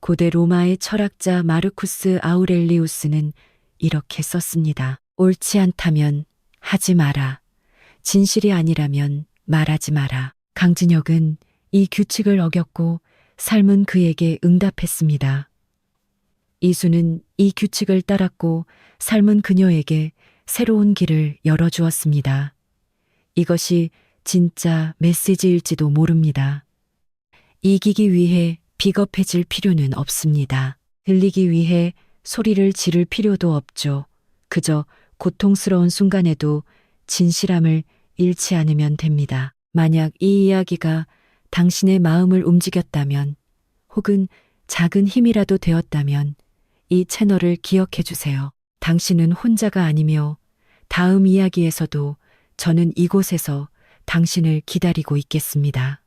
고대 로마의 철학자 마르쿠스 아우렐리우스는 이렇게 썼습니다. 옳지 않다면 하지 마라. 진실이 아니라면 말하지 마라. 강진혁은 이 규칙을 어겼고 삶은 그에게 응답했습니다. 이수는 이 규칙을 따랐고 삶은 그녀에게 새로운 길을 열어주었습니다. 이것이 진짜 메시지일지도 모릅니다. 이기기 위해 비겁해질 필요는 없습니다. 들리기 위해 소리를 지를 필요도 없죠. 그저 고통스러운 순간에도 진실함을 잃지 않으면 됩니다. 만약 이 이야기가 당신의 마음을 움직였다면 혹은 작은 힘이라도 되었다면 이 채널을 기억해 주세요. 당신은 혼자가 아니며 다음 이야기에서도 저는 이곳에서 당신을 기다리고 있겠습니다.